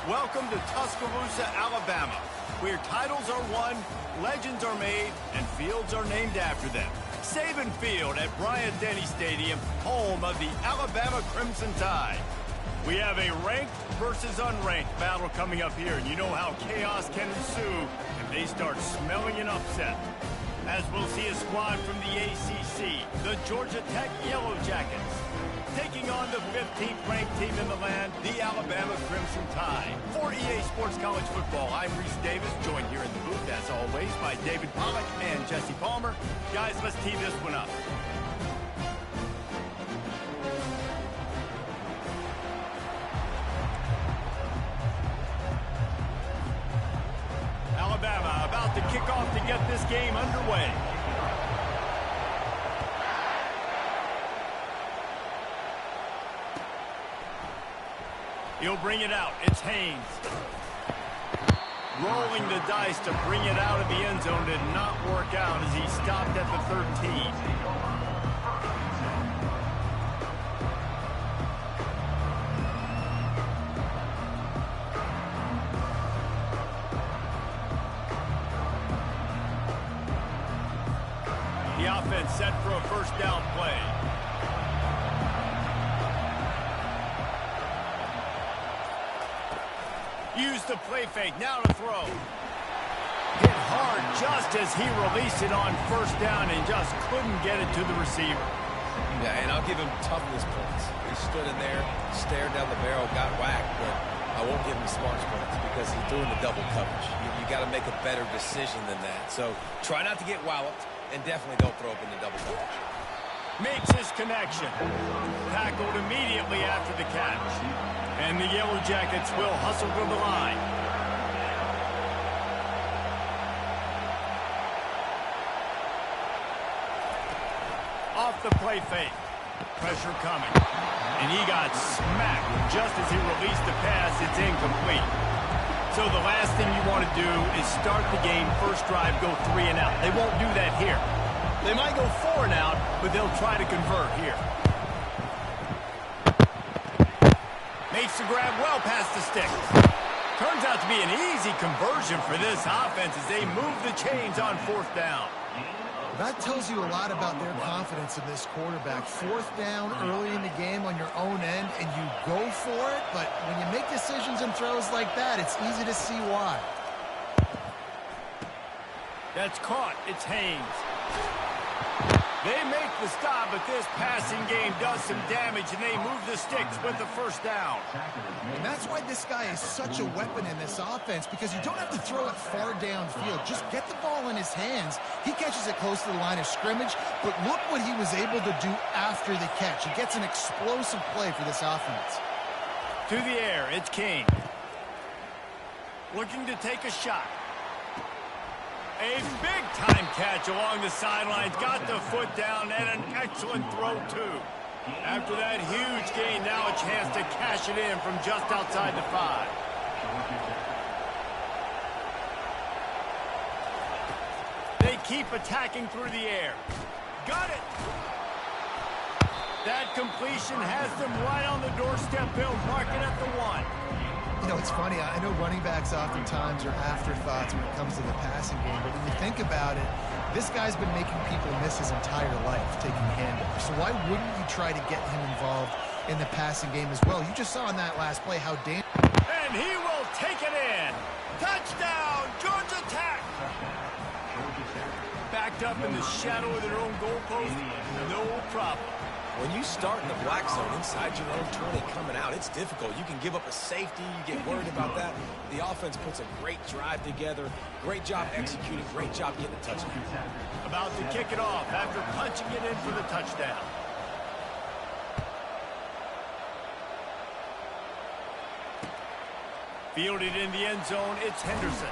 Welcome to Tuscaloosa, Alabama, where titles are won, legends are made, and fields are named after them. Saban Field at Bryant-Denny Stadium, home of the Alabama Crimson Tide. We have a ranked versus unranked battle coming up here, and you know how chaos can ensue if they start smelling an upset. As we'll see a squad from the ACC, the Georgia Tech Yellow Jackets, taking on the 15th ranked team in the land, the Alabama Crimson Tide. For EA Sports College Football, I'm Reese Davis, joined here in the booth, as always, by David Pollack and Jesse Palmer. Guys, let's tee this one up. Alabama about to kick off to get this game underway. He'll bring it out. It's Haynes. Rolling the dice to bring it out of the end zone did not work out as he stopped at the 13. The offense set for a first down play. Use the play fake, now to throw. Hit hard just as he released it on first down and just couldn't get it to the receiver. Yeah, and I'll give him toughness points. He stood in there, stared down the barrel, got whacked, but I won't give him smarts points because he's doing the double coverage. You got to make a better decision than that. So try not to get walloped, and definitely don't throw up in the double coverage. Makes his connection. Tackled immediately after the catch. And the Yellow Jackets will hustle to the line. Off the play fake. Pressure coming. And he got smacked just as he released the pass. It's incomplete. So the last thing you want to do is start the game, first drive, go 3 and out. They won't do that here. They might go 4 and out, but they'll try to convert here. Makes the grab well past the stick. Turns out to be an easy conversion for this offense as they move the chains on 4th down. That tells you a lot about their confidence in this quarterback. 4th down early in the game on your own end, and you go for it, but when you make decisions and throws like that, it's easy to see why. That's caught. It's Haynes. They make the stop, but this passing game does some damage, and they move the sticks with the first down. And that's why this guy is such a weapon in this offense, because you don't have to throw it far downfield. Just get the ball in his hands. He catches it close to the line of scrimmage, but look what he was able to do after the catch. He gets an explosive play for this offense. To the air, it's King. Looking to take a shot. A big-time catch along the sidelines. Got the foot down and an excellent throw, too. After that huge gain, now a chance to cash it in from just outside the 5. They keep attacking through the air. Got it! That completion has them right on the doorstep. They'll mark it at the 1. You know, it's funny. I know running backs oftentimes are afterthoughts when it comes to the passing game, but when you think about it, this guy's been making people miss his entire life taking handoffs. So why wouldn't you try to get him involved in the passing game as well? You just saw in that last play how And he will take it in. Touchdown, Georgia Tech. Backed up in the shadow of their own goalpost, no problem. When you start in the black zone inside your own 20 coming out, it's difficult. You can give up a safety. You get worried about that. The offense puts a great drive together. Great job executing. Great job getting a touchdown. About to kick it off after punching it in for the touchdown. Fielded in the end zone, it's Henderson.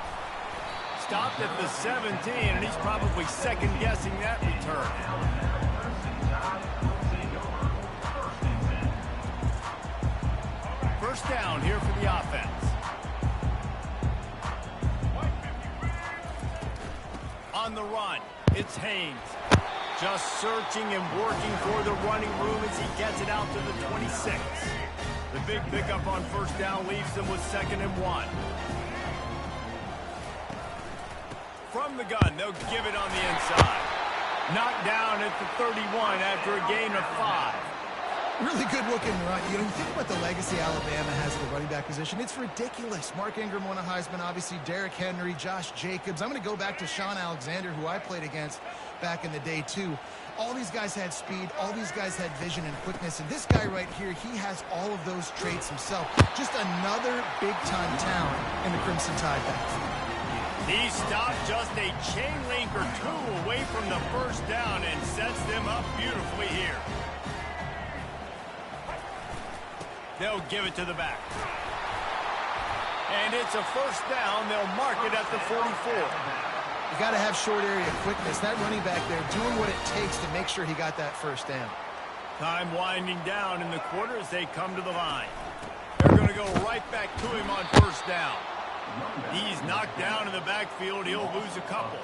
Stopped at the 17, and he's probably second-guessing that return. First down here for the offense. On the run, it's Haynes. Just searching and working for the running room as he gets it out to the 26. The big pickup on first down leaves them with 2nd and 1. From the gun, they'll give it on the inside. Knocked down at the 31 after a gain of 5. Really good looking run. You know, you think about the legacy Alabama has at the running back position. It's ridiculous. Mark Ingram won a Heisman, obviously Derrick Henry, Josh Jacobs. I'm going to go back to Sean Alexander, who I played against back in the day too. All these guys had speed. All these guys had vision and quickness. And this guy right here, he has all of those traits himself. Just another big-time talent in the Crimson Tide backfield. He stopped just a chain link or two away from the first down and sets them up beautifully here. They'll give it to the back. And it's a first down. They'll mark it at the 44. You got to have short area quickness. That running back there doing what it takes to make sure he got that first down. Time winding down in the quarter as they come to the line. They're going to go right back to him on first down. He's knocked down in the backfield. He'll lose a couple.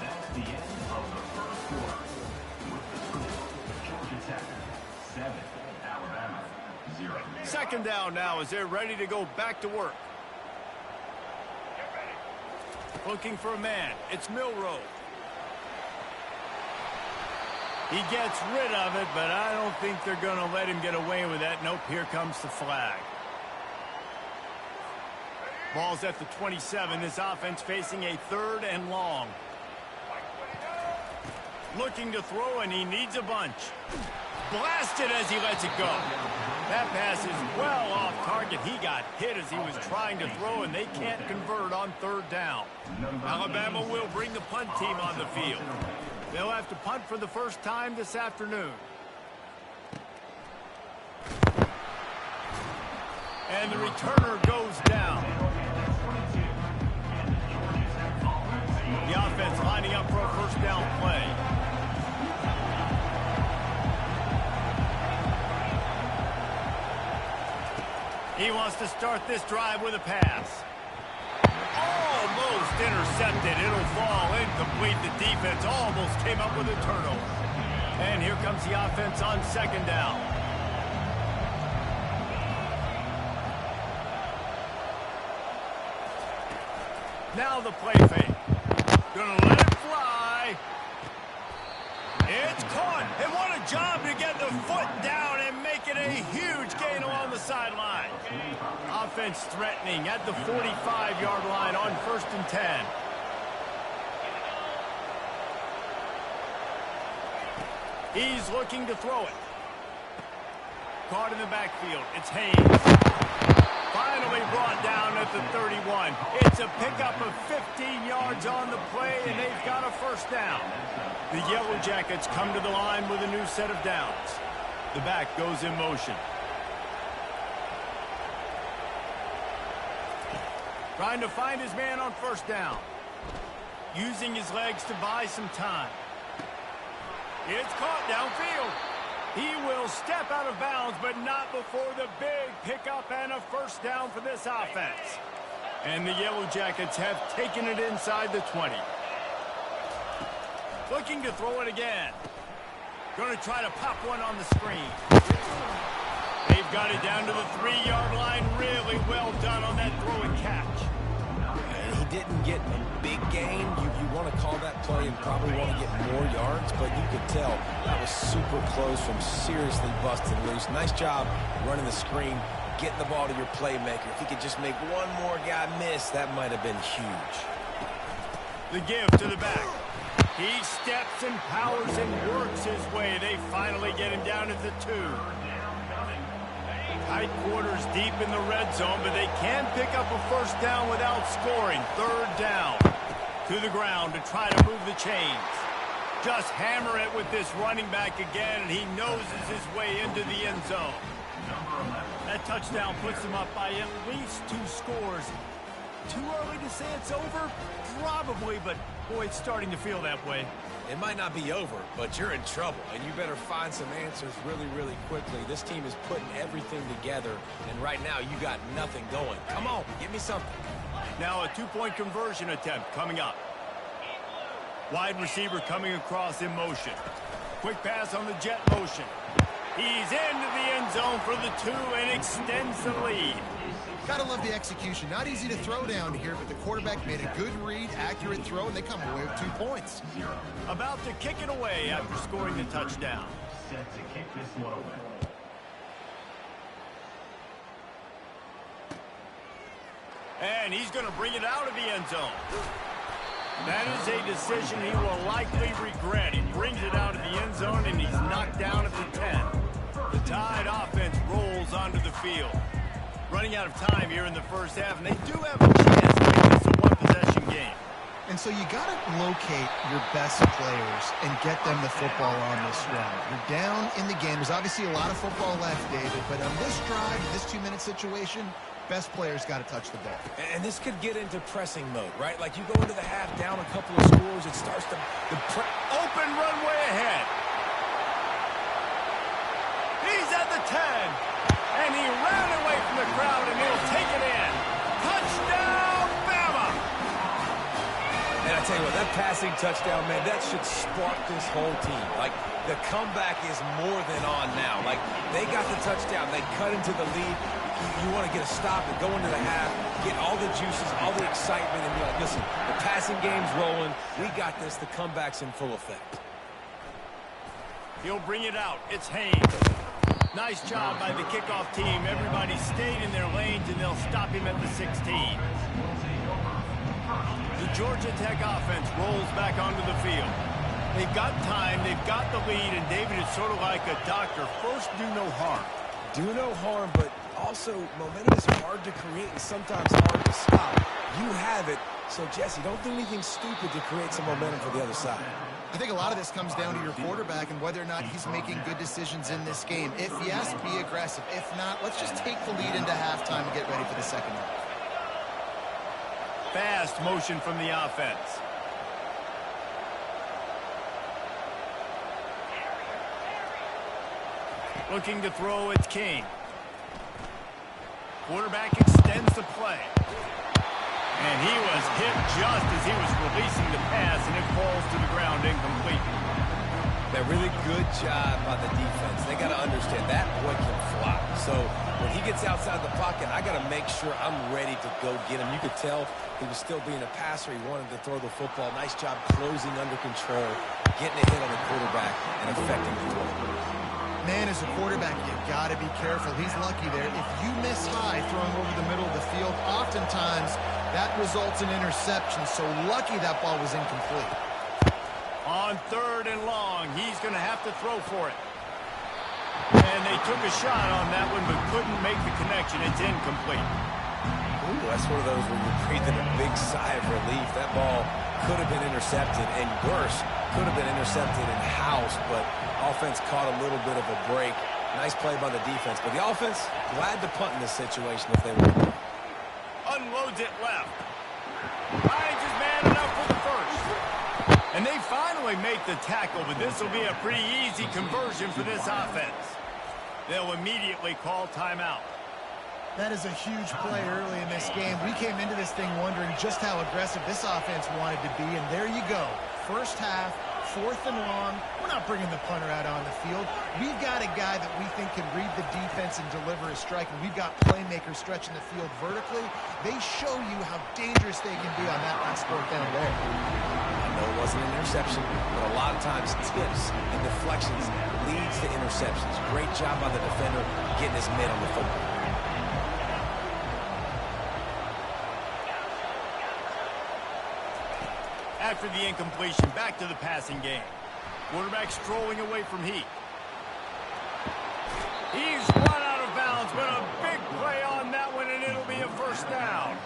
That's the end of the first quarter. With the score, Georgia Tech 7, Alabama 0. 2nd down now as they're ready to go back to work. Looking for a man. It's Milroe. He gets rid of it, but I don't think they're going to let him get away with that. Nope, here comes the flag. Ball's at the 27. This offense facing a 3rd and long. Looking to throw, and he needs a bunch. Blasted as he lets it go. That pass is well off target. He got hit as he was trying to throw, and they can't convert on 3rd down. Alabama will bring the punt team on the field. They'll have to punt for the first time this afternoon. And the returner goes down. The offense lining up for a first down play. He wants to start this drive with a pass. Almost intercepted. It'll fall incomplete. The defense almost came up with a turnover. And here comes the offense on 2nd down. Now the play fake. Gonna let it fly. It's caught. And what a job to get the foot down and make it a huge gain along the sideline. Offense threatening at the 45-yard line on 1st and 10. He's looking to throw it. Caught in the backfield. It's Haynes. Finally brought down at the 31. It's a pickup of 15 yards on the play, and they've got a first down. The Yellow Jackets come to the line with a new set of downs. The back goes in motion. Trying to find his man on first down. Using his legs to buy some time. It's caught downfield. He will step out of bounds, but not before the big pickup and a first down for this offense. And the Yellow Jackets have taken it inside the 20. Looking to throw it again. Going to try to pop one on the screen. They've got it down to the 3-yard line. Really well done on that throw and catch. And he didn't get a big gain. You want to call that play and probably want to get more yards, but you could tell that was super close from seriously busting loose. Nice job running the screen, getting the ball to your playmaker. If he could just make one more guy miss, that might have been huge. The give to the back. He steps and powers and works his way. They finally get him down at the 2. Tight quarters deep in the red zone, but they can pick up a first down without scoring. 3rd down. To the ground to try to move the chains. Just hammer it with this running back again, and he noses his way into the end zone. That touchdown puts him up by at least 2 scores. Too early to say it's over? Probably, but boy, it's starting to feel that way. It might not be over, but you're in trouble, and you better find some answers really, really quickly. This team is putting everything together, and right now you got nothing going. Come on, give me something. Now a two-point conversion attempt coming up. Wide receiver coming across in motion. Quick pass on the jet motion. He's into the end zone for the 2 and extends the lead. Gotta love the execution. Not easy to throw down here, but the quarterback made a good read, accurate throw, and they come away with 2 points. About to kick it away after scoring the touchdown. Set to kick this one away. And he's going to bring it out of the end zone. That is a decision he will likely regret. He brings it out of the end zone, and he's knocked down at the 10. The Tide offense rolls onto the field. Running out of time here in the first half, and they do have a chance to make this a one-possession game. And so you got to locate your best players and get them the football on this run. You're down in the game. There's obviously a lot of football left, David, but on this drive, this 2-minute situation, best players got to touch the ball. And this could get into pressing mode, right? Like you go into the half down a couple of scores, it starts to open runway ahead. He's at the 10, and he ran away from the crowd, and he'll take it in. Touchdown, Bama! And I tell you what, that passing touchdown, man, that should spark this whole team. Like, the comeback is more than on now. Like, they got the touchdown. They cut into the lead. You want to get a stop and go into the half, get all the juices, all the excitement, and be like, listen, the passing game's rolling. We got this. The comeback's in full effect. He'll bring it out. It's Haynes. Nice job by the kickoff team. Everybody stayed in their lanes, and they'll stop him at the 16. The Georgia Tech offense rolls back onto the field. They've got time. They've got the lead, and David is sort of like a doctor. First, do no harm. Do no harm, but also momentum is hard to create and sometimes hard to stop. You have it, so Jesse, don't do anything stupid to create some momentum for the other side. I think a lot of this comes down to your quarterback and whether or not he's making good decisions in this game. If yes, be aggressive. If not, let's just take the lead into halftime and get ready for the second half. Fast motion from the offense. Looking to throw, it's King. Quarterback extends the play. And he was hit just as he was releasing the pass, and it falls to the ground incomplete. That really good job by the defense. They got to understand that boy can fly. So when he gets outside the pocket, I got to make sure I'm ready to go get him. You could tell he was still being a passer. He wanted to throw the football. Nice job closing under control, getting a hit on the quarterback, and affecting the throw. Man, as a quarterback, you got to be careful. He's lucky there. If you miss high throwing over the middle of the field, oftentimes that results in interception. So lucky that ball was incomplete. On 3rd and long, he's going to have to throw for it. And they took a shot on that one, but couldn't make the connection. It's incomplete. Ooh, that's one of those where you're breathing a big sigh of relief. That ball could have been intercepted, and worse, could have been intercepted and housed, but offense caught a little bit of a break. Nice play by the defense, but the offense glad to punt in this situation if they want. Unloads it left. Hines is man enough for the first. And they finally make the tackle, but this will be a pretty easy conversion for this offense. They'll immediately call timeout. That is a huge play early in this game. We came into this thing wondering just how aggressive this offense wanted to be, and there you go. First half, 4th and long. We're not bringing the punter out on the field. We've got a guy that we think can read the defense and deliver a strike, and we've got playmakers stretching the field vertically. They show you how dangerous they can be on that last 4th down there. I know it wasn't an interception, but a lot of times tips and deflections leads to interceptions. Great job by the defender getting his mitt on the football. After the incompletion, back to the passing game. Quarterback strolling away from Heat. He's run out of bounds, but a big play on that one, and it'll be a first down.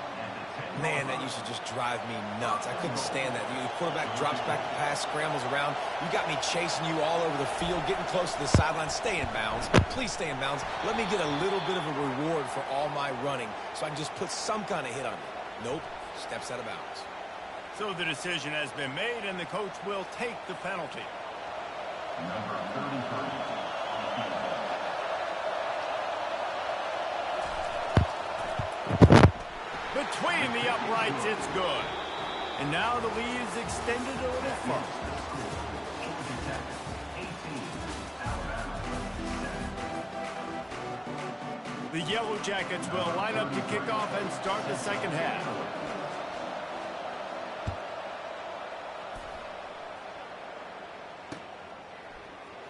Man, that used to just drive me nuts. I couldn't stand that. The quarterback drops back the pass, scrambles around. You got me chasing you all over the field, getting close to the sideline. Stay in bounds. Please stay in bounds. Let me get a little bit of a reward for all my running so I can just put some kind of hit on you. Nope, steps out of bounds. So the decision has been made, and the coach will take the penalty. Number 33. The Between the uprights, it's good. And now the lead is extended a little further. The Yellow Jackets will line up to kick off and start the second half.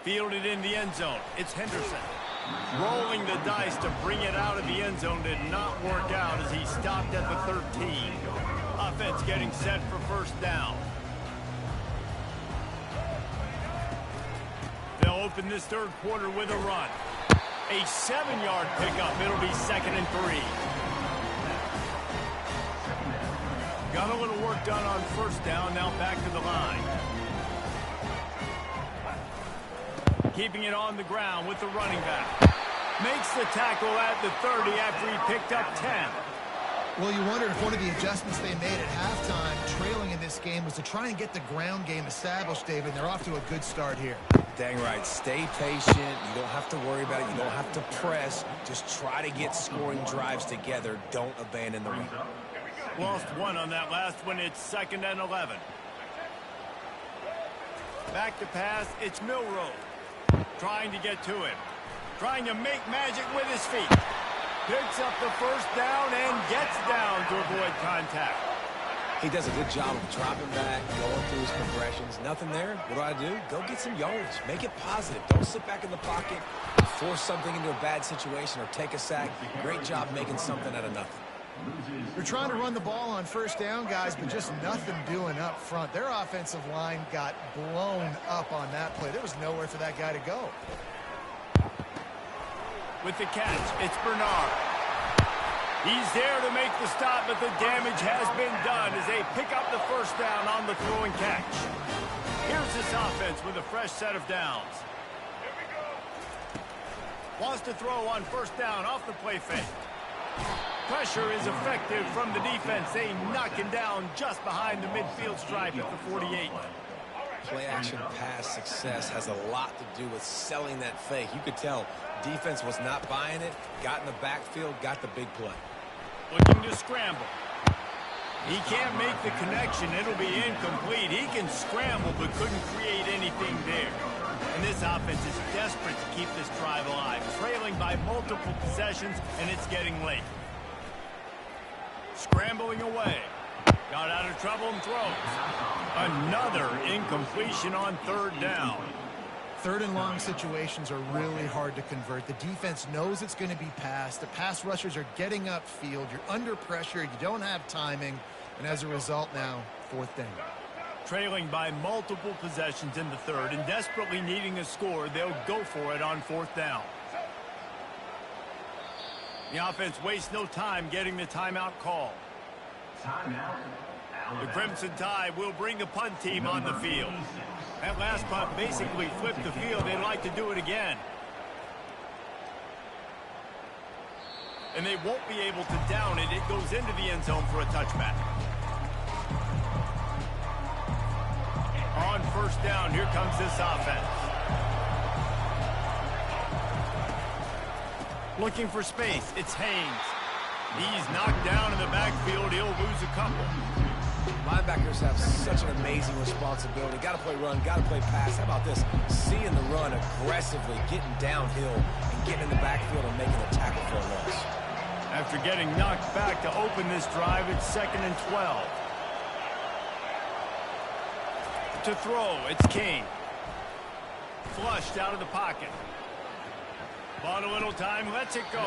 Fielded in the end zone. It's Henderson. Rolling the dice to bring it out of the end zone did not work out as he stopped at the 13. Offense getting set for first down. They'll open this third quarter with a run. A 7-yard pickup. It'll be 2nd and 3. Got a little work done on first down. Now back to the line. Keeping it on the ground with the running back. Makes the tackle at the 30 after he picked up 10. Well, you wonder if one of the adjustments they made at halftime, trailing in this game, was to try and get the ground game established, David. They're off to a good start here. Dang right. Stay patient. You don't have to worry about it. You don't have to press. Just try to get scoring drives together. Don't abandon the run. Lost one on that last one. It's 2nd and 11. Back to pass. It's Milroe. Trying to get to him. Trying to make magic with his feet. Picks up the first down and gets down to avoid contact. He does a good job of dropping back, going through his progressions. Nothing there. What do? Go get some yardage. Make it positive. Don't sit back in the pocket, force something into a bad situation, or take a sack. Great job making something out of nothing. They're trying to run the ball on first down, guys, but just nothing doing up front. Their offensive line got blown up on that play. There was nowhere for that guy to go. With the catch, it's Bernard. He's there to make the stop, but the damage has been done as they pick up the first down on the throw and catch. Here's this offense with a fresh set of downs. Wants to throw on first down off the play fake. Pressure is effective from the defense. They knock him down just behind the midfield stripe at the 48. Play action pass success has a lot to do with selling that fake. You could tell defense was not buying it, got in the backfield, got the big play. Looking to scramble. He can't make the connection. It'll be incomplete. He can scramble but couldn't create anything there. And this offense is desperate to keep this drive alive, trailing by multiple possessions, and it's getting late. Scrambling away. Got out of trouble and throws. Another incompletion on third down. Third and long situations are really hard to convert. The defense knows it's going to be passed. The pass rushers are getting upfield. You're under pressure. You don't have timing. And as a result now, fourth down. Trailing by multiple possessions in the third and desperately needing a score, they'll go for it on fourth down. The offense wastes no time getting the timeout call. The Crimson Tide will bring the punt team on the field. That last punt basically flipped the field. They'd like to do it again. And they won't be able to down it. It goes into the end zone for a touchback. On first down, here comes this offense. Looking for space, it's Haynes. He's knocked down in the backfield. He'll lose a couple. Linebackers have such an amazing responsibility. Got to play run, got to play pass. How about this? Seeing the run aggressively, getting downhill, and getting in the backfield and making a tackle for a loss. After getting knocked back to open this drive, it's 2nd and 12. To throw, it's King. Flushed out of the pocket. Bought a little time, lets it go.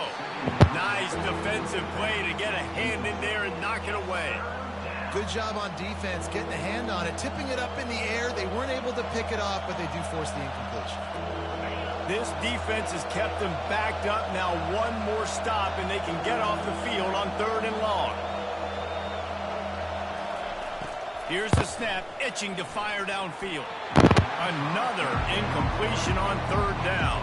Nice defensive play to get a hand in there and knock it away. Good job on defense, getting a hand on it, tipping it up in the air. They weren't able to pick it off, but they do force the incompletion. This defense has kept them backed up. Now one more stop, and they can get off the field on third and long. Here's the snap, itching to fire downfield. Another incompletion on third down.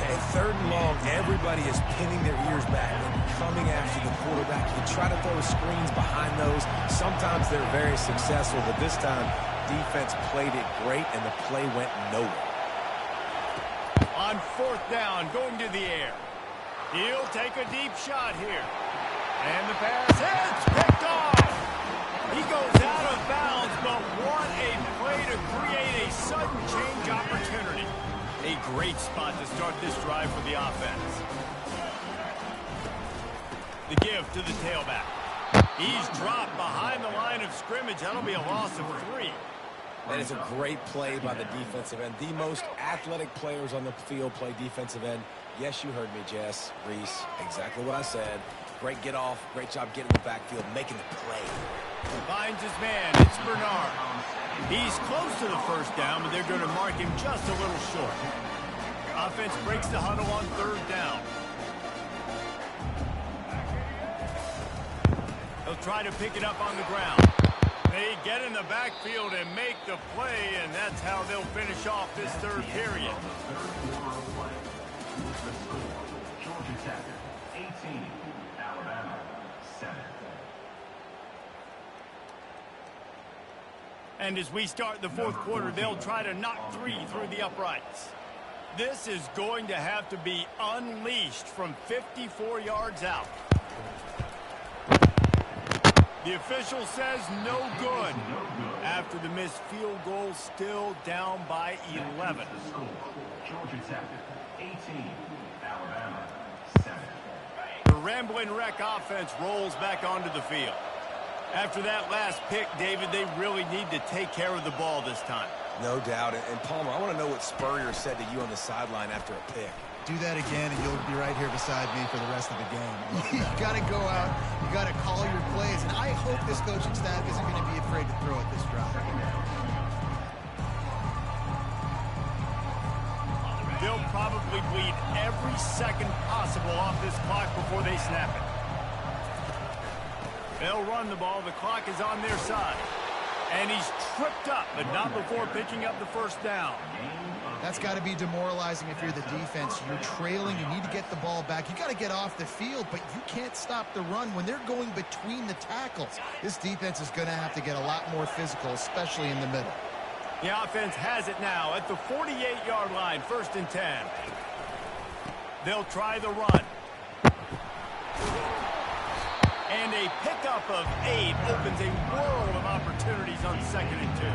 Okay, third and long, everybody is pinning their ears back and coming after the quarterback. You try to throw screens behind those. Sometimes they're very successful, but this time, defense played it great, and the play went nowhere. On fourth down, going to the air. He'll take a deep shot here. And the pass is picked off. He goes out of bounds, but what a play to create a sudden change opportunity. A great spot to start this drive for the offense. The give to the tailback. He's dropped behind the line of scrimmage. That'll be a loss of 3. That is a great play by the defensive end. The most athletic players on the field play defensive end. Yes, you heard me, Jess, Reese. Exactly what I said. Great get off. Great job getting in the backfield, making the play. Finds his man. It's Bernard. He's close to the first down, but they're going to mark him just a little short. Offense breaks the huddle on 3rd down. They'll try to pick it up on the ground. They get in the backfield and make the play, and that's how they'll finish off this 3rd period. Georgia Tech, 18, Alabama, 7. And as we start the 4th quarter, they'll try to knock 3 through the uprights. This is going to have to be unleashed from 54 yards out. The official says no good. After the missed field goal, still down by 11. Georgia Tech, 18, Alabama, 7. The Rambling Wreck offense rolls back onto the field. After that last pick, David, they really need to take care of the ball this time. No doubt. And Palmer, I want to know what Spurrier said to you on the sideline after a pick. Do that again, and you'll be right here beside me for the rest of the game. You got to go out. You got to call your plays. And I hope this coaching staff isn't going to be afraid to throw it this drive. They'll probably bleed every second possible off this clock before they snap it. They'll run the ball. The clock is on their side. And he's tripped up, but not before picking up the first down. That's got to be demoralizing if you're the defense. You're trailing. You need to get the ball back. You got to get off the field, but you can't stop the run when they're going between the tackles. This defense is going to have to get a lot more physical, especially in the middle. The offense has it now at the 48-yard line, 1st and 10. They'll try the run. And a pickup of 8 opens a world of opportunities on 2nd and 2.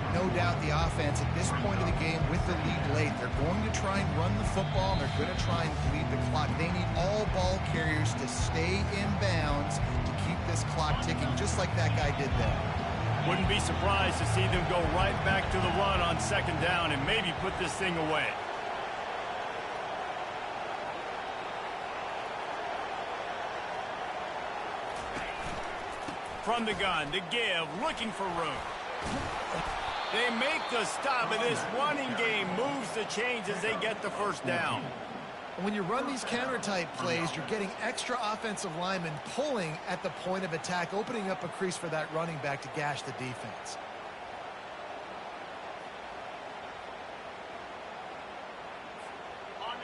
No doubt the offense at this point of the game with the lead late, they're going to try and run the football, and they're going to try and bleed the clock. They need all ball carriers to stay in bounds to keep this clock ticking, just like that guy did there. Wouldn't be surprised to see them go right back to the run on 2nd down and maybe put this thing away. From the gun, the give, looking for room. They make the stop, and this running game moves the chains as they get the first down. When you run these counter-type plays, you're getting extra offensive linemen pulling at the point of attack, opening up a crease for that running back to gash the defense.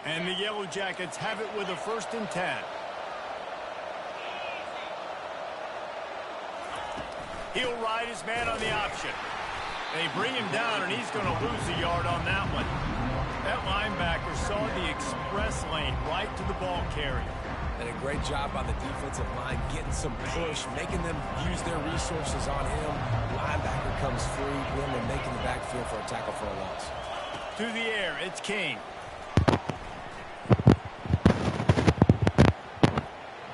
And the Yellow Jackets have it with a 1st and 10. He'll ride his man on the option. They bring him down, and he's going to lose a yard on that one. That linebacker saw the express lane right to the ball carrier. And a great job by the defensive line, getting some push, making them use their resources on him. Linebacker comes free, him and making the backfield for a tackle for a loss. To the air, it's King.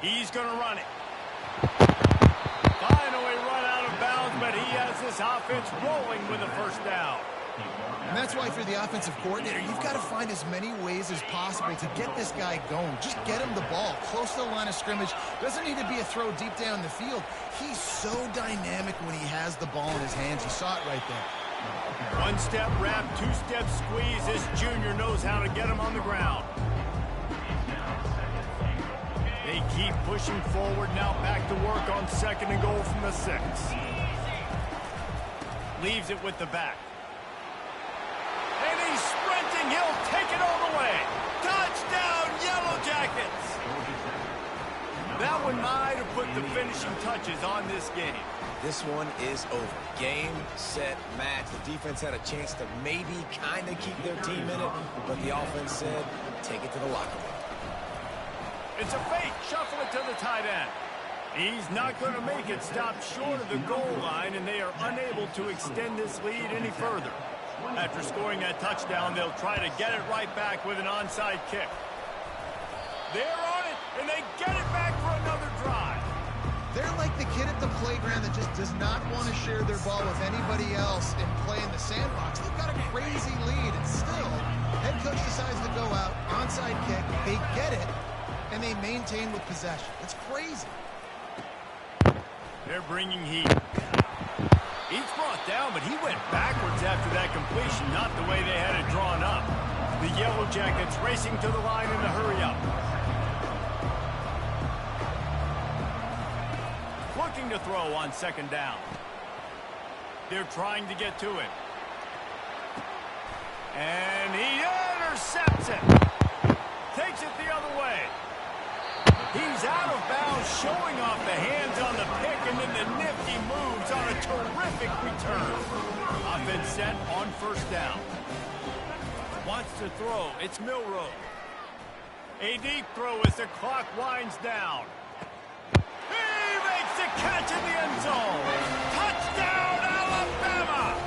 He's going to run it. Finally run out of bounds, but he has this offense rolling with a 1st down. And that's why, for the offensive coordinator, you've got to find as many ways as possible to get this guy going. Just get him the ball close to the line of scrimmage. Doesn't need to be a throw deep down the field. He's so dynamic when he has the ball in his hands. You saw it right there. 1-step wrap, 2-step squeeze. This junior knows how to get him on the ground. They keep pushing forward, now back to work on 2nd and goal from the 6. Leaves it with the back. And he's sprinting. He'll take it all the way. Touchdown, Yellow Jackets. That one might have put the finishing touches on this game. This one is over. Game, set, match. The defense had a chance to maybe kind of keep their team in it, but the offense said, take it to the locker room. It's a fake. Shuffle it to the tight end. He's not going to make it. Stop short of the goal line, and they are unable to extend this lead any further. After scoring that touchdown, they'll try to get it right back with an onside kick. They're on it, and they get it back for another drive. They're like the kid at the playground that just does not want to share their ball with anybody else and play in the sandbox. They've got a crazy lead, and still, head coach decides to go out, onside kick, they get it, and they maintain with possession. It's crazy. They're bringing heat. He's brought down, but he went backwards after that completion, not the way they had it drawn up. The Yellow Jackets racing to the line in the hurry-up. Looking to throw on second down. They're trying to get to it. And he intercepts it. Takes it the other way. He's out of bounds, showing off the hands on the pick, and then the nifty moves on a terrific return. Offense set on first down. Wants to throw. It's Milrow. A deep throw as the clock winds down. He makes the catch in the end zone. Touchdown, Alabama!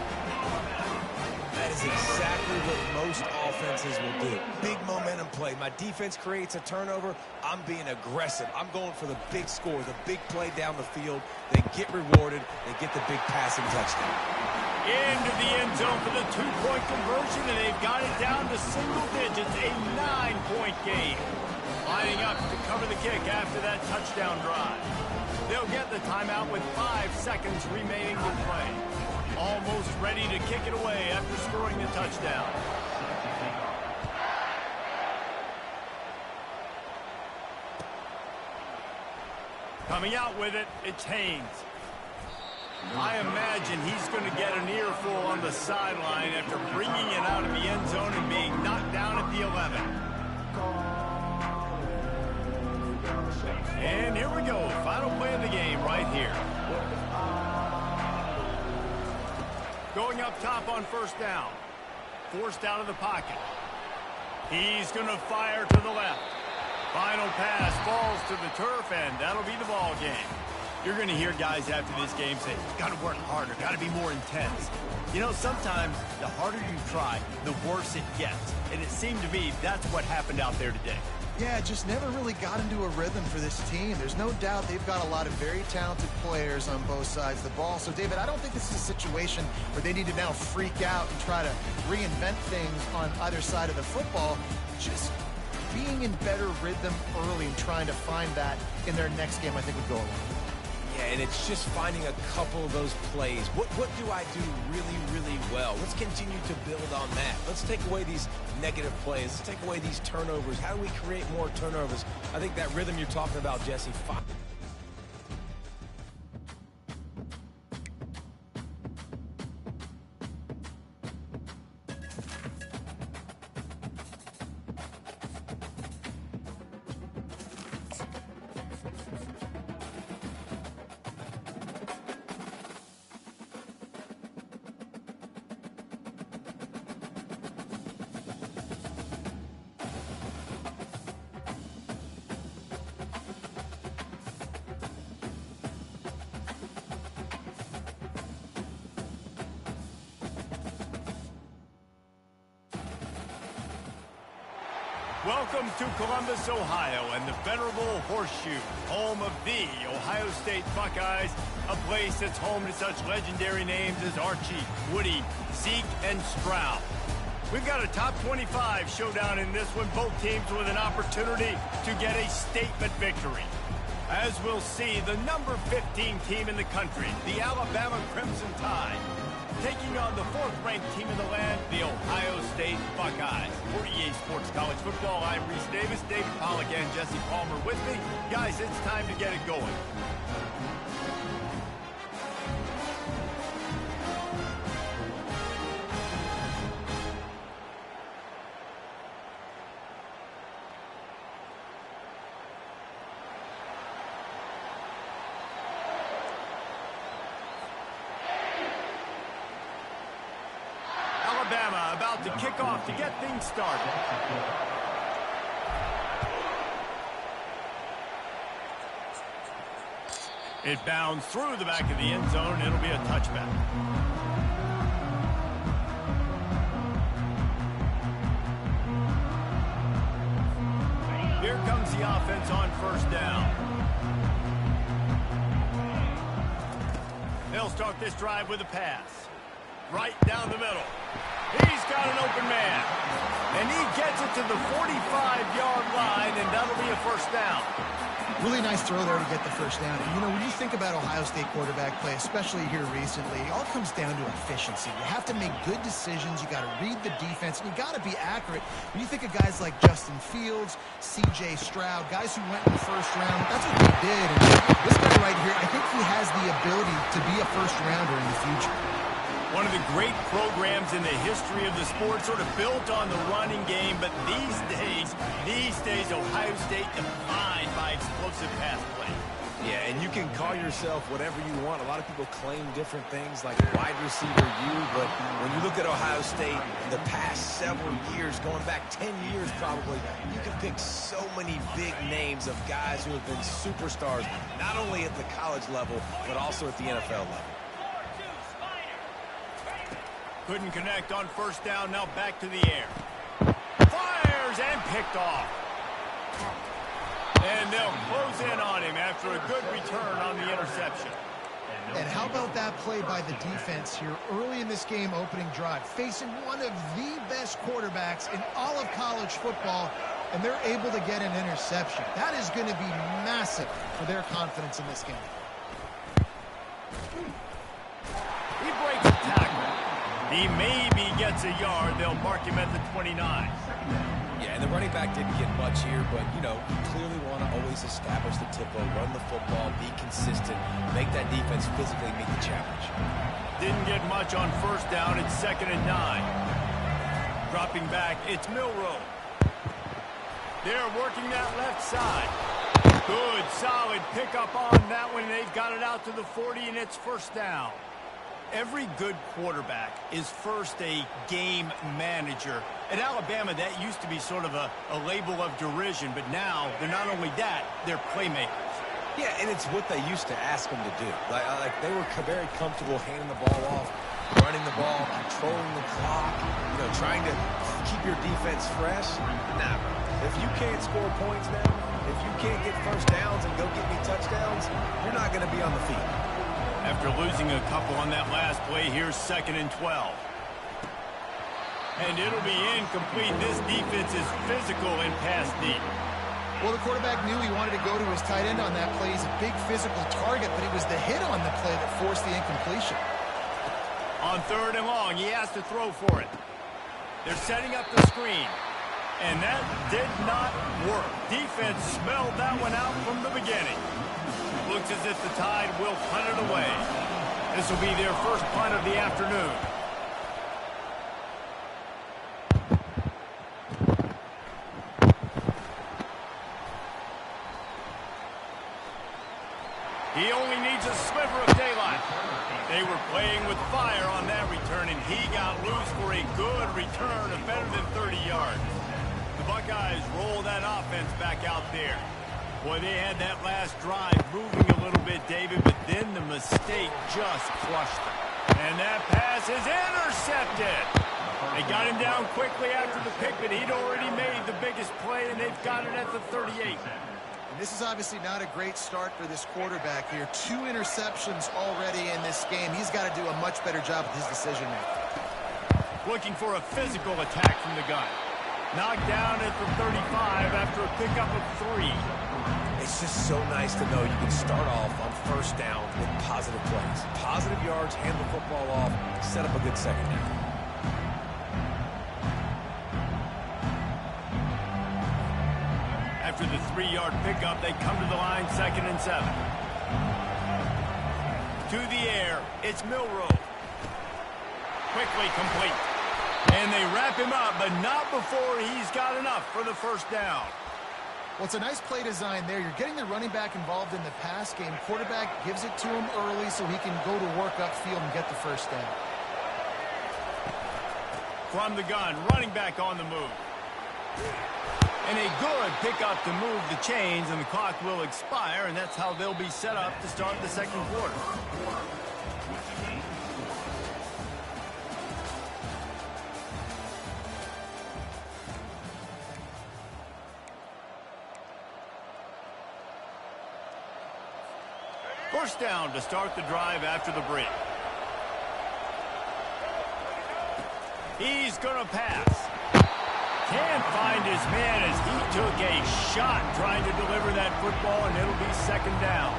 That is exactly what most offenses will do. Big momentum play. My defense creates a turnover. I'm being aggressive. I'm going for the big score, the big play down the field. They get rewarded. They get the big passing touchdown. Into the end zone for the two-point conversion, and they've got it down to single digits, a 9-point game. Lining up to cover the kick after that touchdown drive. They'll get the timeout with 5 seconds remaining to play. Almost ready to kick it away after scoring the touchdown. Coming out with it, it's Haynes. I imagine he's going to get an earful on the sideline after bringing it out of the end zone and being knocked down at the 11. And here we go, final play of the game right here. Going up top on first down. Forced out of the pocket. He's going to fire to the left. Final pass falls to the turf, and that'll be the ball game. You're going to hear guys after this game say, got to work harder, got to be more intense. You know, sometimes the harder you try, the worse it gets. And it seemed to me that's what happened out there today. Yeah, just never really got into a rhythm for this team. There's no doubt they've got a lot of very talented players on both sides of the ball. So, David, I don't think this is a situation where they need to now freak out and try to reinvent things on either side of the football. Just being in better rhythm early and trying to find that in their next game, I think, would go a long way. Yeah, and it's just finding a couple of those plays. What do I do really, really well? Let's continue to build on that. Let's take away these negative plays. Let's take away these turnovers. How do we create more turnovers? I think that rhythm you're talking about, Jesse, Welcome to Columbus, Ohio, and the venerable Horseshoe, home of the Ohio State Buckeyes, a place that's home to such legendary names as Archie, Woody, Zeke, and Stroud. We've got a top 25 showdown in this one, both teams with an opportunity to get a statement victory. As we'll see, the number 15 team in the country, the Alabama Crimson Tide, taking on the 4th-ranked team in the land, the Ohio State Buckeyes. For EA Sports College Football, I'm Reese Davis, David Pollack, and Jesse Palmer with me. Guys, it's time to get it going. Alabama about to kick off to get things started. It bounds through the back of the end zone. It'll be a touchback. Here comes the offense on first down. They'll start this drive with a pass. Right down the middle. He's got an open man. And he gets it to the 45-yard line, and that'll be a first down. Really nice throw there to get the first down. And, you know, when you think about Ohio State quarterback play, especially here recently, it all comes down to efficiency. You have to make good decisions. You got to read the defense, and you got to be accurate. When you think of guys like Justin Fields, C.J. Stroud, guys who went in the first round, that's what they did. And this guy right here, I think he has the ability to be a first-rounder in the future. One of the great programs in the history of the sport, sort of built on the running game, but these days, Ohio State defined by explosive pass play. Yeah, and you can call yourself whatever you want. A lot of people claim different things like wide receiver U, but when you look at Ohio State in the past several years, going back 10 years probably, you can pick so many big names of guys who have been superstars, not only at the college level, but also at the NFL level. Couldn't connect on first down, now back to the air. Fires and picked off. And they'll close in on him after a good return on the interception. And how about that play by the defense here early in this game, opening drive, facing one of the best quarterbacks in all of college football, and they're able to get an interception. That is going to be massive for their confidence in this game. He breaks the tackle. He maybe gets a yard. They'll mark him at the 29. Yeah, and the running back didn't get much here, but, you know, you clearly want to always establish the tempo, run the football, be consistent, make that defense physically meet the challenge. Didn't get much on first down. It's 2nd and 9. Dropping back, it's Milroe. They're working that left side. Good, solid pickup on that one. They've got it out to the 40, and it's first down. Every good quarterback is first a game manager. At Alabama, that used to be sort of a label of derision, but now they're not only that, they're playmakers. Yeah, and it's what they used to ask them to do. Like they were very comfortable handing the ball off, running the ball, controlling the clock, you know, trying to keep your defense fresh. Nah, if you can't score points now, if you can't get first downs and go get me touchdowns, you're not going to be on the field. After losing a couple on that last play, here's 2nd and 12. And it'll be incomplete. This defense is physical and pass deep. Well, the quarterback knew he wanted to go to his tight end on that play. He's a big physical target, but it was the hit on the play that forced the incompletion. On 3rd and long, he has to throw for it. They're setting up the screen. And that did not work. Defense smelled that one out from the beginning. Looks as if the Tide will punt it away. This will be their first punt of the afternoon. He only needs a sliver of daylight. They were playing with fire on that return, and he got loose for a good return of better than 30 yards. The Buckeyes roll that offense back out there. Boy, they had that last drive moving a little bit, David, but then the mistake just crushed them. And that pass is intercepted. They got him down quickly after the pick, but he'd already made the biggest play, and they've got it at the 38. And this is obviously not a great start for this quarterback here. 2 interceptions already in this game. He's got to do a much better job with his decision-making. Looking for a physical attack from the gun. Knocked down at the 35 after a pickup of 3. It's just so nice to know you can start off on first down with positive plays. Positive yards, hand the football off, set up a good second down. After the 3-yard pickup, they come to the line, 2nd and 7. To the air, it's Milroe. Quickly complete. And they wrap him up, but not before he's got enough for the first down. Well, it's a nice play design there. You're getting the running back involved in the pass game. Quarterback gives it to him early so he can go to work upfield and get the first down. From the gun, running back on the move. And a good pickup to move the chains, and the clock will expire, and that's how they'll be set up to start the second quarter. First down to start the drive after the break. He's going to pass. Can't find his man as he took a shot trying to deliver that football, and it'll be second down.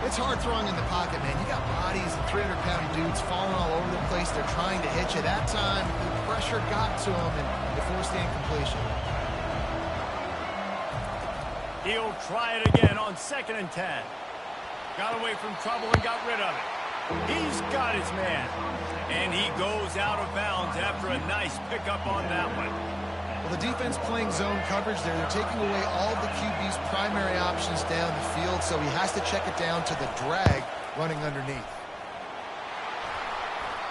It's hard throwing in the pocket, man. You got bodies and 300-pound dudes falling all over the place. They're trying to hit you. That time, the pressure got to him, and they forced the incompletion. He'll try it again on 2nd and 10. Got away from trouble and got rid of it. He's got his man. And he goes out of bounds after a nice pickup on that one. Well, the defense playing zone coverage there. They're taking away all the QB's primary options down the field, so he has to check it down to the drag running underneath.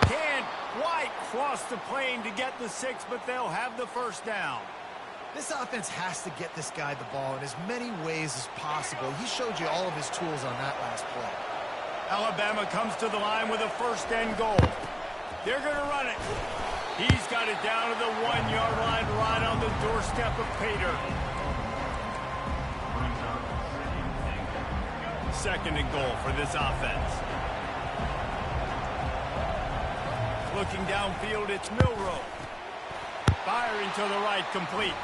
Can't quite cross the plane to get the 6, but they'll have the first down. This offense has to get this guy the ball in as many ways as possible. He showed you all of his tools on that last play. Alabama comes to the line with a 1st and goal. They're going to run it. He's got it down to the 1-yard line right on the doorstep of Pater. 2nd and goal for this offense. Looking downfield, it's Milroe. Firing to the right, complete.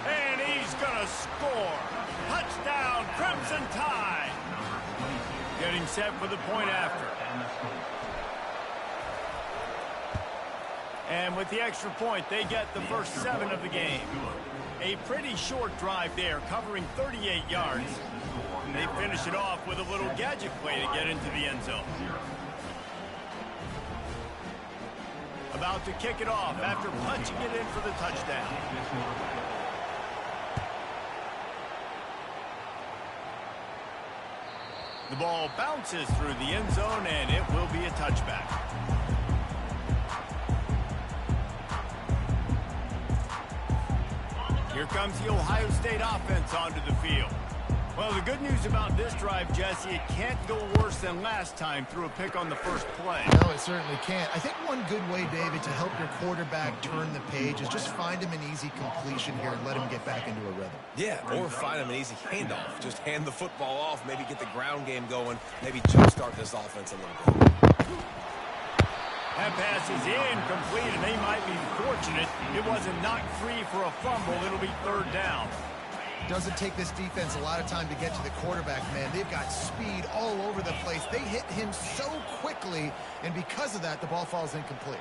And he's going to score. Touchdown, Crimson Tide. Getting set for the point after. And with the extra point, they get the first 7 of the game. A pretty short drive there, covering 38 yards. And they finish it off with a little gadget play to get into the end zone. About to kick it off after punching it in for the touchdown. The ball bounces through the end zone, and it will be a touchback. Here comes the Ohio State offense onto the field. Well, the good news about this drive, Jesse, it can't go worse than last time through a pick on the first play. No, it certainly can't. I think one good way, David, to help your quarterback turn the page is just find him an easy completion here and let him get back into a rhythm. Yeah, or find him an easy handoff. Just hand the football off, maybe get the ground game going, maybe jumpstart this offense a little bit. That pass is incomplete, and they might be fortunate it wasn't knocked free for a fumble. It'll be 3rd down. Doesn't take this defense a lot of time to get to the quarterback, man. They've got speed all over the place. They hit him so quickly, and because of that, the ball falls incomplete.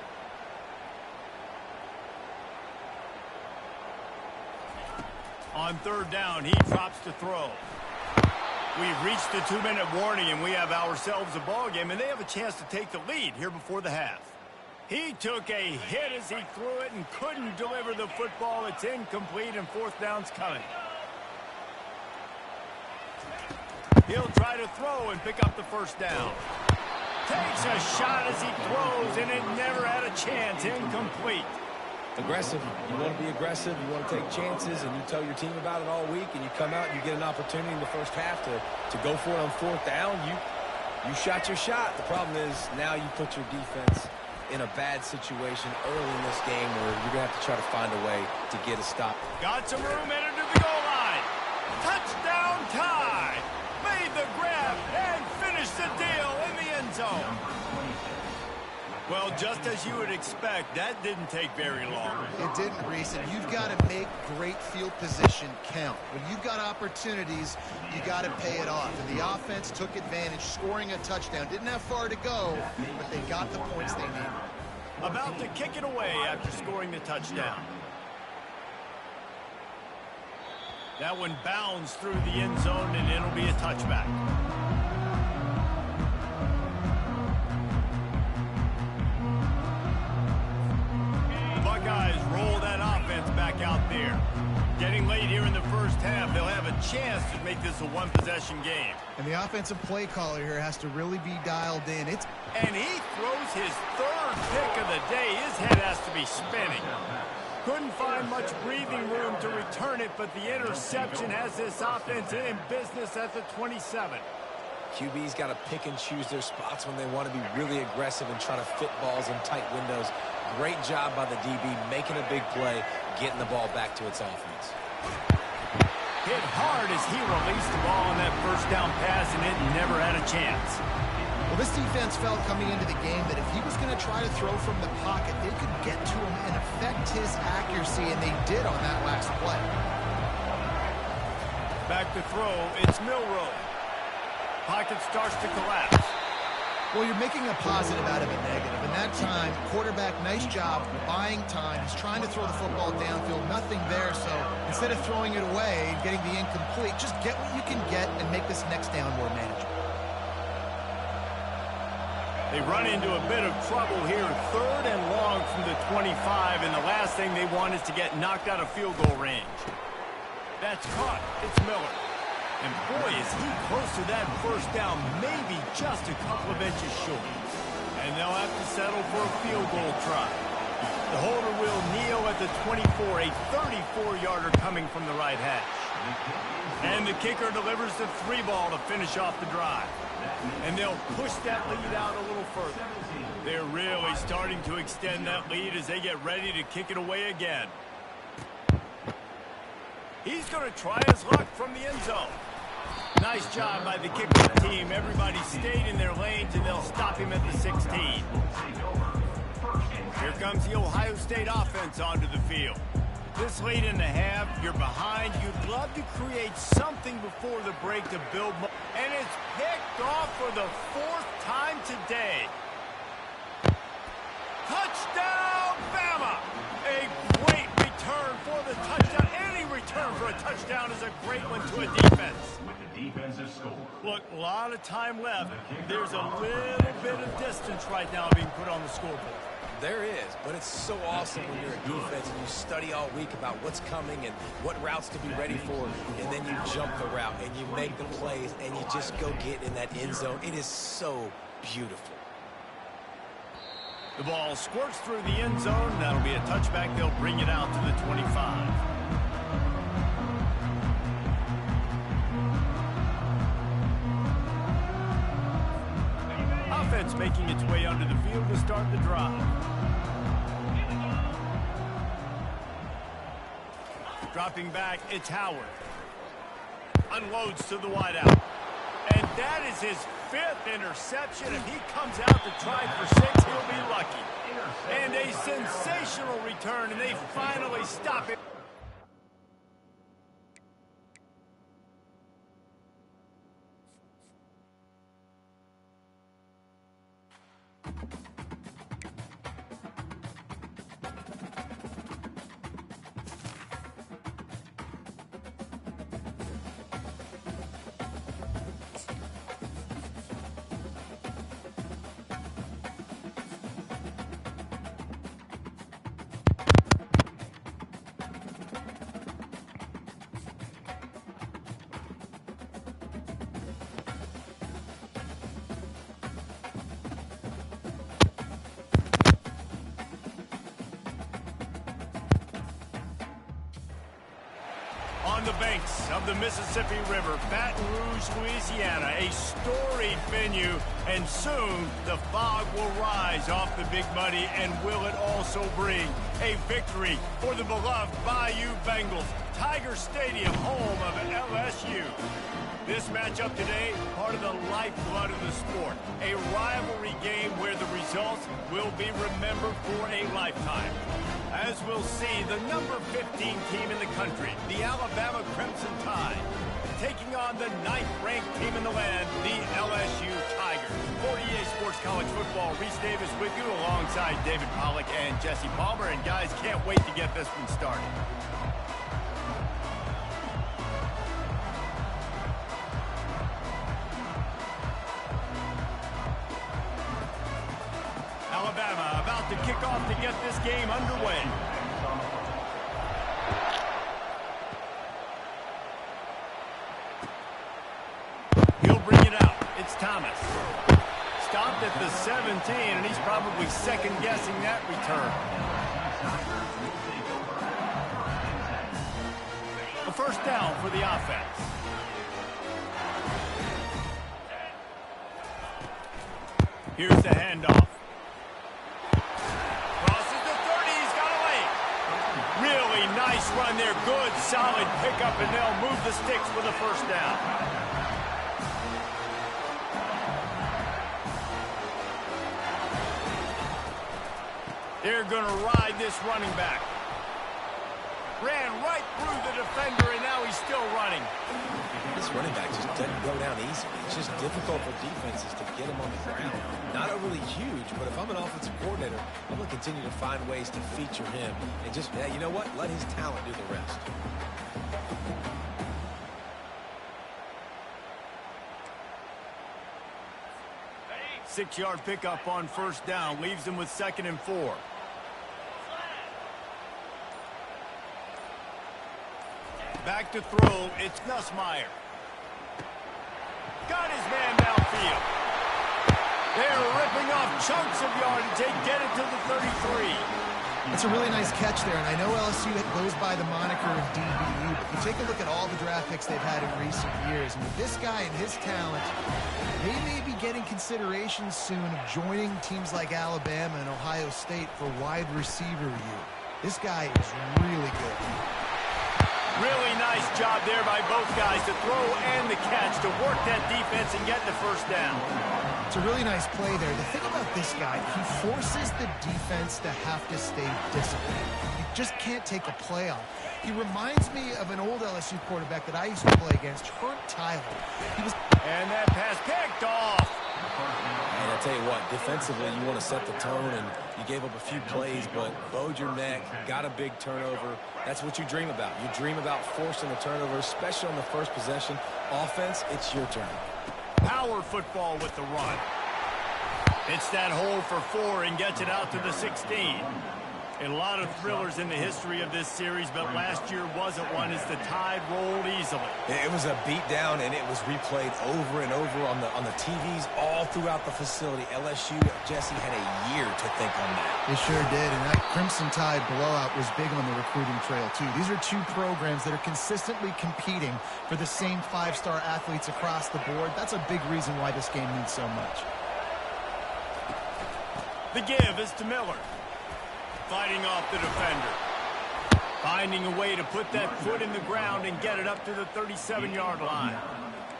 On 3rd down, he drops to throw. We've reached the 2-minute warning, and we have ourselves a ball game, and they have a chance to take the lead here before the half. He took a hit as he threw it and couldn't deliver the football. It's incomplete, and 4th down's coming. He'll try to throw and pick up the first down. Takes a shot as he throws, and it never had a chance. Incomplete. Aggressive. You want to be aggressive. You want to take chances, and you tell your team about it all week, and you come out and you get an opportunity in the first half to go for it on 4th down. You shot your shot. The problem is now you put your defense in a bad situation early in this game where you're going to have to try to find a way to get a stop. Got some room, entered to the goal line. Touchdown Tide. Made the grab and finished the deal in the end zone. Well, just as you would expect, that didn't take very long. It didn't, Reese, and you've got to make great field position count. When you've got opportunities, you got to pay it off. And the offense took advantage, scoring a touchdown. Didn't have far to go, but they got the points they needed. About to kick it away after scoring the touchdown. That one bounds through the end zone, and it'll be a touchback. The Buckeyes roll that offense back out there. Getting late here in the first half, they'll have a chance to make this a one-possession game. And the offensive play caller here has to really be dialed in. And he throws his 3rd pick of the day. His head has to be spinning. Couldn't find much breathing room to return it, but the interception has this offense in business at the 27. QB's got to pick and choose their spots when they want to be really aggressive and try to fit balls in tight windows. Great job by the DB making a big play, getting the ball back to its offense. Hit hard as he released the ball on that first down pass, and it never had a chance. Well, this defense felt coming into the game that if he was going to try to throw from the pocket, they could get to him and affect his accuracy, and they did on that last play. Back to throw, it's Milroe. Pocket starts to collapse. Well, you're making a positive out of a negative. And that time, quarterback, nice job buying time. He's trying to throw the football downfield. Nothing there, so instead of throwing it away and getting the incomplete, just get what you can get and make this next down more manageable. They run into a bit of trouble here, 3rd and long from the 25, and the last thing they want is to get knocked out of field goal range. That's caught. It's Miller. And boy, is he close to that first down, maybe just a couple of inches short. And they'll have to settle for a field goal try. The holder will kneel at the 24, a 34-yarder coming from the right hash. And the kicker delivers the 3 ball to finish off the drive. And they'll push that lead out a little further. They're really starting to extend that lead as they get ready to kick it away again. He's going to try his luck from the end zone. Nice job by the kickoff team. Everybody stayed in their lanes, and they'll stop him at the 16. Here comes the Ohio State offense onto the field. This late in the half, you're behind. You'd love to create something before the break to build more. And it's picked off for the 4th time today. Touchdown, Bama! A great return for the touchdown. Any return for a touchdown is a great one to a defense. With the defensive score. Look, a lot of time left. There's a little bit of distance right now being put on the scoreboard. There is, but it's so awesome when you're a defense and you study all week about what's coming and what routes to be ready for, and then you jump the route and you make the plays and you just go get in that end zone. It is so beautiful. The ball squirts through the end zone. That'll be a touchback. They'll bring it out to the 25. Offense making its way onto the field to start the drive. Dropping back, it's Howard. Unloads to the wideout. And that is his 5th interception. If he comes out to try for 6, he'll be lucky. And a sensational return, and they finally stop it. On the banks of the Mississippi River, Baton Rouge, Louisiana, a storied venue, and soon the fog will rise off the Big Muddy, and will it also bring a victory for the beloved Bayou Bengals, Tiger Stadium, home of LSU. This matchup today, part of the lifeblood of the sport, a rivalry game where the results will be remembered for a lifetime. As we'll see, the number 15 team in the country, the Alabama Crimson Tide, taking on the 9th-ranked team in the land, the LSU Tigers. For EA Sports College Football, Reese Davis with you alongside David Pollack and Jesse Palmer. And guys, can't wait to get this one started. Alabama about to kick off to get this game underway. He'll bring it out. It's Thomas. Stopped at the 17, and he's probably second-guessing that return. first down for the offense. Here's the handoff. Crosses the 30. He's got a lane. Really nice run there. Good, solid pickup, and they'll move the sticks for the first down. They're going to ride this running back. Ran right through the defender, and now he's still running. This running back just doesn't go down easily. It's just difficult for defenses to get him on the ground. Not overly huge, but if I'm an offensive coordinator, I'm going to continue to find ways to feature him. And just, yeah, you know what? Let his talent do the rest. Six-yard pickup on first down. Leaves them with 2nd and 4. Back to throw, it's Nussmeier. Got his man downfield. They're ripping off chunks of yardage. They get it to the 33. It's a really nice catch there, and I know LSU goes by the moniker of DBU, but you take a look at all the draft picks they've had in recent years, and with this guy and his talent, they may be getting consideration soon of joining teams like Alabama and Ohio State for wide receiver review. This guy is really good. Really nice job there by both guys to throw and the catch to work that defense and get the first down. It's a really nice play there. The thing about this guy, he forces the defense to have to stay disciplined. You just can't take a play off. He reminds me of an old LSU quarterback that I used to play against, Herb Tyler. And that pass picked off. And I tell you what, defensively, you want to set the tone, and you gave up a few plays, but bowed your neck, got a big turnover. That's what you dream about. You dream about forcing the turnover, especially on the first possession. Offense, it's your turn. Power football with the run. It's that hole for 4 and gets it out to the 16. And a lot of thrillers in the history of this series, but last year wasn't one as the Tide rolled easily. It was a beatdown, and it was replayed over and over on the TVs all throughout the facility. LSU, Jesse, had a year to think on that. They sure did, and that Crimson Tide blowout was big on the recruiting trail, too. These are two programs that are consistently competing for the same 5-star athletes across the board. That's a big reason why this game means so much. The give is to Miller. Fighting off the defender. Finding a way to put that foot in the ground and get it up to the 37-yard line.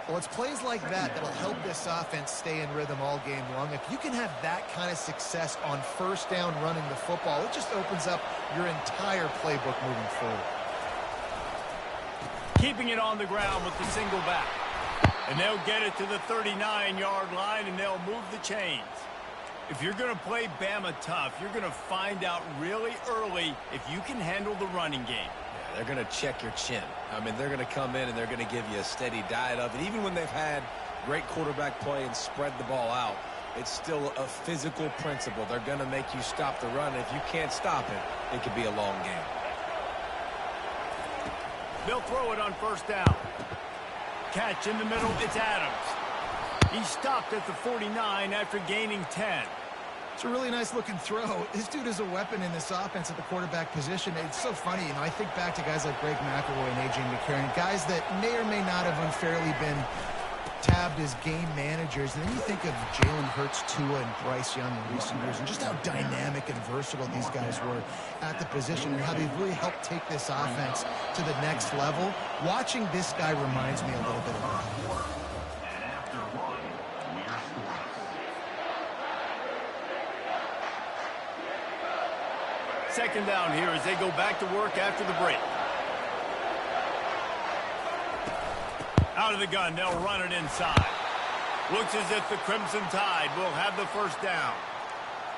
Well, it's plays like that that'll help this offense stay in rhythm all game long. If you can have that kind of success on first down running the football, it just opens up your entire playbook moving forward. Keeping it on the ground with the single back. And they'll get it to the 39-yard line, and they'll move the chains. If you're going to play Bama tough, you're going to find out really early if you can handle the running game. Yeah, they're going to check your chin. I mean, they're going to come in and they're going to give you a steady diet of it. Even when they've had great quarterback play and spread the ball out, it's still a physical principle. They're going to make you stop the run. If you can't stop it, it could be a long game. They'll throw it on first down. Catch in the middle, it's Adams. He stopped at the 49 after gaining 10. It's a really nice-looking throw. This dude is a weapon in this offense at the quarterback position. It's so funny, you know, I think back to guys like Greg McElroy and A.J. McCarron, guys that may or may not have unfairly been tabbed as game managers. And then you think of Jalen Hurts, Tua, and Bryce Young in recent years, and just how dynamic and versatile these guys were at the position and how they've really helped take this offense to the next level. Watching this guy reminds me a little bit of that. Second down here as they go back to work after the break. Out of the gun, they'll run it inside. Looks as if the Crimson Tide will have the first down.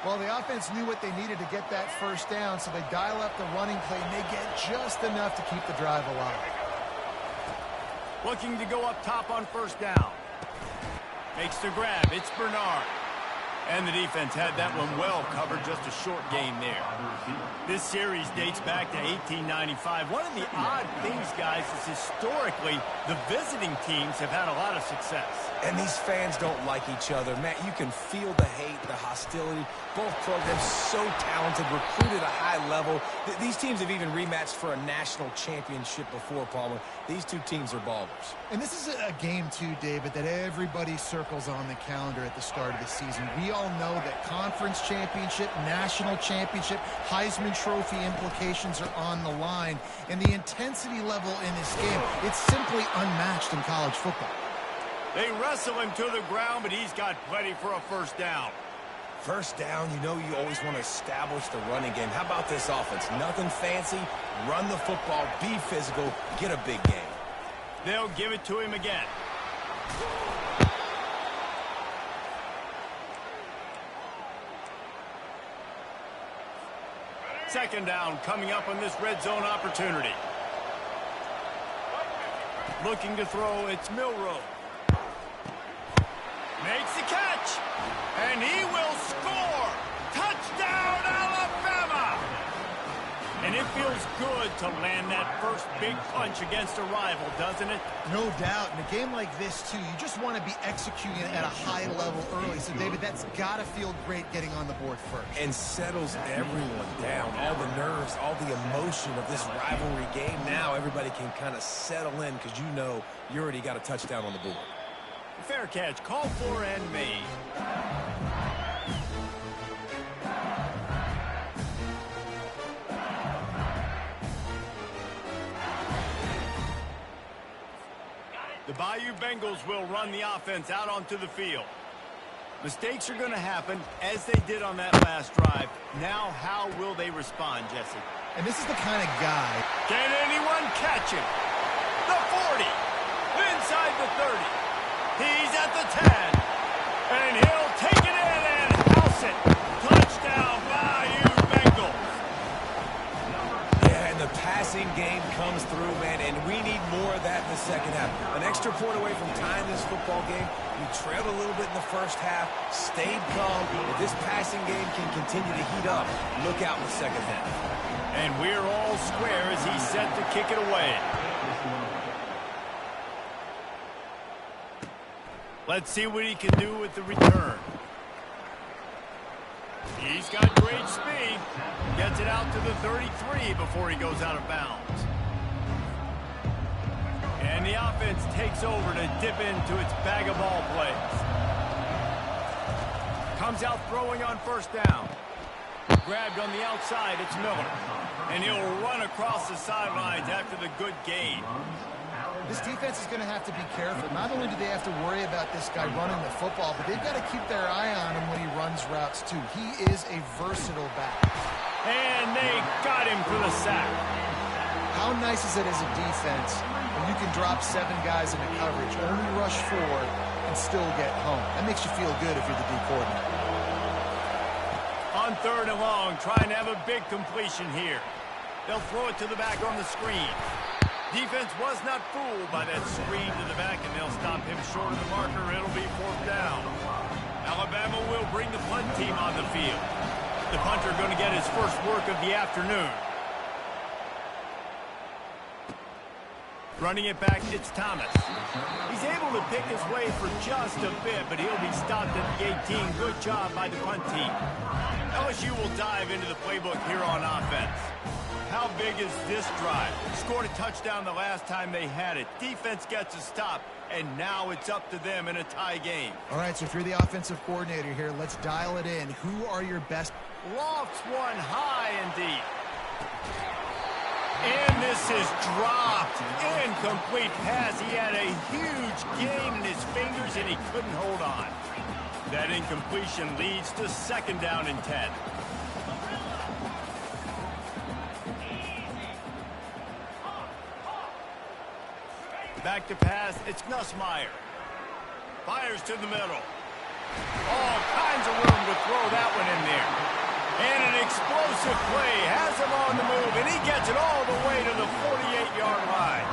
Well, the offense knew what they needed to get that first down, so they dial up the running play, and they get just enough to keep the drive alive. Looking to go up top on first down. Makes the grab. It's Bernard. And the defense had that one well covered, just a short gain there. This series dates back to 1895. One of the odd things, guys, is historically the visiting teams have had a lot of success. And these fans don't like each other. Matt, you can feel the hate, the hostility. Both programs so talented, recruited at a high level. These teams have even rematched for a national championship before, Palmer. These two teams are ballers. And this is a game, too, David, that everybody circles on the calendar at the start of the season. We all know that conference championship, national championship, Heisman Trophy implications are on the line. And the intensity level in this game, it's simply unmatched in college football. They wrestle him to the ground, but he's got plenty for a first down. First down, you know you always want to establish the running game. How about this offense? Nothing fancy. Run the football, be physical, get a big game. They'll give it to him again. Second down coming up on this red zone opportunity. Looking to throw, it's Milroe. Makes the catch, and he will score! Touchdown, Alabama! And it feels good to land that first big punch against a rival, doesn't it? No doubt. In a game like this, too, you just want to be executing at a high level early. So, David, that's got to feel great getting on the board first. And settles everyone down. All the nerves, all the emotion of this rivalry game. Now everybody can kind of settle in because you know you already got a touchdown on the board. Fair catch, called for and made. The Bayou Bengals will run the offense out onto the field. Mistakes are going to happen, as they did on that last drive. Now, how will they respond, Jesse? And this is the kind of guy. Can anyone catch him? The 40, inside the 30. He's at the 10, and he'll take it in and house it. Touchdown, Bayou Bengals. Yeah, and the passing game comes through, man, and we need more of that in the second half. An extra point away from tying this football game. We trailed a little bit in the first half, stayed calm. If this passing game can continue to heat up, look out in the second half. And we're all square as he's set to kick it away. Let's see what he can do with the return. He's got great speed. Gets it out to the 33 before he goes out of bounds. And the offense takes over to dip into its bag of ball plays. Comes out throwing on first down. Grabbed on the outside, it's Miller. And he'll run across the sidelines after the good gain. This defense is going to have to be careful. Not only do they have to worry about this guy running the football, but they've got to keep their eye on him when he runs routes, too. He is a versatile back. And they got him for the sack. How nice is it as a defense when you can drop 7 guys into coverage, only rush 4, and still get home? That makes you feel good if you're the D coordinator. On third and long, trying to have a big completion here. They'll throw it to the back on the screen. Defense was not fooled by that screen to the back, and they'll stop him short of the marker. It'll be fourth down. Alabama will bring the punt team on the field. The punter going to get his first work of the afternoon. Running it back, it's Thomas. He's able to pick his way for just a bit, but he'll be stopped at the 18. Good job by the punt team. LSU will dive into the playbook here on offense. How big is this drive? Scored a touchdown the last time they had it. Defense gets a stop, and now it's up to them in a tie game. All right, so if you're the offensive coordinator here, let's dial it in. Who are your best? Lofts one high and deep. And this is dropped. Incomplete pass. He had a huge gain in his fingers, and he couldn't hold on. That incompletion leads to second down and 10. Back to pass, it's Nussmeier. Fires to the middle. All kinds of room to throw that one in there. And an explosive play has him on the move, and he gets it all the way to the 48-yard line.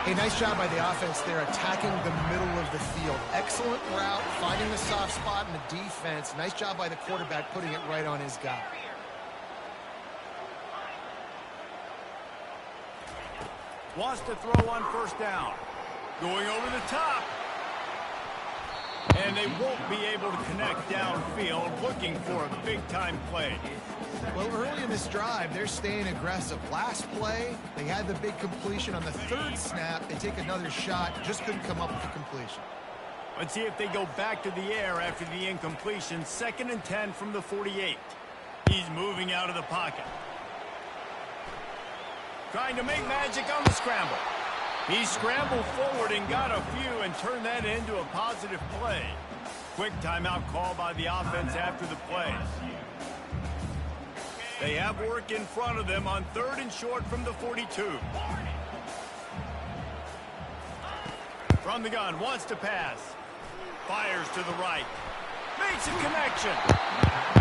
Hey, nice job by the offense there, attacking the middle of the field. Excellent route, finding the soft spot in the defense. Nice job by the quarterback putting it right on his guy. Wants to throw on first down. Going over the top. And they won't be able to connect downfield, looking for a big-time play. Well, early in this drive, they're staying aggressive. Last play, they had the big completion. On the third snap, they take another shot, just couldn't come up with the completion. Let's see if they go back to the air after the incompletion. 2nd and 10 from the 48. He's moving out of the pocket. Trying to make magic on the scramble. He scrambled forward and got a few and turned that into a positive play. Quick timeout call by the offense after the play. They have work in front of them on 3rd and short from the 42. From the gun, wants to pass. Fires to the right. Makes a connection.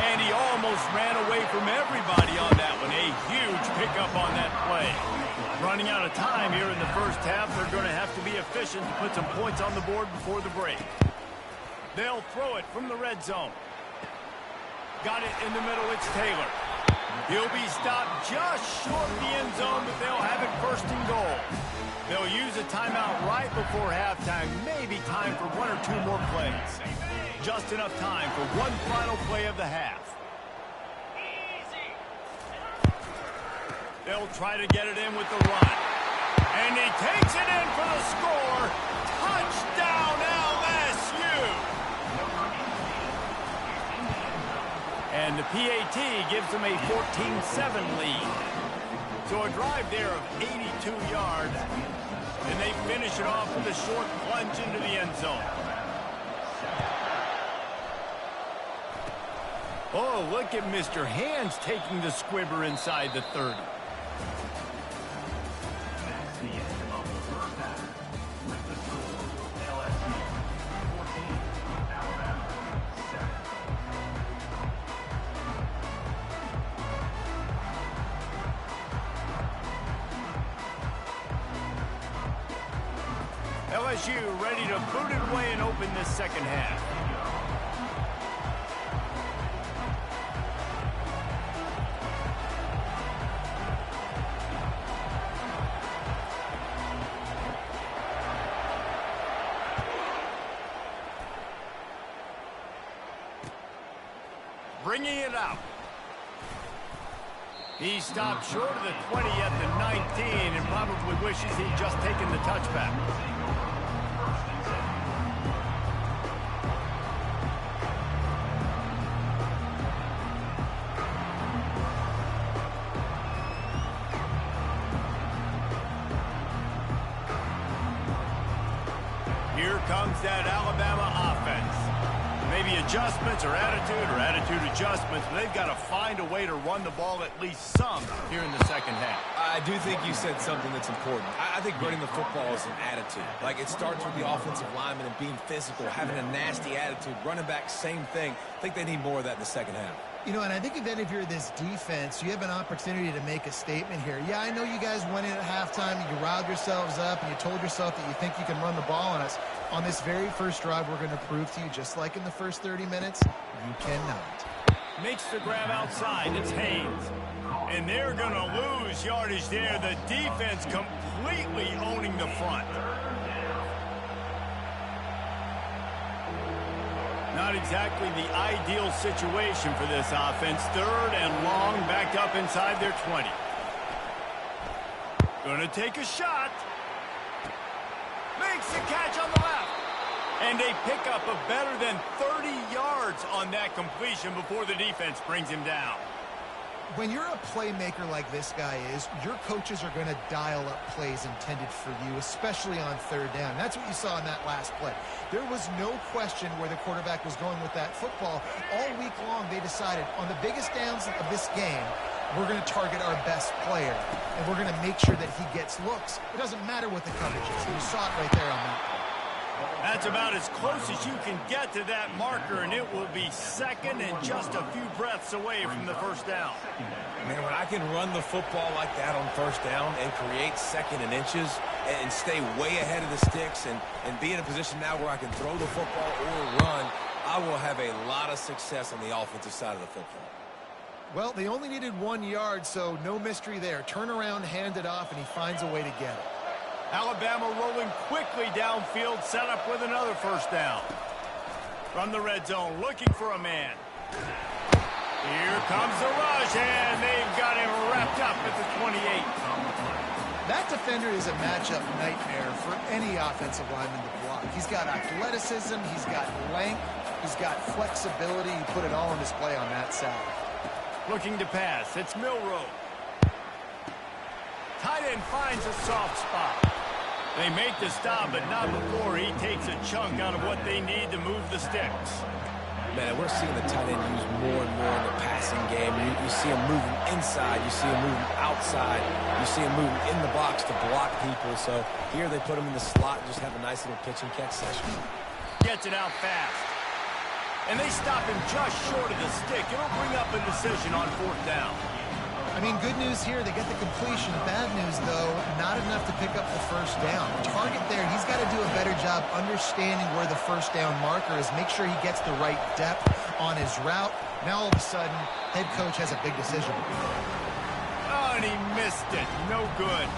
And he almost ran away from everybody on that one. A huge pickup on that play. Running out of time here in the first half. They're going to have to be efficient to put some points on the board before the break. They'll throw it from the red zone. Got it in the middle. It's Taylor. He'll be stopped just short of the end zone, but they'll have it 1st and goal. They'll use a timeout right before halftime. Maybe time for 1 or 2 more plays. Just enough time for one final play of the half. They'll try to get it in with the run. And he takes it in for the score. Touchdown, LSU! And the PAT gives them a 14-7 lead. So a drive there of 82 yards. And they finish it off with a short plunge into the end zone. Oh, look at Mr. Hands taking the squibber inside the 30. That's the end of the first half. With the score, LSU 14, Alabama 7. LSU ready to boot it away and open this second half. Bringing it out. He stopped short of the 20 at the 19 and probably wishes he'd just taken the touchback. Here comes that Alabama offense. Maybe adjustments or attitude adjustments, but they've got to find a way to run the ball at least some here in the second half. I do think you said something that's important. I think running the football is an attitude. Like, it starts with the offensive lineman and being physical, having a nasty attitude. Running back, same thing. I think they need more of that in the second half. You know, and I think then if you're this defense, you have an opportunity to make a statement here. Yeah, I know you guys went in at halftime, you riled yourselves up, and you told yourself that you think you can run the ball on us. On this very first drive, we're going to prove to you, just like in the first 30 minutes, you cannot. Makes the grab outside. It's Haynes. And they're going to lose yardage there. The defense completely owning the front. Not exactly the ideal situation for this offense. 3rd and long, backed up inside their 20. Going to take a shot. Makes the catch on the left. And they pick up a better than 30 yards on that completion before the defense brings him down. When you're a playmaker like this guy is, your coaches are going to dial up plays intended for you, especially on 3rd down. That's what you saw in that last play. There was no question where the quarterback was going with that football. All week long, they decided on the biggest downs of this game, we're going to target our best player, and we're going to make sure that he gets looks. It doesn't matter what the coverage is. You saw it right there on that play. That's about as close as you can get to that marker, and it will be 2nd and just a few breaths away from the first down. Man, when I can run the football like that on 1st down and create 2nd and inches and stay way ahead of the sticks and be in a position now where I can throw the football or run, I will have a lot of success on the offensive side of the football. Well, they only needed 1 yard, so no mystery there. Turn around, hand it off, and he finds a way to get it. Alabama rolling quickly downfield, set up with another 1st down. From the red zone, looking for a man. Here comes the rush, and they've got him wrapped up at the 28. That defender is a matchup nightmare for any offensive lineman to block. He's got athleticism, he's got length, he's got flexibility. He put it all on display on that side. Looking to pass, it's Milrow. Tight end finds a soft spot. They make the stop, but not before he takes a chunk out of what they need to move the sticks. Man, we're seeing the tight end used more and more in the passing game. You see him moving inside. You see him moving outside. You see him moving in the box to block people. So here they put him in the slot and just have a nice little pitch and catch session. Gets it out fast. And they stop him just short of the stick. It'll bring up a decision on 4th down. I mean, good news here, they get the completion. Bad news, though, not enough to pick up the first down. The target there, he's got to do a better job understanding where the first down marker is, make sure he gets the right depth on his route. Now, all of a sudden, head coach has a big decision. Oh, and he missed it. No good.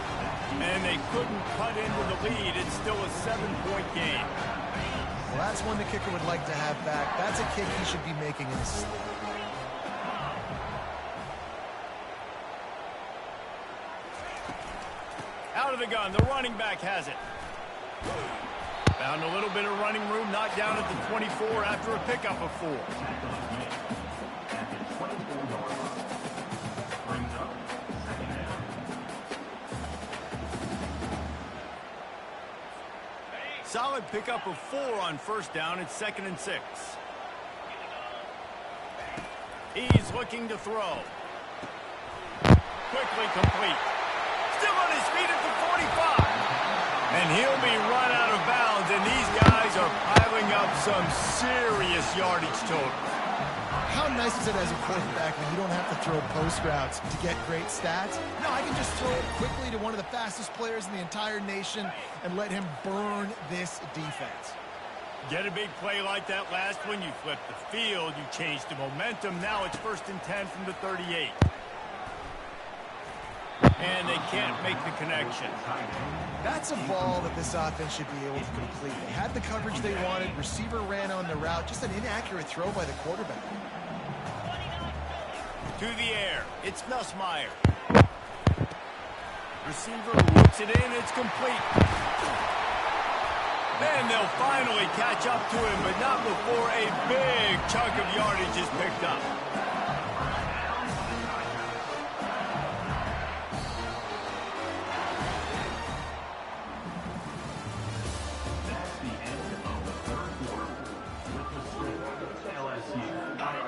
And they couldn't cut into the lead. It's still a 7-point game. Well, that's one the kicker would like to have back. That's a kick he should be making in his sleep. Out of the gun, the running back has it. Found a little bit of running room, knocked down at the 24 after a pickup of 4. Solid pickup of 4 on first down. It's 2nd and 6. He's looking to throw. Quickly complete. Still on his feet at the 45. And he'll be run out of bounds, and these guys are piling up some serious yardage total. How nice is it as a quarterback when you don't have to throw post routes to get great stats? No, I can just throw it quickly to one of the fastest players in the entire nation and let him burn this defense. Get a big play like that last one, you flip the field, you change the momentum. Now it's 1st and 10 from the 38. And they can't make the connection. That's a ball that this offense should be able to complete. They had the coverage they wanted. Receiver ran on the route. Just an inaccurate throw by the quarterback. To the air. It's Nussmeier. Receiver whips it in. It's complete. And they'll finally catch up to him, but not before a big chunk of yardage is picked up.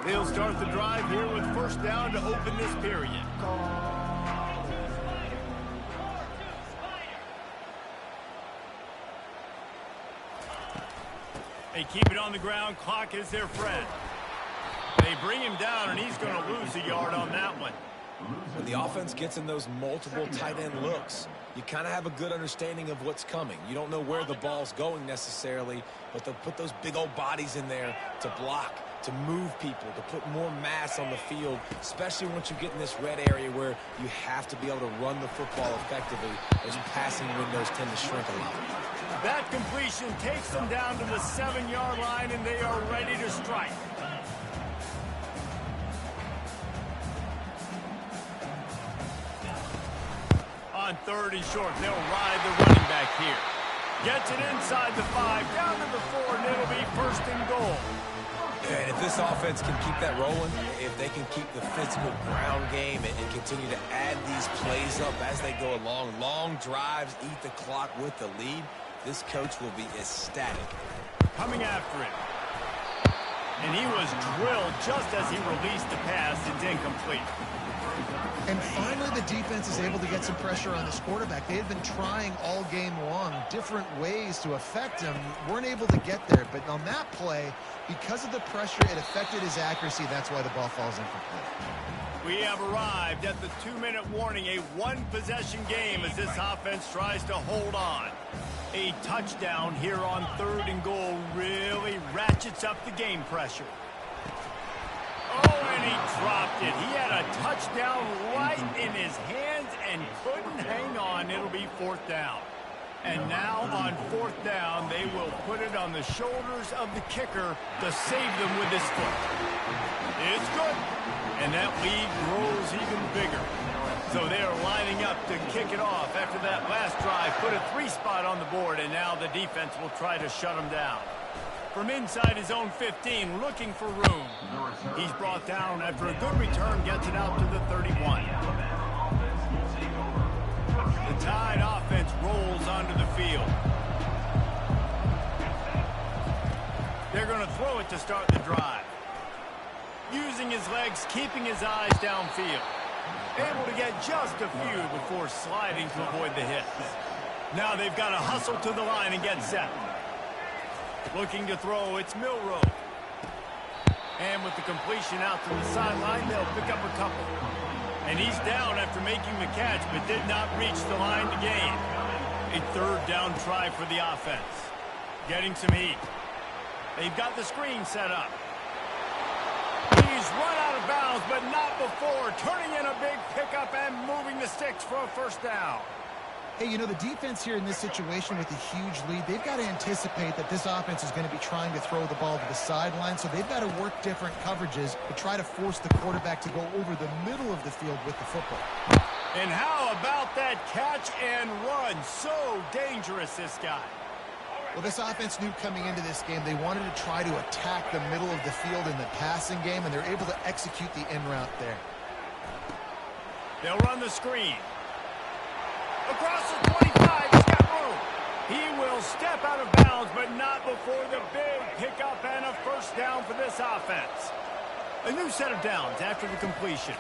They'll start the drive here with first down to open this period. They keep it on the ground. Clock is their friend. They bring him down, and he's going to lose a yard on that one. When the offense gets in those multiple tight end looks, you kind of have a good understanding of what's coming. You don't know where the ball's going necessarily, but they'll put those big old bodies in there to block, to move people, to put more mass on the field, especially once you get in this red area where you have to be able to run the football effectively. Those passing windows tend to shrink a lot. That completion takes them down to the 7-yard line, and they are ready to strike. On 3rd and short, they'll ride the running back here. Gets it inside the 5, down to the 4, and it'll be 1st and goal. And if this offense can keep that rolling, if they can keep the physical ground game and continue to add these plays up as they go along, long drives, eat the clock with the lead, this coach will be ecstatic. Coming after it. And he was drilled just as he released the pass. It's incomplete. And finally, the defense is able to get some pressure on this quarterback. They had been trying all game long different ways to affect him. Weren't able to get there. But on that play, because of the pressure, it affected his accuracy. That's why the ball falls incomplete. We have arrived at the 2-minute warning, a one-possession game as this offense tries to hold on. A touchdown here on 3rd and goal really ratchets up the game pressure. Oh, and he dropped it. He had a touchdown right in his hands and couldn't hang on. It'll be 4th down. And now on 4th down, they will put it on the shoulders of the kicker to save them with his foot. It's good. And that lead grows even bigger. So they are lining up to kick it off after that last drive. Put a 3 spot on the board, and now the defense will try to shut them down. From inside his own 15, looking for room. He's brought down after a good return, gets it out to the 31. The Tide offense rolls onto the field. They're going to throw it to start the drive. Using his legs, keeping his eyes downfield. Able to get just a few before sliding to avoid the hits. Now they've got to hustle to the line and get set. Looking to throw, it's Milrow. And with the completion out to the sideline, they'll pick up a couple. And he's down after making the catch, but did not reach the line to gain. A 3rd down try for the offense. Getting some heat. They've got the screen set up. He's run out of bounds, but not before. Turning in a big pickup and moving the sticks for a 1st down. Hey, you know, the defense here in this situation with a huge lead, they've got to anticipate that this offense is going to be trying to throw the ball to the sideline, so they've got to work different coverages to try to force the quarterback to go over the middle of the field with the football. And how about that catch and run? So dangerous, this guy. Well, this offense knew coming into this game they wanted to try to attack the middle of the field in the passing game, and they're able to execute the in route there. They'll run the screen. Across the 25, he's got room. He will step out of bounds, but not before the big pickup and a 1st down for this offense. A new set of downs after the completion.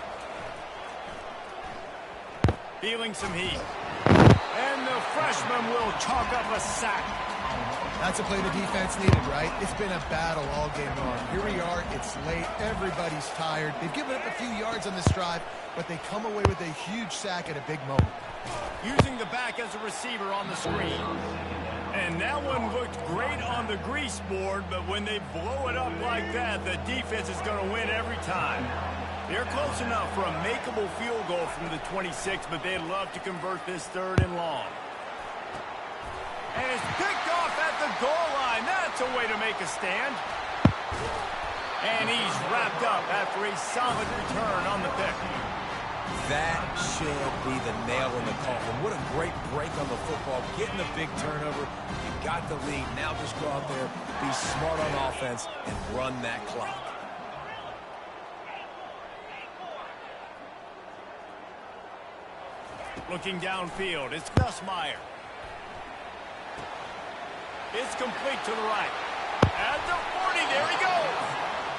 Feeling some heat. And the freshman will chalk up a sack. That's a play the defense needed, right? It's been a battle all game long. Here we are. It's late. Everybody's tired. They've given up a few yards on this drive, but they come away with a huge sack at a big moment. Using the back as a receiver on the screen. And that one looked great on the grease board, but when they blow it up like that, the defense is going to win every time. They're close enough for a makeable field goal from the 26, but they'd love to convert this 3rd and long. And it's picked off at the goal line. That's a way to make a stand. And he's wrapped up after a solid return on the pick. That should be the nail in the coffin. What a great break on the football. Getting the big turnover. You got the lead. Now just go out there, be smart on offense, and run that clock. Looking downfield, it's Gus Meyer. It's complete to the right. At the 40, there he goes.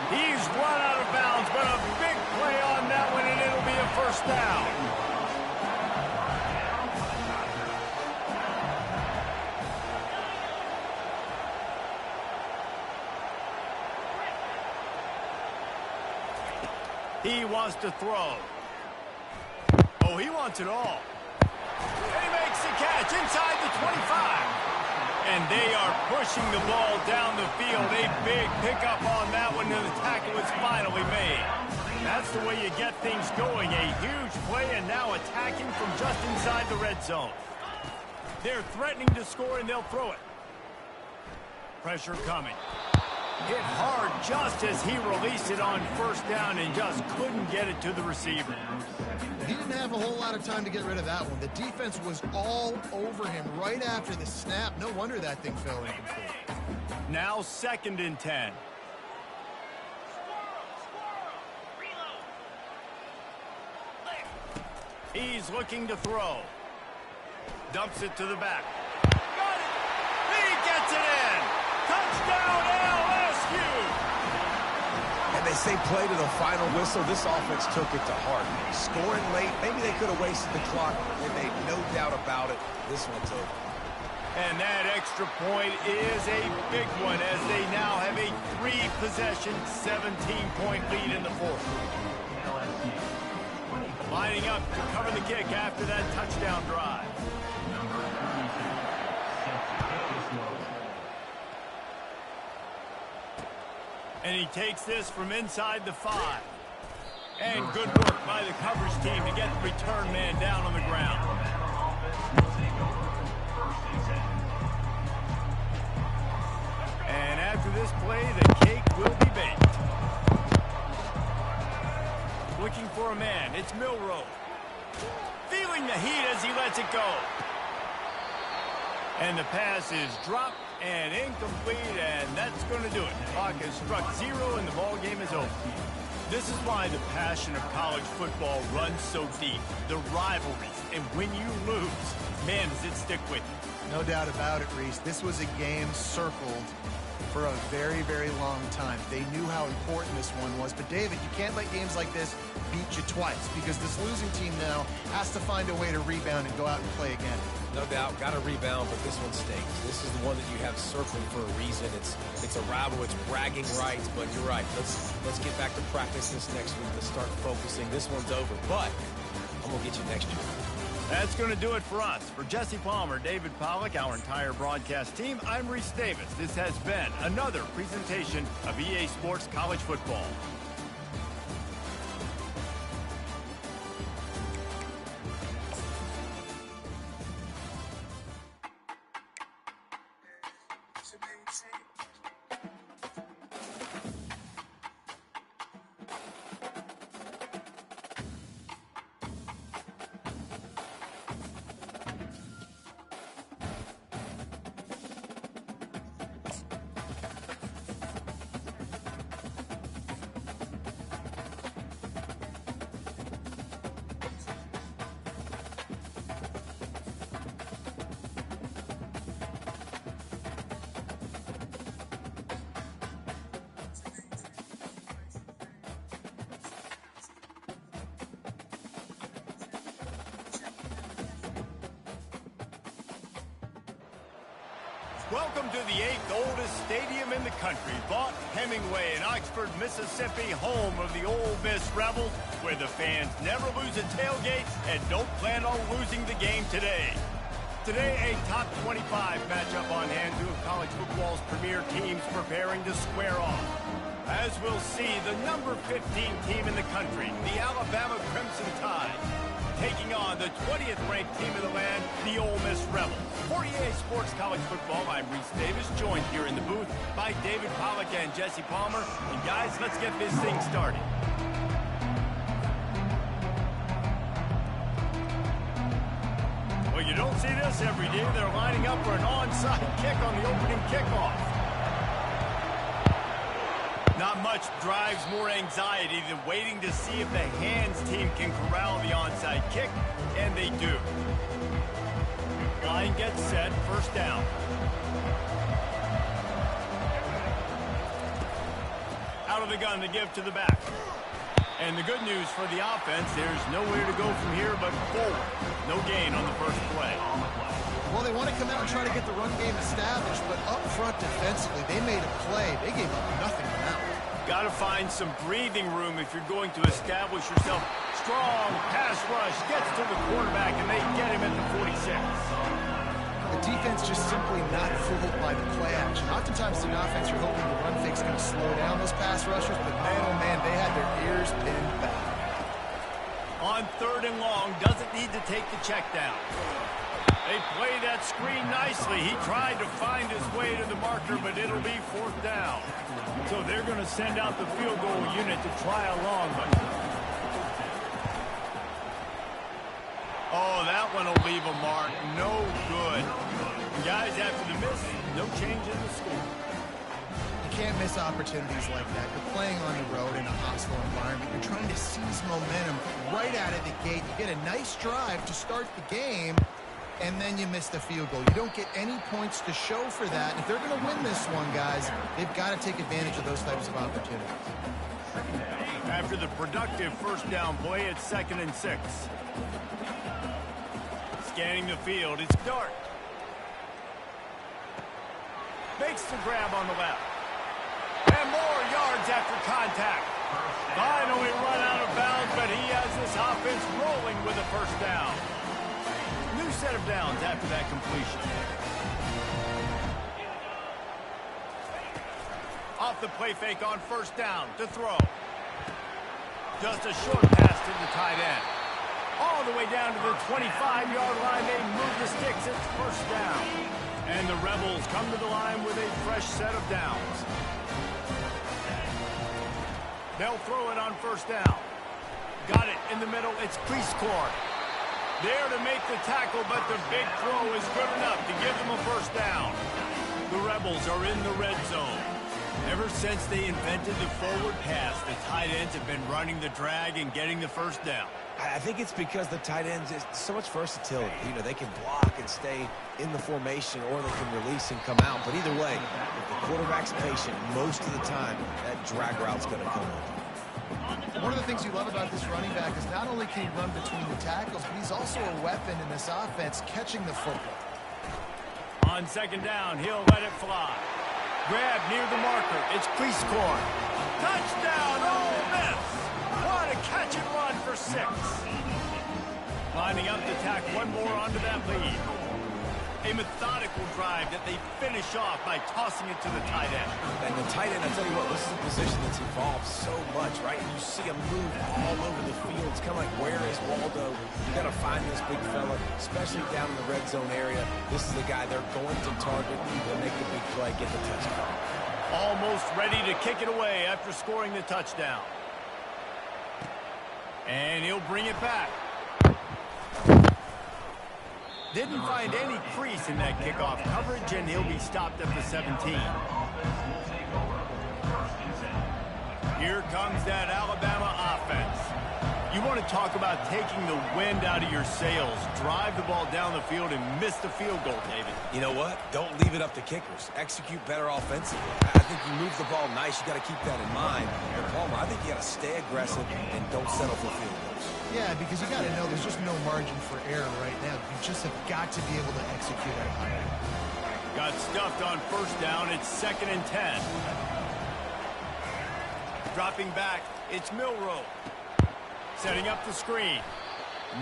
He's run out of bounds, but a big play on that one, and it'll be a 1st down. He wants to throw. Oh, he wants it all. And he makes the catch inside the 25. And they are pushing the ball down the field. A big pickup on that one, and the tackle is finally made. That's the way you get things going. A huge play, and now attacking from just inside the red zone. They're threatening to score, and they'll throw it. Pressure coming. Hit hard just as he released it on 1st down and just couldn't get it to the receiver. He didn't have a whole lot of time to get rid of that one. The defense was all over him right after the snap. No wonder that thing fell incomplete. Now 2nd and 10. He's looking to throw. Dumps it to the back. Got it! He gets it in! Touchdown LSU! And they say play to the final whistle. This offense took it to heart. Scoring late, maybe they could have wasted the clock. They made no doubt about it. This one's over. And that extra point is a big one as they now have a 3-possession, 17-point lead in the 4th. Lining up to cover the kick after that touchdown drive. And he takes this from inside the 5. And good work by the coverage team to get the return man down on the ground. for a man. It's Milroe. Feeling the heat as he lets it go. And the pass is dropped and incomplete, and that's going to do it. The clock has struck 0, and the ball game is over. This is why the passion of college football runs so deep. The rivalries, and when you lose, man, does it stick with you. No doubt about it, Reese. This was a game circled for a very, very long time. They knew how important this one was. But, David, you can't let games like this beat you twice, because this losing team now has to find a way to rebound and go out and play again. No doubt, got to rebound, but this one stinks. This is the one that you have circled for a reason. It's a rival, it's bragging rights, but you're right. Let's get back to practice this next week. Let's start focusing. This one's over, but I'm going to get you next year. That's going to do it for us. For Jesse Palmer, David Pollack, our entire broadcast team, I'm Reese Davis. This has been another presentation of EA Sports College Football. Welcome to the 8th oldest stadium in the country, Vaught Hemingway in Oxford, Mississippi, home of the Ole Miss Rebels, where the fans never lose a tailgate and don't plan on losing the game today. Today, a top 25 matchup on hand, two of college football's premier teams preparing to square off. As we'll see, the number 15 team in the country, the Alabama Crimson Tide, taking on the 20th ranked team in the land, the Ole Miss Rebels. For EA Sports College Football, I'm Reese Davis, joined here in the booth by David Pollack and Jesse Palmer. And guys, let's get this thing started. Well, you don't see this every day. They're lining up for an onside kick on the opening kickoff. Not much drives more anxiety than waiting to see if the hands team can corral the onside kick, and they do. Line gets set, first down. Out of the gun to give to the back. And the good news for the offense, there's nowhere to go from here but forward. No gain on the first play. Well, they want to come out and try to get the run game established, but up front defensively, they made a play. They gave up nothing on that one. Got to find some breathing room if you're going to establish yourself. Strong pass rush gets to the quarterback, and they get him at the 46. The defense just simply not fooled by the play action. Oftentimes, the offense, you're hoping the run fake's going to slow down those pass rushers, but man, oh man, they had their ears pinned back. On 3rd and long, doesn't need to take the check down. They play that screen nicely. He tried to find his way to the marker, but it'll be 4th down. So they're going to send out the field goal unit to try a long one. Oh, that one will leave a mark. No good. Guys, after the miss, no change in the score. You can't miss opportunities like that. You're playing on the road in a hostile environment. You're trying to seize momentum right out of the gate. You get a nice drive to start the game, and then you miss the field goal. You don't get any points to show for that. If they're going to win this one, guys, they've got to take advantage of those types of opportunities. After the productive first down play, it's 2nd and 6. Scanning the field, it's Dart. Makes the grab on the left. And more yards after contact. Finally run out of bounds, but he has this offense rolling with a first down. New set of downs after that completion. Off the play fake on first down to throw. Just a short pass to the tight end. All the way down to the 25-yard line. They move the sticks. It's first down. And the Rebels come to the line with a fresh set of downs. They'll throw it on first down. Got it in the middle. It's crease court. There to make the tackle, but the big throw is good enough to give them a first down. The Rebels are in the red zone. Ever since they invented the forward pass, the tight ends have been running the drag and getting the first down. I think it's because the tight ends is so much versatility. You know, they can block and stay in the formation, or they can release and come out. But either way, if the quarterback's patient, most of the time, that drag route's going to come up. One of the things you love about this running back is not only can he run between the tackles, but he's also a weapon in this offense, catching the football. On second down, he'll let it fly. Grab near the marker. It's crease court. Touchdown, Ole Miss! What a catch and run for 6. Lining up to tack one more onto that lead. A methodical drive that they finish off by tossing it to the tight end. And the tight end, I tell you what, this is a position that's evolved so much, right? You see him move all over the field. It's kind of like, where is Waldo? You got to find this big fella, especially down in the red zone area. This is the guy they're going to target. They'll make the big play, get the touchdown. Almost ready to kick it away after scoring the touchdown. And he'll bring it back. Didn't find any crease in that kickoff coverage, and he'll be stopped at the 17. Here comes that Alabama offense. You want to talk about taking the wind out of your sails. Drive the ball down the field and miss the field goal, David. You know what? Don't leave it up to kickers. Execute better offensively. I think you move the ball nice. You got to keep that in mind. And Palmer, I think you got to stay aggressive and don't settle for field goals. Yeah, because you got to know there's just no margin for error right now. You just have got to be able to execute at a high level. Got stuffed on first down. It's 2nd and 10. Dropping back, it's Milroe. Setting up the screen.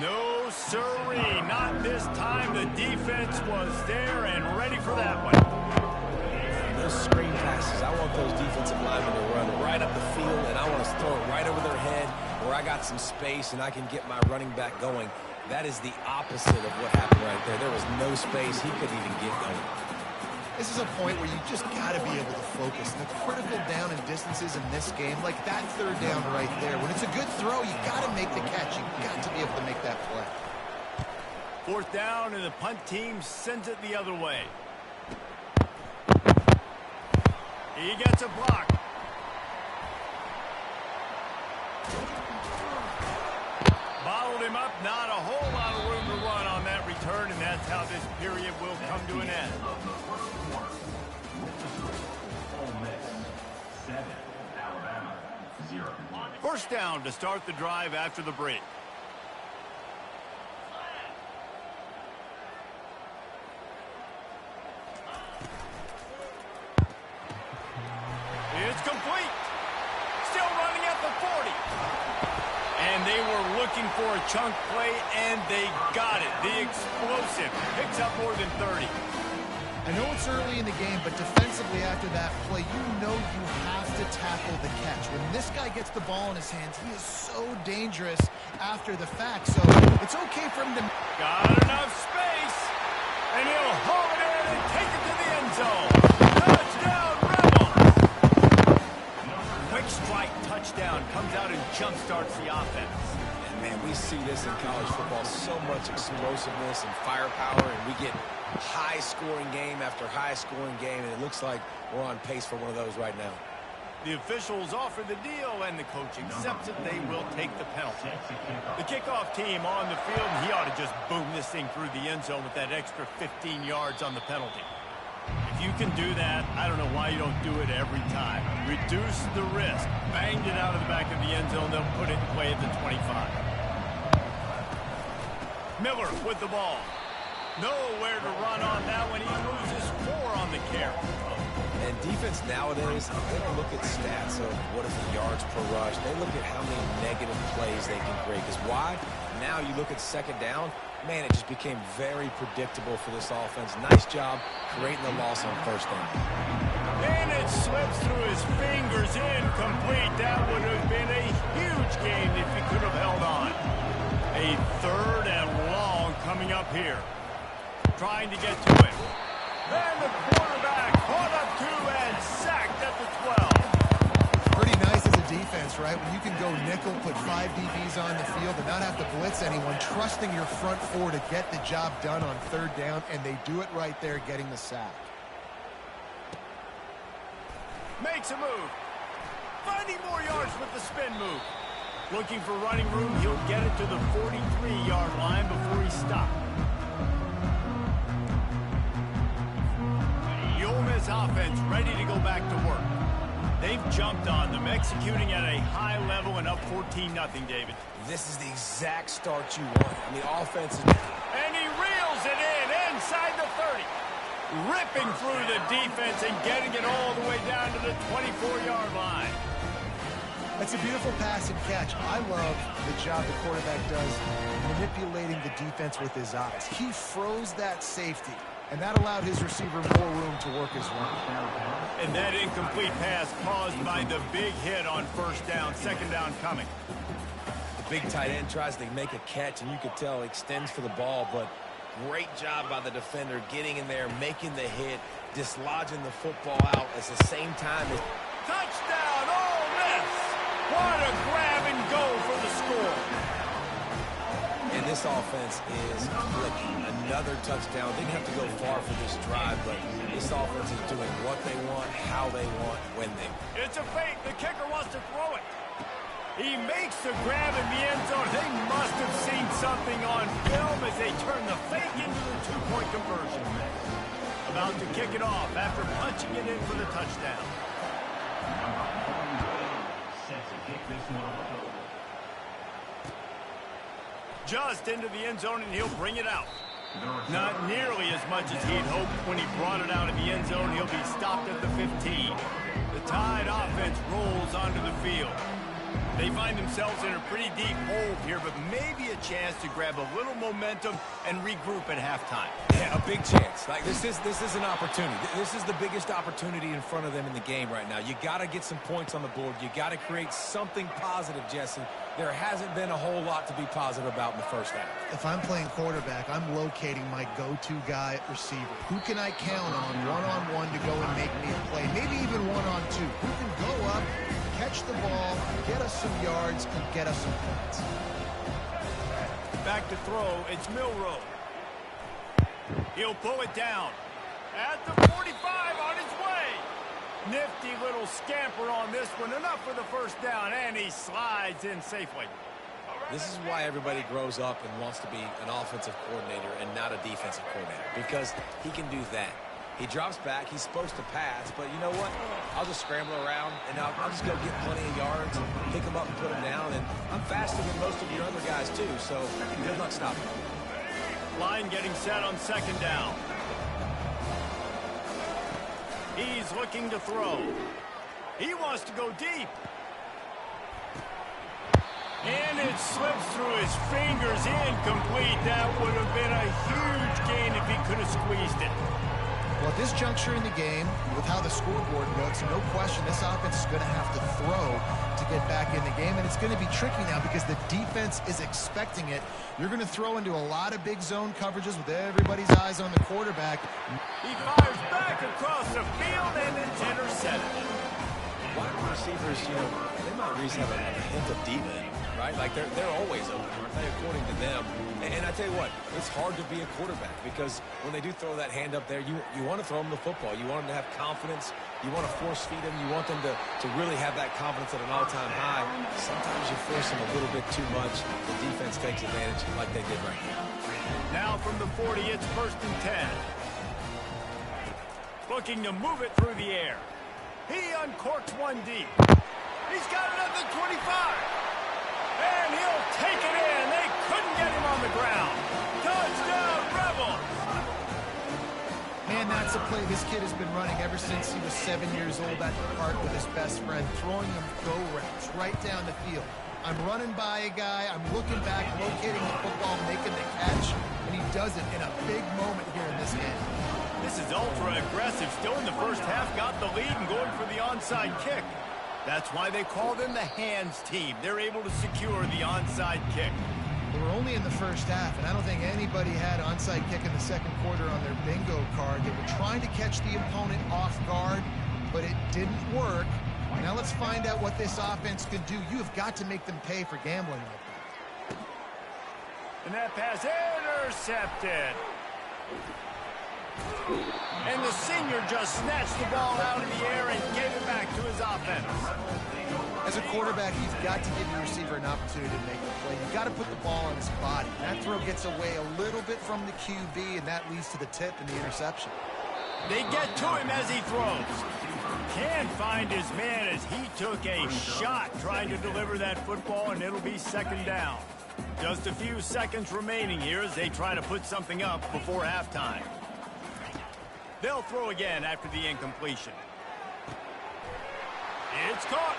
No sirree, not this time. The defense was there and ready for that one. Those screen passes, I want those defensive linemen to run right up the field, and I want to throw it right over their head where I got some space and I can get my running back going. That is the opposite of what happened right there. There was no space. He couldn't even get going. This is a point where you just got to be able to focus. The critical down and distances in this game, like that third down right there. When it's a good throw, you got to make the catch. You got to be able to make that play. 4th down, and the punt team sends it the other way. He gets a block. Bottled him up. Not a whole lot of room to run on that return, and that's how this period will come to an end. Ole Miss 7, Alabama 0. First down to start the drive after the break. It's complete. Still running at the 40. And they were looking for a chunk play, and they got it. The explosive picks up more than 30. I know it's early in the game, but defensively after that play, you know you have to tackle the catch. When this guy gets the ball in his hands, he is so dangerous after the fact. So it's okay for him to... Got enough space, and he'll haul it in and take it to the end zone. Touchdown, Rebels! Quick strike touchdown comes out and jump-starts the offense. And man, we see this in college football, so much explosiveness and firepower, and we get high-scoring game after high-scoring game, and it looks like we're on pace for one of those right now. The officials offer the deal, and the coach accepts it. They will take the penalty. The kickoff team on the field, and he ought to just boom this thing through the end zone with that extra 15 yards on the penalty. If you can do that, I don't know why you don't do it every time. Reduce the risk. Banged it out of the back of the end zone. They'll put it in play at the 25. Miller with the ball. Nowhere to run on that one. He loses 4 on the carry. And defense nowadays, they don't look at stats of what is the yards per rush. They look at how many negative plays they can create. Because why? Now you look at second down, man, it just became very predictable for this offense. Nice job creating the loss on first down. And it slips through his fingers, incomplete. That would have been a huge gain if he could have held on. A 3rd and long coming up here. Trying to get to it. And the quarterback caught up to and sacked at the 12. Pretty nice as a defense, right? When you can go nickel, put 5 DBs on the field and not have to blitz anyone, trusting your front four to get the job done on 3rd down, and they do it right there, getting the sack. Makes a move. Finding more yards with the spin move. Looking for running room, he'll get it to the 43-yard line before he stopped. The Ole Miss offense ready to go back to work. They've jumped on them, executing at a high level and up 14-0, David. This is the exact start you want. I mean, offense is... And he reels it in inside the 30. Ripping through the defense and getting it all the way down to the 24-yard line. That's a beautiful pass and catch. I love the job the quarterback does manipulating the defense with his eyes. He froze that safety, and that allowed his receiver more room to work his run. And that incomplete pass caused by the big hit on 1st down, 2nd down coming. The big tight end tries to make a catch, and you could tell extends for the ball, but great job by the defender getting in there, making the hit, dislodging the football out at the same time as... Touchdown, Ole Miss! What a grab and go for the score. And this offense is clicking. Another touchdown. Didn't have to go far for this drive, but this offense is doing what they want, how they want, when they want. It's a fake. The kicker wants to throw it. He makes the grab in the end zone. They must have seen something on film as they turn the fake into the 2-point conversion. About to kick it off after punching it in for the touchdown. Just into the end zone, and he'll bring it out. Not nearly as much as he'd hoped when he brought it out of the end zone. He'll be stopped at the 15. The Tide offense rolls onto the field. They find themselves in a pretty deep hole here, but maybe a chance to grab a little momentum and regroup at halftime. Yeah, a big chance. Like this is an opportunity. This is the biggest opportunity in front of them in the game right now. You got to get some points on the board. You got to create something positive, Jesse. There hasn't been a whole lot to be positive about in the 1st half. If I'm playing quarterback, I'm locating my go-to guy at receiver. Who can I count on one-on-one to go and make me a play? Maybe even one-on-two. Who can go up, catch the ball, get us some yards, and get us some points. Back to throw, it's Milroe. He'll pull it down. At the 45 on his way. Nifty little scamper on this one. Enough for the 1st down, and he slides in safely. This is why everybody grows up and wants to be an offensive coordinator and not a defensive coordinator, because he can do that. He drops back. He's supposed to pass, but you know what? I'll just scramble around, and I'll just go get plenty of yards, pick him up and put him down, and I'm faster than most of your other guys, too, so good luck stopping me. Line getting set on 2nd down. He's looking to throw. He wants to go deep. And it slips through his fingers, incomplete. That would have been a huge gain if he could have squeezed it. Well, at this juncture in the game, with how the scoreboard looks, no question this offense is going to have to throw to get back in the game, and it's going to be tricky now because the defense is expecting it. You're going to throw into a lot of big zone coverages with everybody's eyes on the quarterback. He fires back across the field, and it's intercepted. Wide receivers, you know, they might at least have a hint of diva in them, right? Like they're always open, aren't they, according to them? And I tell you what, it's hard to be a quarterback because when they do throw that hand up there, you want to throw them the football. You want them to have confidence. You want to force feed them. You want them to really have that confidence at an all-time high. Sometimes you force them a little bit too much. The defense takes advantage like they did right now. Now from the 40, it's 1st and 10. Looking to move it through the air. He uncorks one deep. He's got it at the 25. And he'll take it in. They couldn't get him on the ground. Touchdown, Rebels! Man, that's a play this kid has been running ever since he was 7 years old at the park with his best friend, throwing him go routes right down the field. I'm running by a guy, I'm looking back, locating the football, making the catch, and he does it in a big moment here in this game. This is ultra-aggressive. Still in the 1st half, got the lead and going for the onside kick. That's why they call them the hands team. They're able to secure the onside kick. They were only in the 1st half, and I don't think anybody had onside kick in the 2nd quarter on their bingo card. They were trying to catch the opponent off guard, but it didn't work. Now let's find out what this offense can do. You have got to make them pay for gambling like that. And that pass intercepted. And the senior just snatched the ball out of the air and gave it back to his offense. As a quarterback, you've got to give your receiver an opportunity to make the play. You've got to put the ball on his body. That throw gets away a little bit from the QB, and that leads to the tip and the interception. They get to him as he throws. Can't find his man as he took a shot trying to deliver that football, and it'll be second down. Just a few seconds remaining here as they try to put something up before halftime. They'll throw again after the incompletion. It's caught.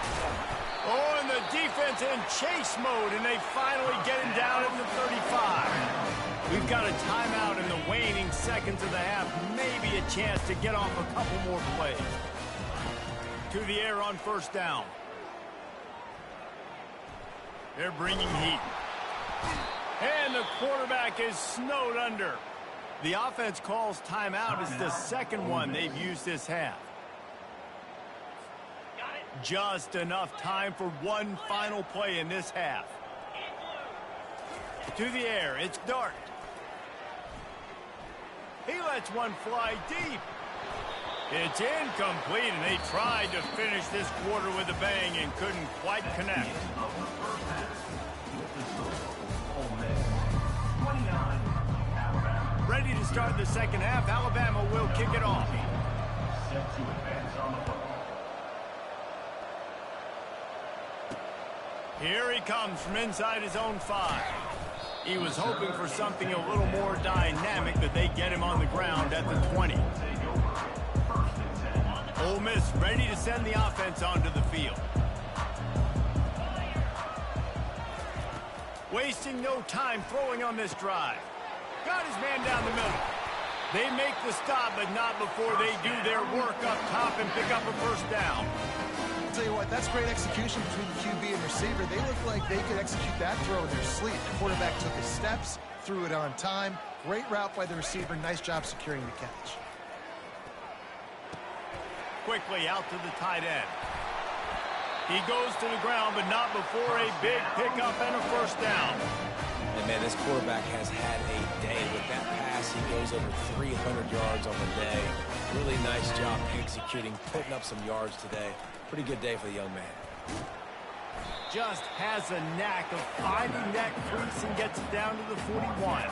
Oh, and the defense in chase mode, and they finally get him down at the 35. We've got a timeout in the waning seconds of the half. Maybe a chance to get off a couple more plays. To the air on first down. They're bringing heat. And the quarterback is snowed under. The offense calls timeout. It's the second one they've used this half. Just enough time for one final play in this half. To the air, it's Dart. He lets one fly deep. It's incomplete, and they tried to finish this quarter with a bang and couldn't quite connect. Ready to start the second half. Alabama will kick it off. Set to advance on the football. Here he comes from inside his own 5. He was hoping for something a little more dynamic, but they get him on the ground at the 20. Ole Miss ready to send the offense onto the field. Wasting no time throwing on this drive. Got his man down the middle. They make the stop, but not before they do their work up top and pick up a first down. I'll tell you what, that's great execution between the QB and receiver. They look like they could execute that throw in their sleep. The quarterback took his steps, threw it on time. Great route by the receiver. Nice job securing the catch. Quickly out to the tight end. He goes to the ground, but not before a big pickup and a first down. And, man, this quarterback has had a day. With that pass, he goes over 300 yards on the day. Really nice job executing, putting up some yards today. Pretty good day for the young man. Just has a knack of finding that crease and gets it down to the 41.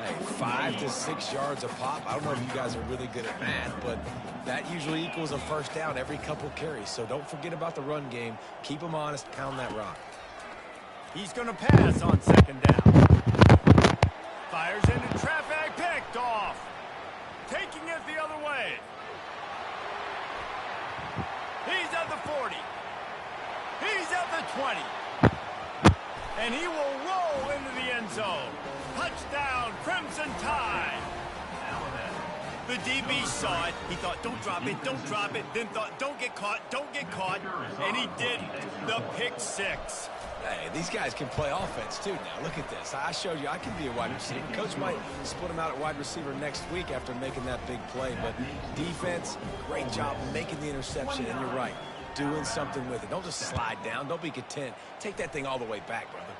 Hey, 5 to 6 yards a pop. I don't know if you guys are really good at math, but that usually equals a first down every couple carries. So don't forget about the run game. Keep them honest. Pound that rock. He's going to pass on second down. Fires into traffic, picked off. Taking it the other way. He's at the 40. He's at the 20. And he will roll into the end zone. Touchdown, Crimson Tide. The DB saw it. He thought, don't drop it, don't drop it. Then thought, don't get caught, don't get caught. And he didn't. The pick 6. Hey, these guys can play offense, too, now. Look at this. I showed you I can be a wide receiver. Coach might split him out at wide receiver next week after making that big play. But defense, great job making the interception. And you're right, doing something with it. Don't just slide down. Don't be content. Take that thing all the way back, brother.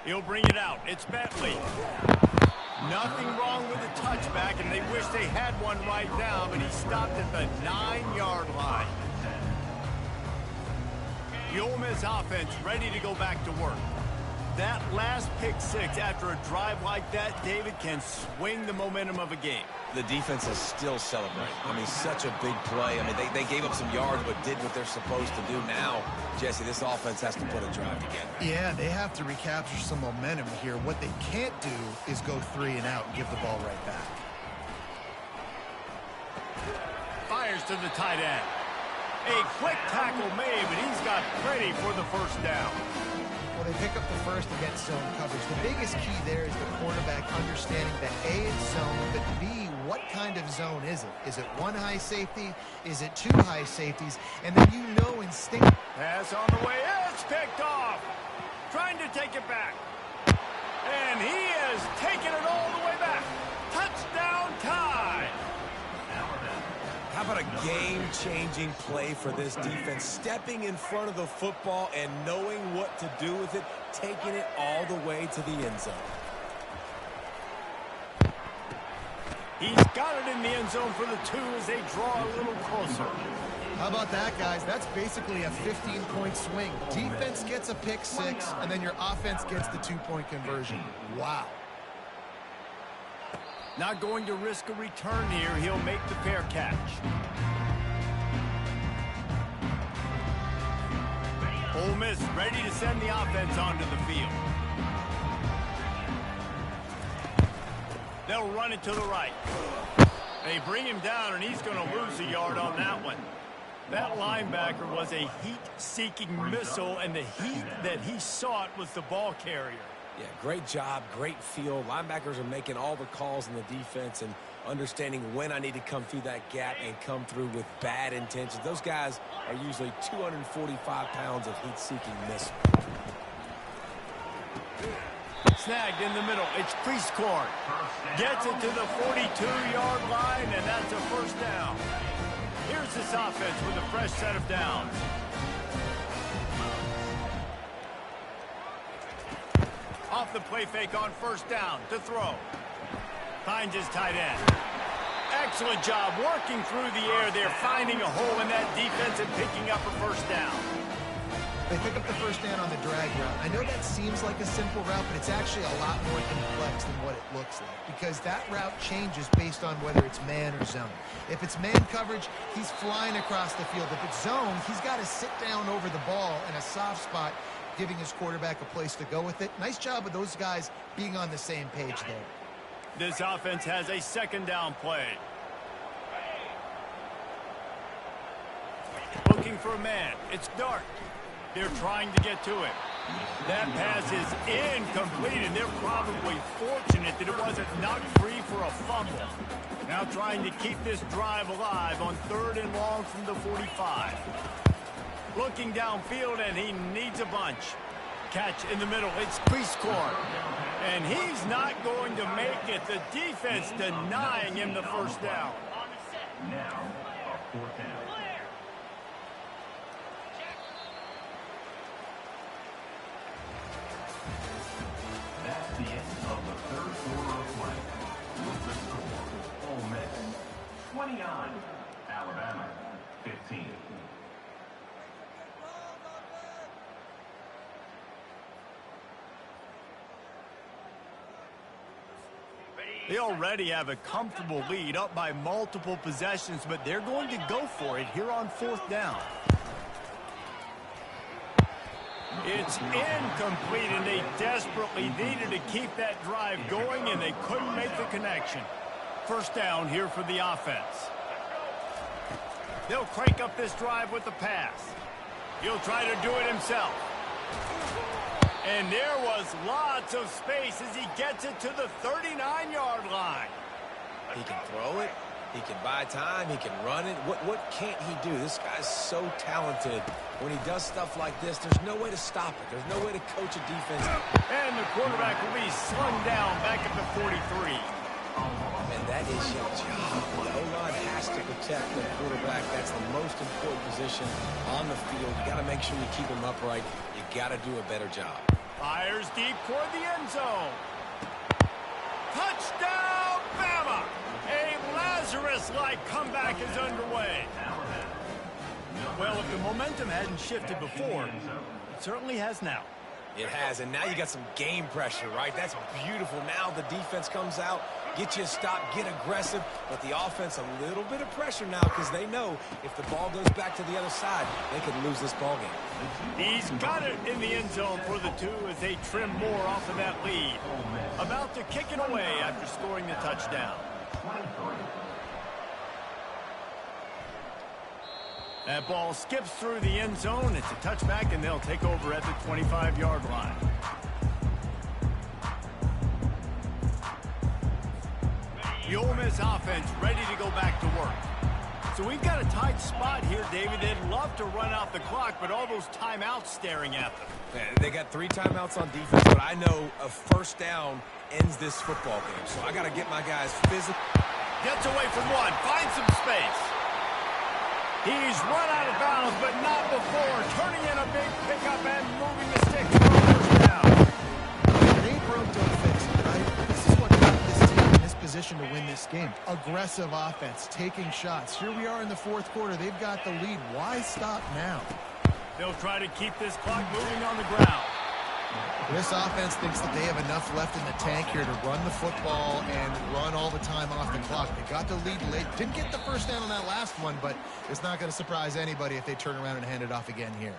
He'll bring it out. It's Bentley. Nothing wrong with the touchback, and they wish they had one right now, but he stopped at the 9-yard line. The Ole Miss offense ready to go back to work. That last pick 6 after a drive like that, David, can swing the momentum of a game. The defense is still celebrating. I mean, such a big play. I mean, they gave up some yards but did what they're supposed to do. Now, Jesse, this offense has to put a drive together. Yeah, they have to recapture some momentum here. What they can't do is go 3 and out and give the ball right back. Fires to the tight end. A quick tackle made, but he's got plenty for the first down. Well, they pick up the first against zone coverage. The biggest key there is the quarterback understanding that A, it's zone, but B, what kind of zone is it? Is it 1 high safety? Is it 2 high safeties? And then you know instinct. Pass on the way. It's picked off. Trying to take it back. And he is taking it all the way back. Touchdown Tide. How about a game-changing play for this defense? Stepping in front of the football and knowing what to do with it, taking it all the way to the end zone. He's got it in the end zone for the 2 as they draw a little closer. How about that, guys? That's basically a 15-point swing. Defense gets a pick 6, and then your offense gets the 2-point conversion. Wow. Not going to risk a return here. He'll make the fair catch. Ole Miss ready to send the offense onto the field. They'll run it to the right. They bring him down, and he's going to lose a yard on that one. That linebacker was a heat-seeking missile, and the heat that he sought was the ball carrier. Yeah, great job, great feel. Linebackers are making all the calls in the defense and understanding when I need to come through that gap and come through with bad intentions. Those guys are usually 245 pounds of heat-seeking missile. Snagged in the middle. It's Priestcorn. Gets it to the 42-yard line, and that's a first down. Here's this offense with a fresh set of downs. Off the play fake on first down to throw. Finds his tight end. Excellent job working through the air there, finding a hole in that defense and picking up a first down. They pick up the first down on the drag route. I know that seems like a simple route, but it's actually a lot more complex than what it looks like, because that route changes based on whether it's man or zone. If it's man coverage, he's flying across the field. If it's zone, he's got to sit down over the ball in a soft spot, giving his quarterback a place to go with it. Nice job of those guys being on the same page there. This offense has a second down play. Looking for a man. It's Dart. They're trying to get to him. That pass is incomplete, and they're probably fortunate that it wasn't knocked free for a fumble. Now trying to keep this drive alive on 3rd and long from the 45. Looking downfield, and he needs a bunch. Catch in the middle. It's Priestcorn. And he's not going to make it. The defense denying him the first down. Now, a 4th down. That's the end of the 3rd quarter of play. With the score, Ole Miss 29, Alabama 15. They already have a comfortable lead, up by multiple possessions, but they're going to go for it here on 4th down. It's incomplete, and they desperately needed to keep that drive going, and they couldn't make the connection. First down here for the offense. They'll crank up this drive with the pass. He'll try to do it himself. And there was lots of space as he gets it to the 39-yard line. He can throw it. He can buy time. He can run it. What can't he do? This guy's so talented. When he does stuff like this, there's no way to stop it. There's no way to coach a defense. And the quarterback will be slung down back at the 43. And that is your job. The O-line has to protect the quarterback. That's the most important position on the field. You got to make sure you keep him upright. You got to do a better job. Fires deep toward the end zone. Touchdown, Bama! A Lazarus-like comeback is underway. Well, if the momentum hadn't shifted before, it certainly has now. It has, and now you got some game pressure, right? That's beautiful. Now the defense comes out, get you a stop, get aggressive, but the offense a little bit of pressure now because they know if the ball goes back to the other side, they could lose this ball game. He's got it in the end zone for the 2 as they trim more off of that lead. About to kick it away after scoring the touchdown. That ball skips through the end zone. It's a touchback, and they'll take over at the 25-yard line. The Ole Miss offense ready to go back to work. So we've got a tight spot here, David. They'd love to run out the clock, but all those timeouts staring at them. Man, they got 3 timeouts on defense, but I know a first down ends this football game. So I got to get my guys physical. Gets away from one, finds some space. He's run out of bounds, but not before turning in a big pickup and moving the sticks for a first down. It ain't broke, don't fix it, right? This is what got this team in this position to win this game. Aggressive offense, taking shots. Here we are in the fourth quarter. They've got the lead. Why stop now? They'll try to keep this clock moving on the ground. This offense thinks that they have enough left in the tank here to run the football and run all the time off the clock. They got the lead late. Didn't get the first down on that last one, but it's not going to surprise anybody if they turn around and hand it off again here.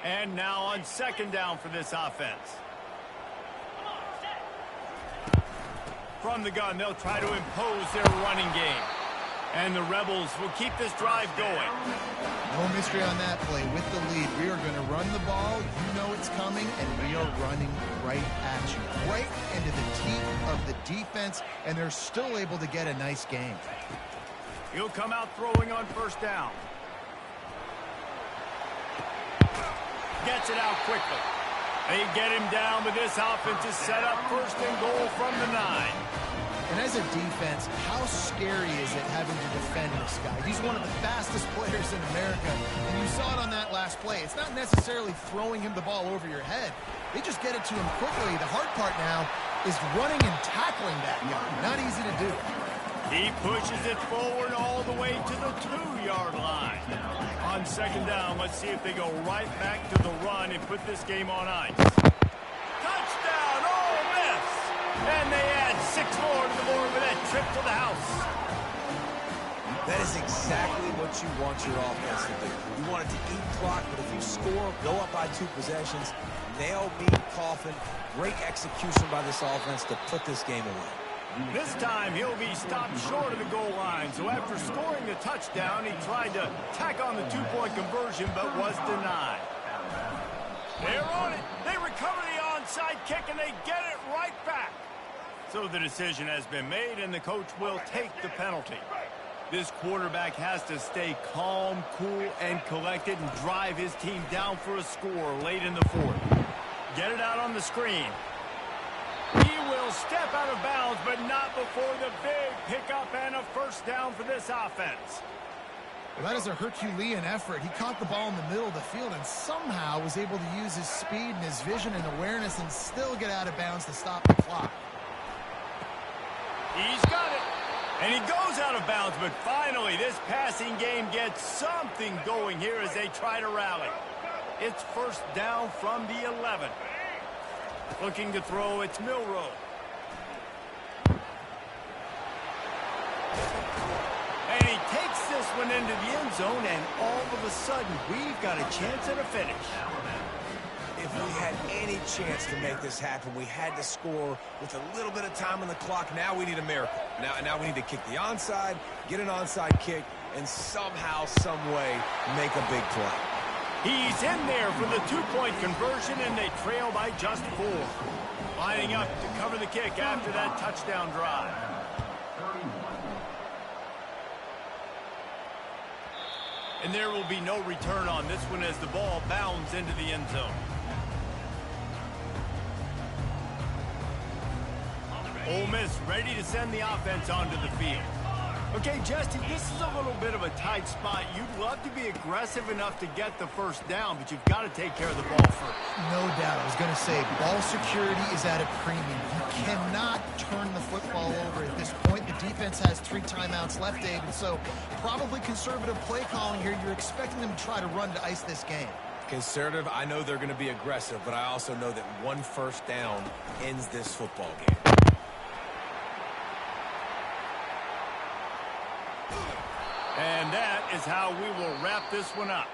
And now on second down for this offense. From the gun, they'll try to impose their running game. And the Rebels will keep this drive going. No mystery on that play. With the lead, we are going to run the ball. You know it's coming, and we are running right at you. Right into the teeth of the defense, and they're still able to get a nice game. He'll come out throwing on first down. Gets it out quickly. They get him down, but this offense is set up first and goal from the 9. And as a defense, how scary is it having to defend this guy? He's one of the fastest players in America, and you saw it on that last play. It's not necessarily throwing him the ball over your head. They just get it to him quickly. The hard part now is running and tackling that guy. Not easy to do. He pushes it forward all the way to the 2-yard line. On second down, let's see if they go right back to the run and put this game on ice. Touchdown, Ole Miss! And they add 6 more to the board with that trip to the house. That is exactly what you want your offense to do. You want it to eat clock, but if you score, go up by 2 possessions, nail beat Coffin. Great execution by this offense to put this game away. This time, he'll be stopped short of the goal line. So after scoring the touchdown, he tried to tack on the 2-point conversion, but was denied. They're on it. They recover the onside kick, and they get it right back. So the decision has been made, and the coach will take the penalty. This quarterback has to stay calm, cool, and collected and drive his team down for a score late in the fourth. Get it out on the screen. He will step out of bounds, but not before the big pickup and a first down for this offense. Well, that is a Herculean effort. He caught the ball in the middle of the field and somehow was able to use his speed and his vision and awareness and still get out of bounds to stop the clock. He's got it. And he goes out of bounds, but finally this passing game gets something going here as they try to rally. It's first down from the 11. Looking to throw, it's Milroe. And he takes this one into the end zone, and all of a sudden, we've got a chance at a finish. If we had any chance to make this happen, we had to score with a little bit of time on the clock. Now we need a miracle. Now we need to kick the onside, get an onside kick, and somehow, some way, make a big play. He's in there for the 2-point conversion, and they trail by just 4. Lining up to cover the kick after that touchdown drive. And there will be no return on this one as the ball bounds into the end zone. Ole Miss ready to send the offense onto the field. Okay, Justin, this is a little bit of a tight spot. You'd love to be aggressive enough to get the first down, but you've got to take care of the ball first. No doubt. I was going to say, ball security is at a premium. You cannot turn the football over at this point. The defense has 3 timeouts left, David, so probably conservative play calling here. You're expecting them to try to run to ice this game. Conservative, I know they're going to be aggressive, but I also know that 1 first down ends this football game. And that is how we will wrap this one up.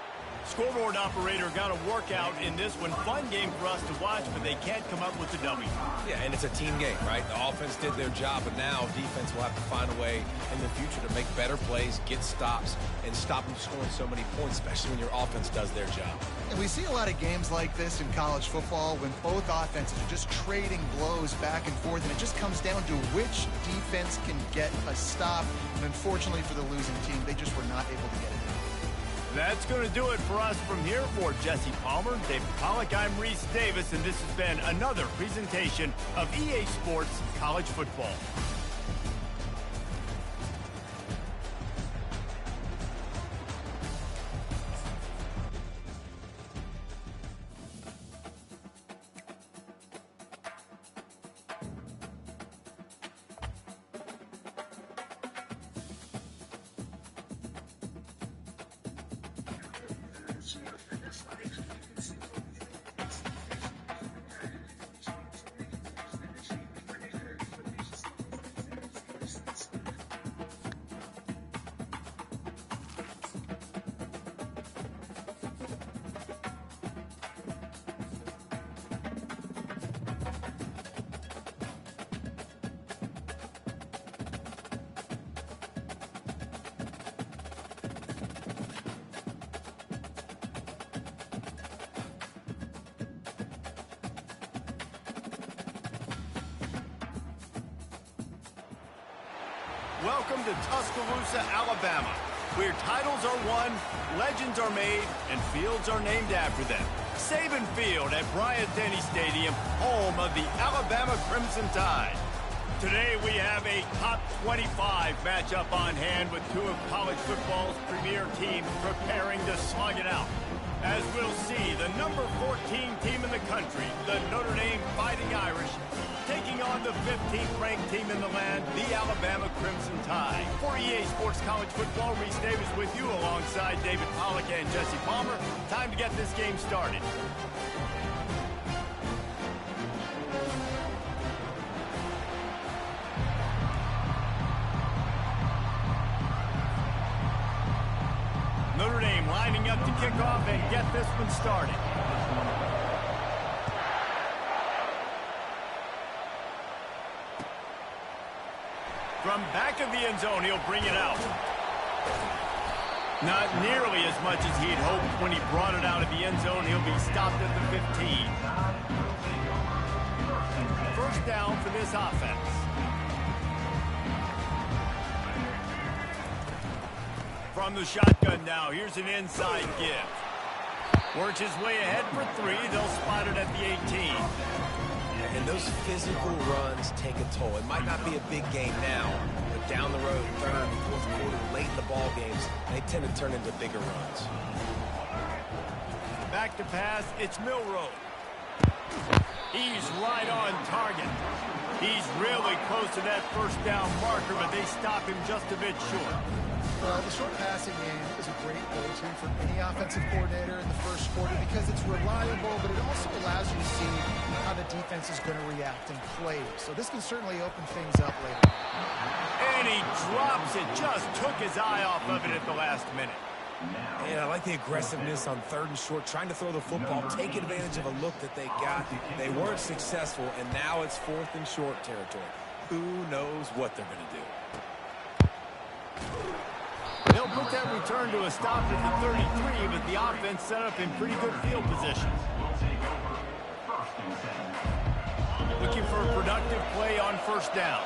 Scoreboard operator got a workout in this one. Fun game for us to watch, but they can't come up with the W. Yeah, and it's a team game, right? The offense did their job, but now defense will have to find a way in the future to make better plays, get stops, and stop them scoring so many points, especially when your offense does their job. And we see a lot of games like this in college football when both offenses are just trading blows back and forth, and it just comes down to which defense can get a stop. And unfortunately for the losing team, they just were not able to get it. That's going to do it for us from here. For Jesse Palmer, David Pollack, I'm Reese Davis, and this has been another presentation of EA Sports College Football. Welcome to Tuscaloosa, Alabama, where titles are won, legends are made, and fields are named after them. Saban Field at Bryant-Denny Stadium, home of the Alabama Crimson Tide. Today we have a top 25 matchup on hand with two of college football's premier teams preparing to slug it out. As we'll see, the number 14 team in the country, the Notre Dame Fighting Irish, taking on the 15th ranked team in the land, the Alabama Crimson Tide. For EA Sports College Football, Reese Davis with you alongside David Pollack and Jesse Palmer. Time to get this game started. Notre Dame lining up to kick off and get this one started. From back of the end zone, he'll bring it out. Not nearly as much as he'd hoped when he brought it out of the end zone. He'll be stopped at the 15. First down for this offense. From the shotgun now, here's an inside give. Works his way ahead for 3. They'll spot it at the 18. And those physical runs take a toll. It might not be a big game now, but down the road, third and fourth quarter, late in the ball games, they tend to turn into bigger runs. Back to pass, it's Milroe. He's right on target. He's really close to that first down marker, but they stop him just a bit short. Well, the short passing game is a great go-to for any offensive coordinator in the first quarter because it's reliable, but it also allows you to see how the defense is going to react and play. So this can certainly open things up later. And he drops it, just took his eye off of it at the last minute. And I like the aggressiveness on third and short, trying to throw the football, take advantage of a look that they got. They weren't successful, and now it's fourth and short territory. Who knows what they're going to do? They'll put that return to a stop at the 33, but the offense set up in pretty good field position. Looking for a productive play on first down.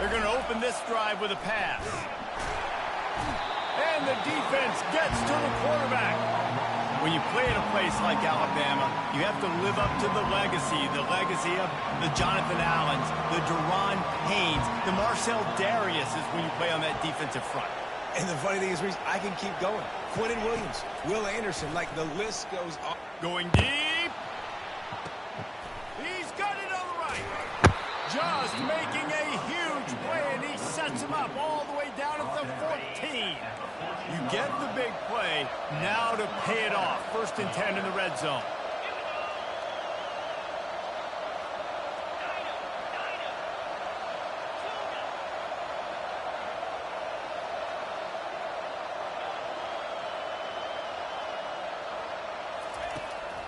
They're going to open this drive with a pass. And the defense gets to the quarterback. When you play at a place like Alabama, you have to live up to the legacy of the Jonathan Allens, the Deron Haynes, the Marcel Dariuses when you play on that defensive front. And the funny thing is, Reese, I can keep going. Quentin Williams, Will Anderson, like the list goes on. Going deep. He's got it on the right. Just making a huge play, and he sets him up all the way down at the 14. You get the big play, now to pay it off. First and 10 in the red zone.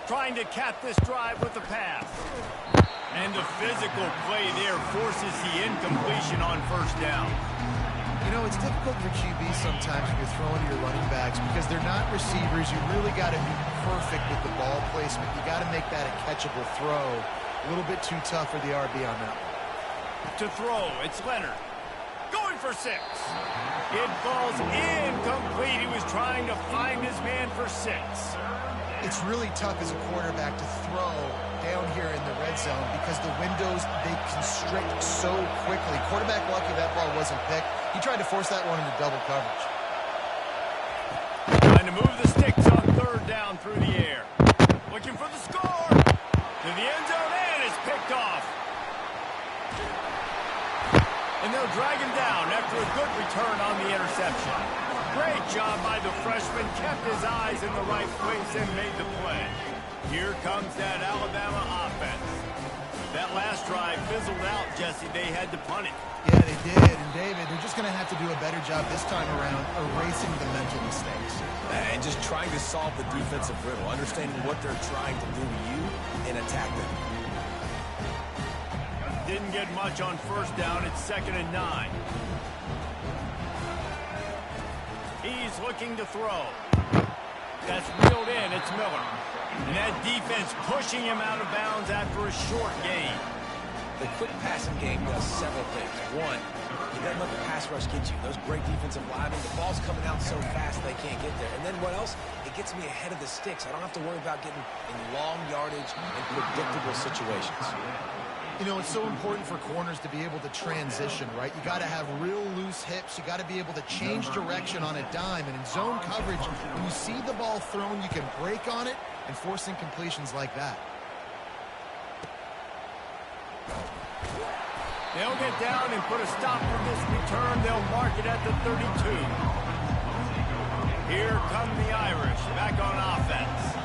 trying to cap this drive with a pass. And the physical play there forces the incompletion on first down. You know, it's difficult for QB sometimes when you're throwing to your running backs because they're not receivers. You really got to be perfect with the ball placement. You got to make that a catchable throw. A little bit too tough for the RB on that one. To throw, it's Leonard. Going for 6. It falls incomplete. He was trying to find his man for 6. It's really tough as a quarterback to throw down here in the red zone because the windows, they constrict so quickly. Quarterback lucky that ball wasn't picked. He tried to force that one into double coverage. Trying to move the sticks on third down through the air. Looking for the score. To the end zone, and it's picked off. And they'll drag him down after a good return on the interception. Great job by the freshman. Kept his eyes in the right place and made the play. Here comes that Alabama offense. That last drive fizzled out, Jesse. They had to punt it. Yeah, they did. And, David, they're just going to have to do a better job this time around erasing the mental mistakes. And just trying to solve the defensive riddle, understanding what they're trying to do to you and attack them. Didn't get much on first down. It's 2nd and 9. He's looking to throw. That's reeled in. It's Miller. And that defense pushing him out of bounds after a short gain. The quick passing game does several things. One, you gotta let the pass rush get you. Those great defensive linemen, the ball's coming out so fast they can't get there. And then what else? It gets me ahead of the sticks. I don't have to worry about getting in long yardage and predictable situations. You know, it's so important for corners to be able to transition, right? You got to have real loose hips. You got to be able to change direction on a dime. And in zone coverage, when you see the ball thrown, you can break on it and force incompletions like that. They'll get down and put a stop for this return. They'll mark it at the 32. Here come the Irish back on offense.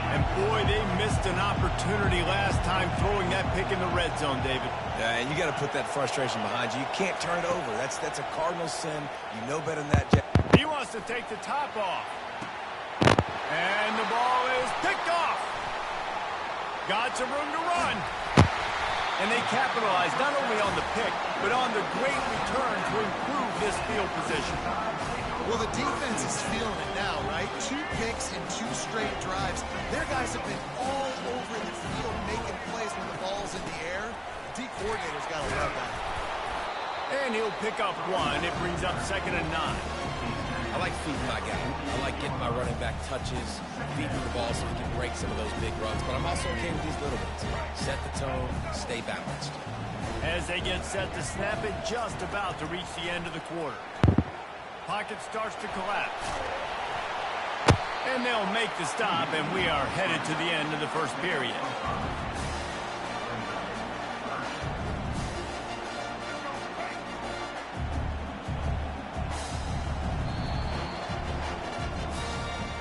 And boy, they missed an opportunity last time throwing that pick in the red zone, David. Yeah, and you got to put that frustration behind you. You can't turn it over. That's a cardinal sin. You know better than that. He wants to take the top off. And the ball is picked off. Got some room to run. And they capitalized not only on the pick, but on the great return to improve this field position. Well, the defense is feeling it now, right? 2 picks in 2 straight drives. Their guys have been all over the field making plays when the ball's in the air. The D coordinator's got to love that. And he'll pick up 1. It brings up 2nd and 9. I like feeding my guy. I like getting my running back touches, feeding the ball so he can break some of those big runs. But I'm also okay with these little ones. Set the tone, stay balanced. As they get set to snap it, just about to reach the end of the quarter. Pocket starts to collapse. And they'll make the stop, and we are headed to the end of the first period.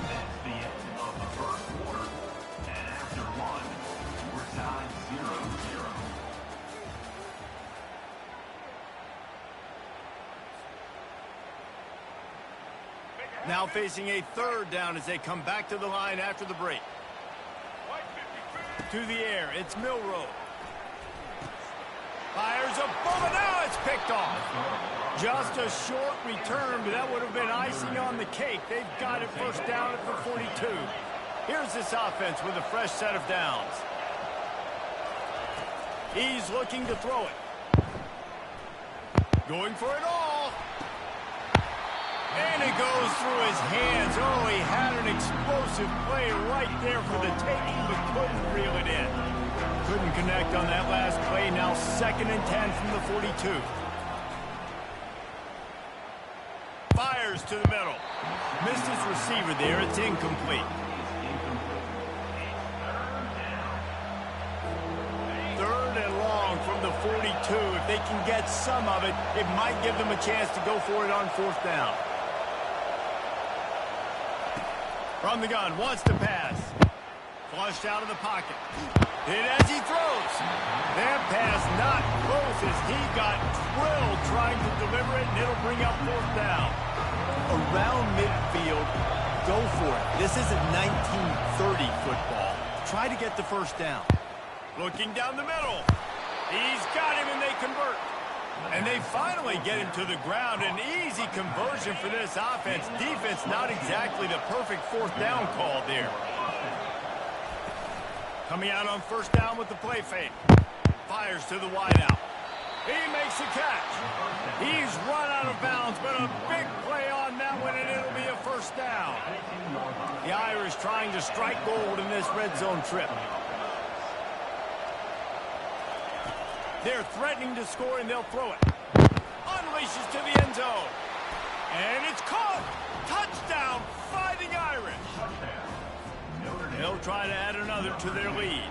That's the end of the first quarter. And after one, we're tied 0-0. Now facing a 3rd down as they come back to the line after the break. To the air, it's Milroe. Fires a bullet, now it's picked off. Just a short return, but that would have been icing on the cake. They've got it first down at the 42. Here's this offense with a fresh set of downs. He's looking to throw it. Going for it all. And it goes through his hands. Oh, he had an explosive play right there for the taking, but couldn't reel it in. Couldn't connect on that last play. Now 2nd and 10 from the 42. Fires to the middle. Missed his receiver there. It's incomplete. 3rd and long from the 42. If they can get some of it, it might give them a chance to go for it on 4th down. From the gun, wants to pass. Flushed out of the pocket. Hit as he throws. That pass not close as he got drilled trying to deliver it, and it'll bring up 4th down. Around midfield, go for it. This isn't 1930 football. try to get the first down. Looking down the middle. He's got him, and they convert. And they finally get him to the ground. An easy conversion for this offense. Defense not exactly the perfect fourth down call there. Coming out on first down with the play fake. Fires to the wideout. He makes a catch. He's run out of bounds, but a big play on that one, and it'll be a first down. The Irish trying to strike gold in this red zone trip. They're threatening to score, and they'll throw it. Unleashes to the end zone. And it's caught. Touchdown, Fighting Irish. They'll try to add another to their lead.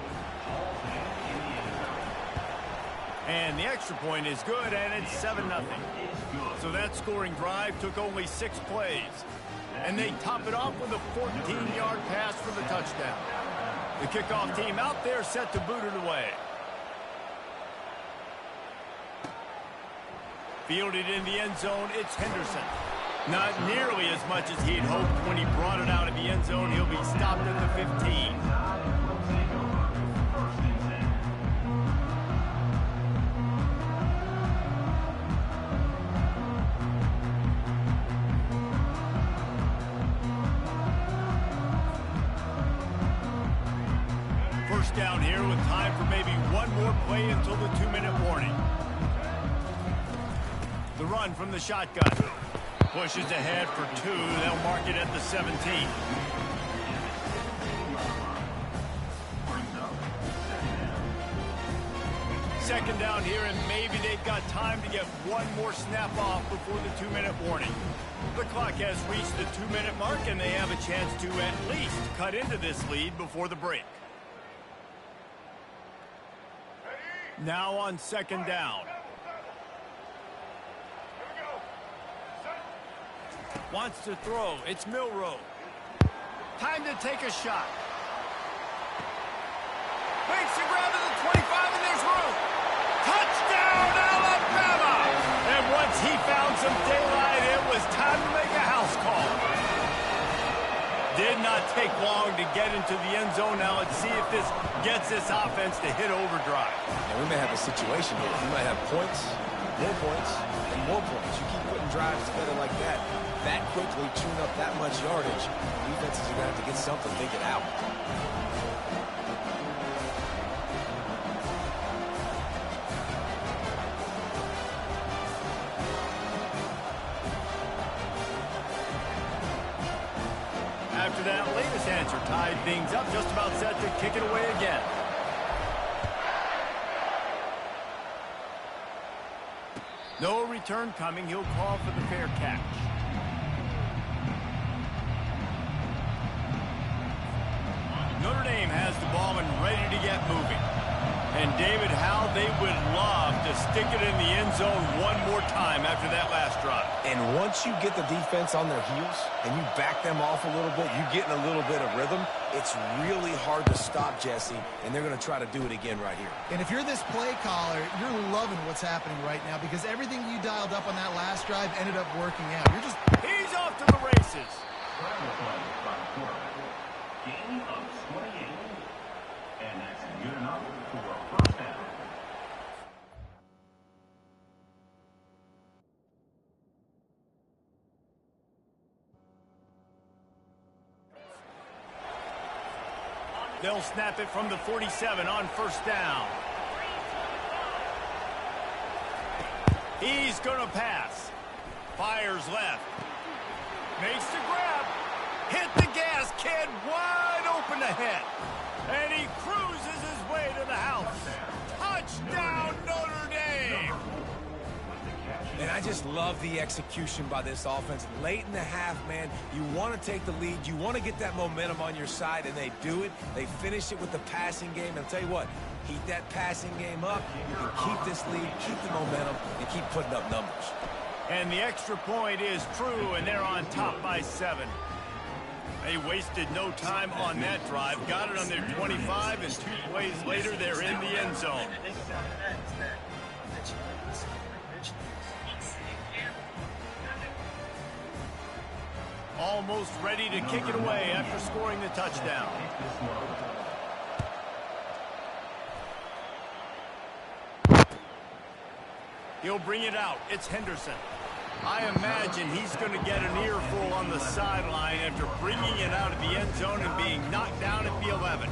And the extra point is good, and it's 7-0. So that scoring drive took only 6 plays. And they top it off with a 14-yard pass for the touchdown. The kickoff team out there set to boot it away. Fielded in the end zone, it's Henderson. Not nearly as much as he'd hoped when he brought it out of the end zone. He'll be stopped at the 15. First down here with time for maybe one more play until the 2-minute warning. The run from the shotgun. Pushes ahead for 2. They'll mark it at the 17. Second down here, and maybe they've got time to get one more snap off before the 2-minute warning. The clock has reached the 2-minute mark, and they have a chance to at least cut into this lead before the break. Now on second down. Wants to throw. It's Milroe. Time to take a shot. Makes a grab at the 25, and there's room. Touchdown, Alabama! And once he found some daylight, it was time to make a house call. Did not take long to get into the end zone. Now let's see if this gets this offense to hit overdrive. And we may have a situation here. We might have points, and more points. You keep putting drives together like that quickly, tune up that much yardage. Defenses are going to have to get something figured out. After that latest answer tied things up, just about set to kick it away again. No return coming. He'll call for the fair catch. Notre Dame has the ball and ready to get moving. And David, how they would love to stick it in the end zone one more time after that last drive. And once you get the defense on their heels and you back them off a little bit, you get in a little bit of rhythm, it's really hard to stop, Jesse, and they're going to try to do it again right here. And if you're this play caller, you're loving what's happening right now because everything you dialed up on that last drive ended up working out. He's off to the races. Gain of 28. And that's good enough for a first down. They'll snap it from the 47 on first down. He's going to pass. Fires left. Makes the grab. Hit the gas, kid. Wide open ahead. And he cruises his way to the house. Touchdown, Notre Dame. And I just love the execution by this offense. Late in the half, man, you want to take the lead. You want to get that momentum on your side, and they do it. They finish it with the passing game. And I'll tell you what, keep that passing game up. You can keep this lead, keep the momentum, and keep putting up numbers. And the extra point is true, and they're on top by 7. They wasted no time on that drive. Got it on their 25, and 2 plays later, they're in the end zone. Almost ready to kick it away after scoring the touchdown. He'll bring it out. It's Henderson. I imagine he's going to get an earful on the sideline after bringing it out of the end zone and being knocked down at the 11.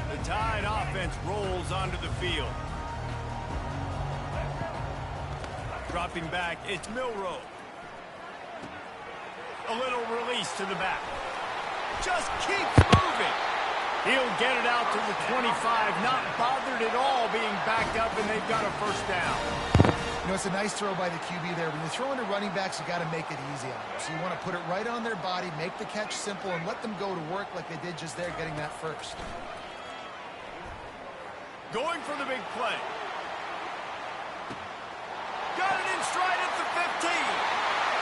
The Tide offense rolls onto the field. Dropping back, it's Milroe. A little release to the back. Just keeps moving. He'll get it out to the 25, not bothered at all being backed up, and they've got a first down. You know, it's a nice throw by the QB there. When you're throwing to running backs, you got to make it easy on them. So you want to put it right on their body, make the catch simple, and let them go to work like they did just there, getting that first. Going for the big play. Got it in stride at the 15.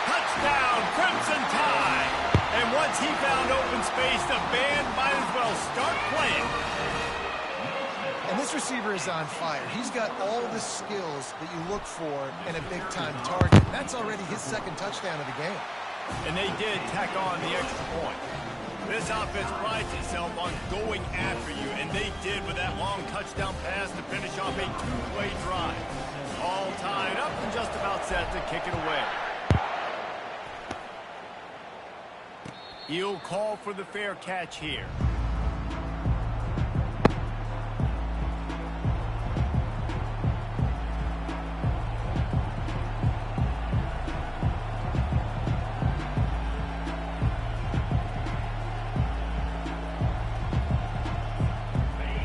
Touchdown, Crimson Tide. And once he found open space, the band might as well start playing. And this receiver is on fire. He's got all the skills that you look for in a big-time target. That's already his second touchdown of the game. And they did tack on the extra point. This offense prides itself on going after you, and they did with that long touchdown pass to finish off a two-play drive. All tied up and just about set to kick it away. He'll call for the fair catch here.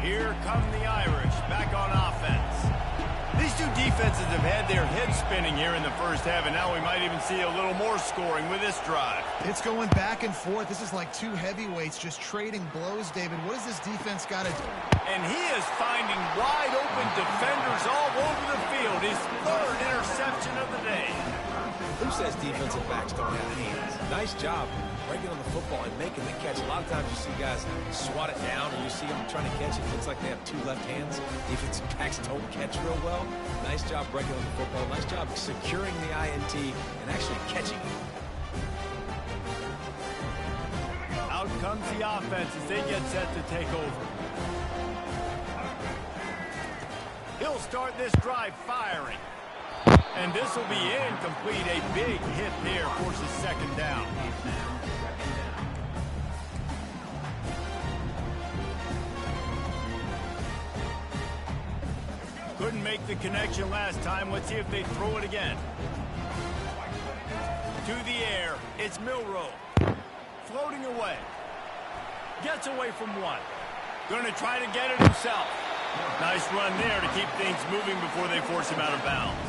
Here come the Irish back on offense. These two defenses have had their heads spinning here in the first half, and now we might even see a little more scoring with this drive. It's going back and forth. This is like two heavyweights just trading blows, David. What does this defense got to do? And he is finding wide open defenders all over the field. His third interception of the day. Who says defensive backs don't have hands? Nice job breaking on the football and making the catch. A lot of times you see guys swat it down and you see them trying to catch it. It looks like they have two left hands. Defensive backs don't catch real well. Nice job breaking on the football. Nice job securing the INT and actually catching it. Out comes the offense as they get set to take over. He'll start this drive firing. And this will be incomplete. A big hit there forces second down. Couldn't make the connection last time. Let's see if they throw it again. To the air. It's Milroe. Floating away. Gets away from one. Going to try to get it himself. Nice run there to keep things moving before they force him out of bounds.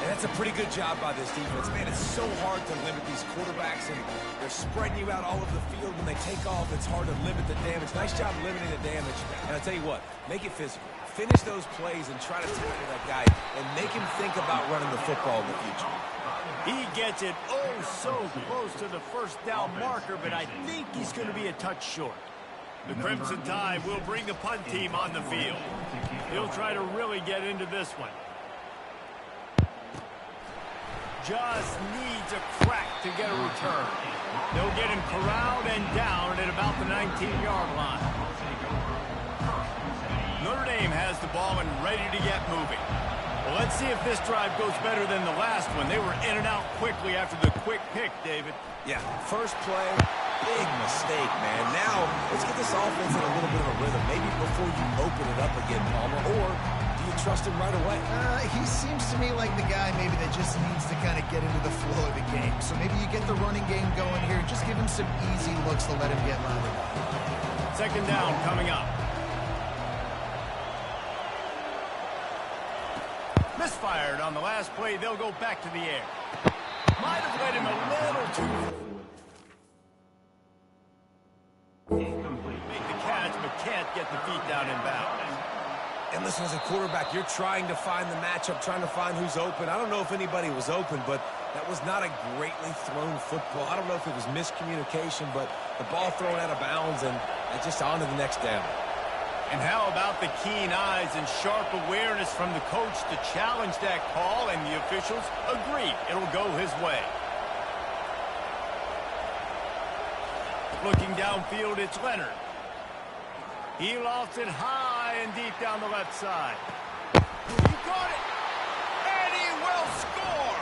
And that's a pretty good job by this defense. Man, it's so hard to limit these quarterbacks, and they're spreading you out all over the field. When they take off, it's hard to limit the damage. Nice job limiting the damage. And I'll tell you what, make it physical. Finish those plays and try to tackle that guy and make him think about running the football in the future. He gets it oh so close to the first down marker, but I think he's going to be a touch short. The Crimson Tide will bring the punt team on the field. He'll try to really get into this one. Just needs a crack to get a return. They'll get him corralled and down at about the 19-yard line. Notre Dame has the ball and ready to get moving. Well, let's see if this drive goes better than the last one. They were in and out quickly after the quick pick, David. Yeah, first play, big mistake, man. Now, let's get this offense in a little bit of a rhythm. Maybe before you open it up again, Palmer, or do you trust him right away? He seems to me like the guy maybe that just needs to kind of get into the flow of the game. So maybe you get the running game going here. Just give him some easy looks to let him get lathered up. Second down coming up. Misfired on the last play. They'll go back to the air. Might have led him a little too. Make the catch, but can't get the feet down in bounds. And listen, as a quarterback, you're trying to find the matchup, trying to find who's open. I don't know if anybody was open, but that was not a greatly thrown football. I don't know if it was miscommunication, but the ball thrown out of bounds, and just on to the next down. And how about the keen eyes and sharp awareness from the coach to challenge that call, and the officials agree it'll go his way. Looking downfield, it's Leonard. He lofts it high and deep down the left side. He caught it. And he will score.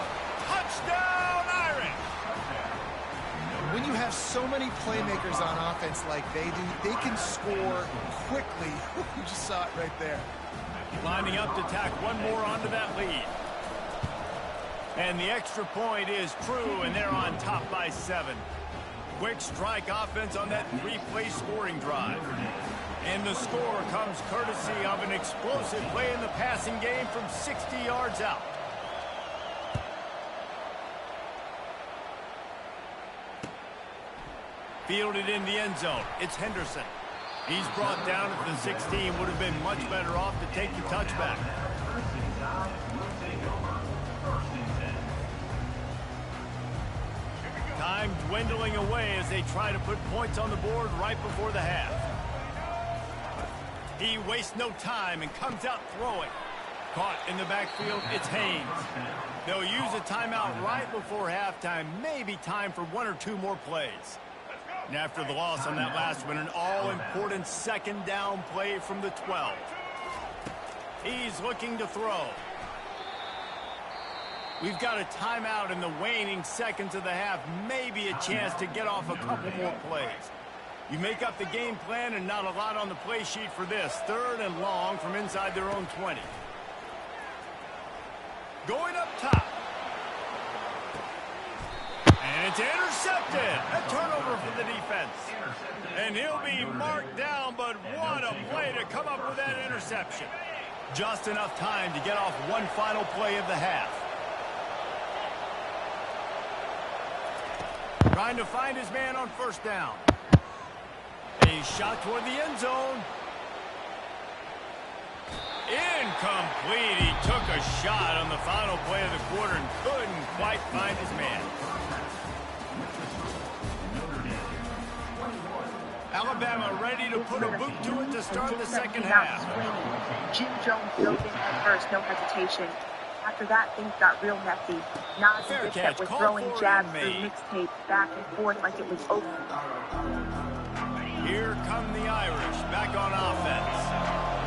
Touchdown, Irish. When you have so many playmakers on offense like they do, they can score quickly. You just saw it right there. Lining up to tack one more onto that lead. And the extra point is true, and they're on top by 7. Quick strike offense on that 3-play scoring drive. And the score comes courtesy of an explosive play in the passing game from 60 yards out. Fielded in the end zone. It's Henderson. He's brought down at the 16. Would have been much better off to take the touchback. Time dwindling away as they try to put points on the board right before the half. He wastes no time and comes out throwing. Caught in the backfield, it's Haynes. They'll use a timeout right before halftime. Maybe time for 1 or 2 more plays. And after the loss on that last one, an all-important second down play from the 12. He's looking to throw. We've got a timeout in the waning seconds of the half. Maybe a chance to get off a couple more plays. You make up the game plan and not a lot on the play sheet for this. 3rd and long from inside their own 20. Going up top. And it's intercepted. A turnover for the defense. And he'll be marked down, but what a play to come up with that interception. Just enough time to get off one final play of the half. Trying to find his man on 1st down. A shot toward the end zone. Incomplete. He took a shot on the final play of the quarter and couldn't quite find his man. Alabama ready to put a boot to it to start the second half. Jim Jones dove in at first, no hesitation. After that, things got real messy. Nas and Bishop were throwing jabs through mixtape back and forth like it was over. Here come the Irish back on offense.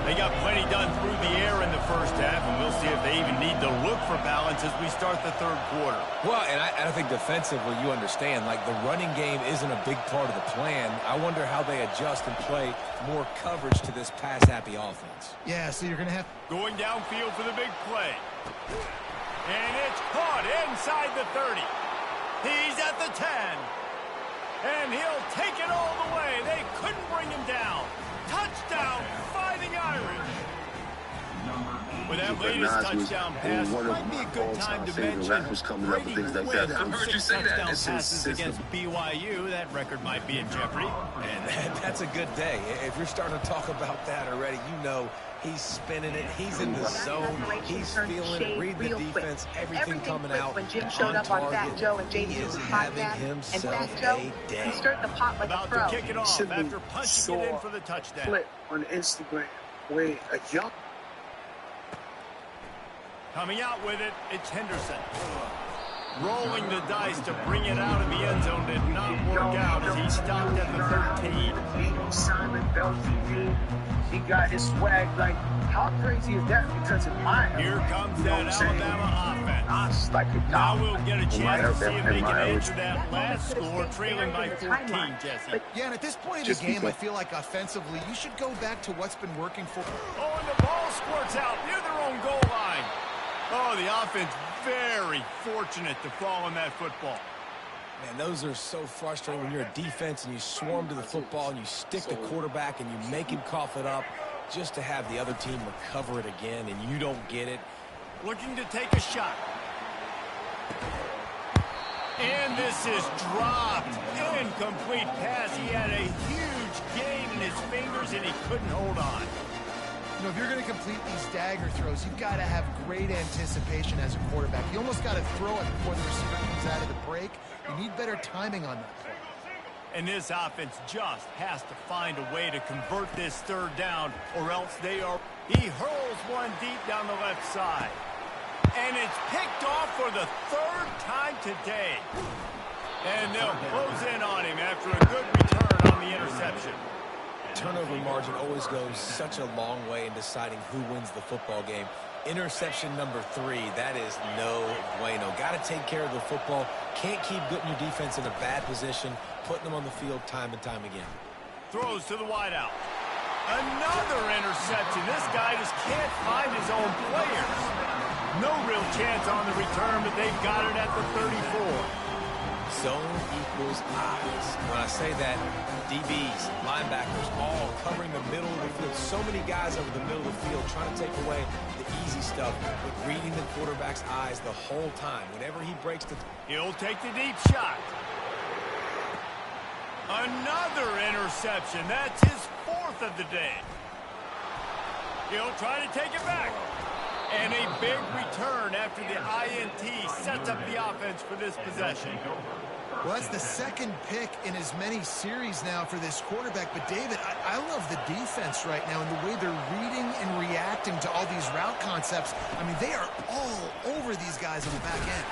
They got plenty done through the air in the first half, and we'll see if they even need to look for balance as we start the 3rd quarter. Well, and I think defensively, you understand, like the running game isn't a big part of the plan. I wonder how they adjust and play more coverage to this pass-happy offense. Yeah, so you're going to have... Going downfield for the big play. And it's caught inside the 30. He's at the 10. And he'll take it all the way. They couldn't bring him down. Touchdown, Fighting Irish. With that latest touchdown pass, might be a good time to mention Brady Quinn threw 6 touchdown passes against BYU. That record might be in jeopardy. And that's a good day. If you're starting to talk about that already, you know he's spinning it. He's in the zone. He's feeling it. Read the defense. Everything coming out. When Jim showed up on Fat Joe and JD is having himself a day. He stirred the pot like a pro. About to kick it off after punching it in for the touchdown. Clip on Instagram where a young... Coming out with it, it's Henderson. Rolling the dice to bring it out of the end zone did not work out as he stopped at the 13. Simon Belton, he got his swag. Like, how crazy is that? Because in my Here comes that Alabama offense. Like a now we'll get a chance to see if they can answer that last score, trailing by 14, Jesse. Yeah, and at this point in the game, I feel like offensively, you should go back to what's been working for... Oh, and the ball squirts out near their own goal line. Oh, the offense very fortunate to fall on that football. Man, those are so frustrating when you're a defense and you swarm to the football and you stick the quarterback and you make him cough it up just to have the other team recover it again and you don't get it. Looking to take a shot. And this is dropped. Incomplete pass. He had a huge gain in his fingers and he couldn't hold on. You know, if you're going to complete these dagger throws, you've got to have great anticipation as a quarterback. You almost got to throw it before the receiver comes out of the break. You need better timing on that play. And this offense just has to find a way to convert this 3rd down, or else they are... He hurls one deep down the left side. And it's picked off for the 3rd time today. And they'll close in on him after a good return on the interception. turnover margin always goes such a long way in deciding who wins the football game. Interception number 3, that is no bueno. Got to take care of the football. Can't keep putting your defense in a bad position, putting them on the field time and time again. Throws to the wideout. Another interception. This guy just can't find his own players. No real chance on the return, but they've got it at the 34. Zone equals eyes. When I say that, DBs, linebackers, all covering the middle of the field. So many guys over the middle of the field trying to take away the easy stuff, but reading the quarterback's eyes the whole time. Whenever he breaks the... He'll take the deep shot. Another interception. That's his 4th of the day. He'll try to take it back. And a big return after the INT sets up the offense for this possession. Well, that's the second pick in as many series now for this quarterback. But, David, I love the defense right now and the way they're reading and reacting to all these route concepts. I mean, they are all over these guys on the back end.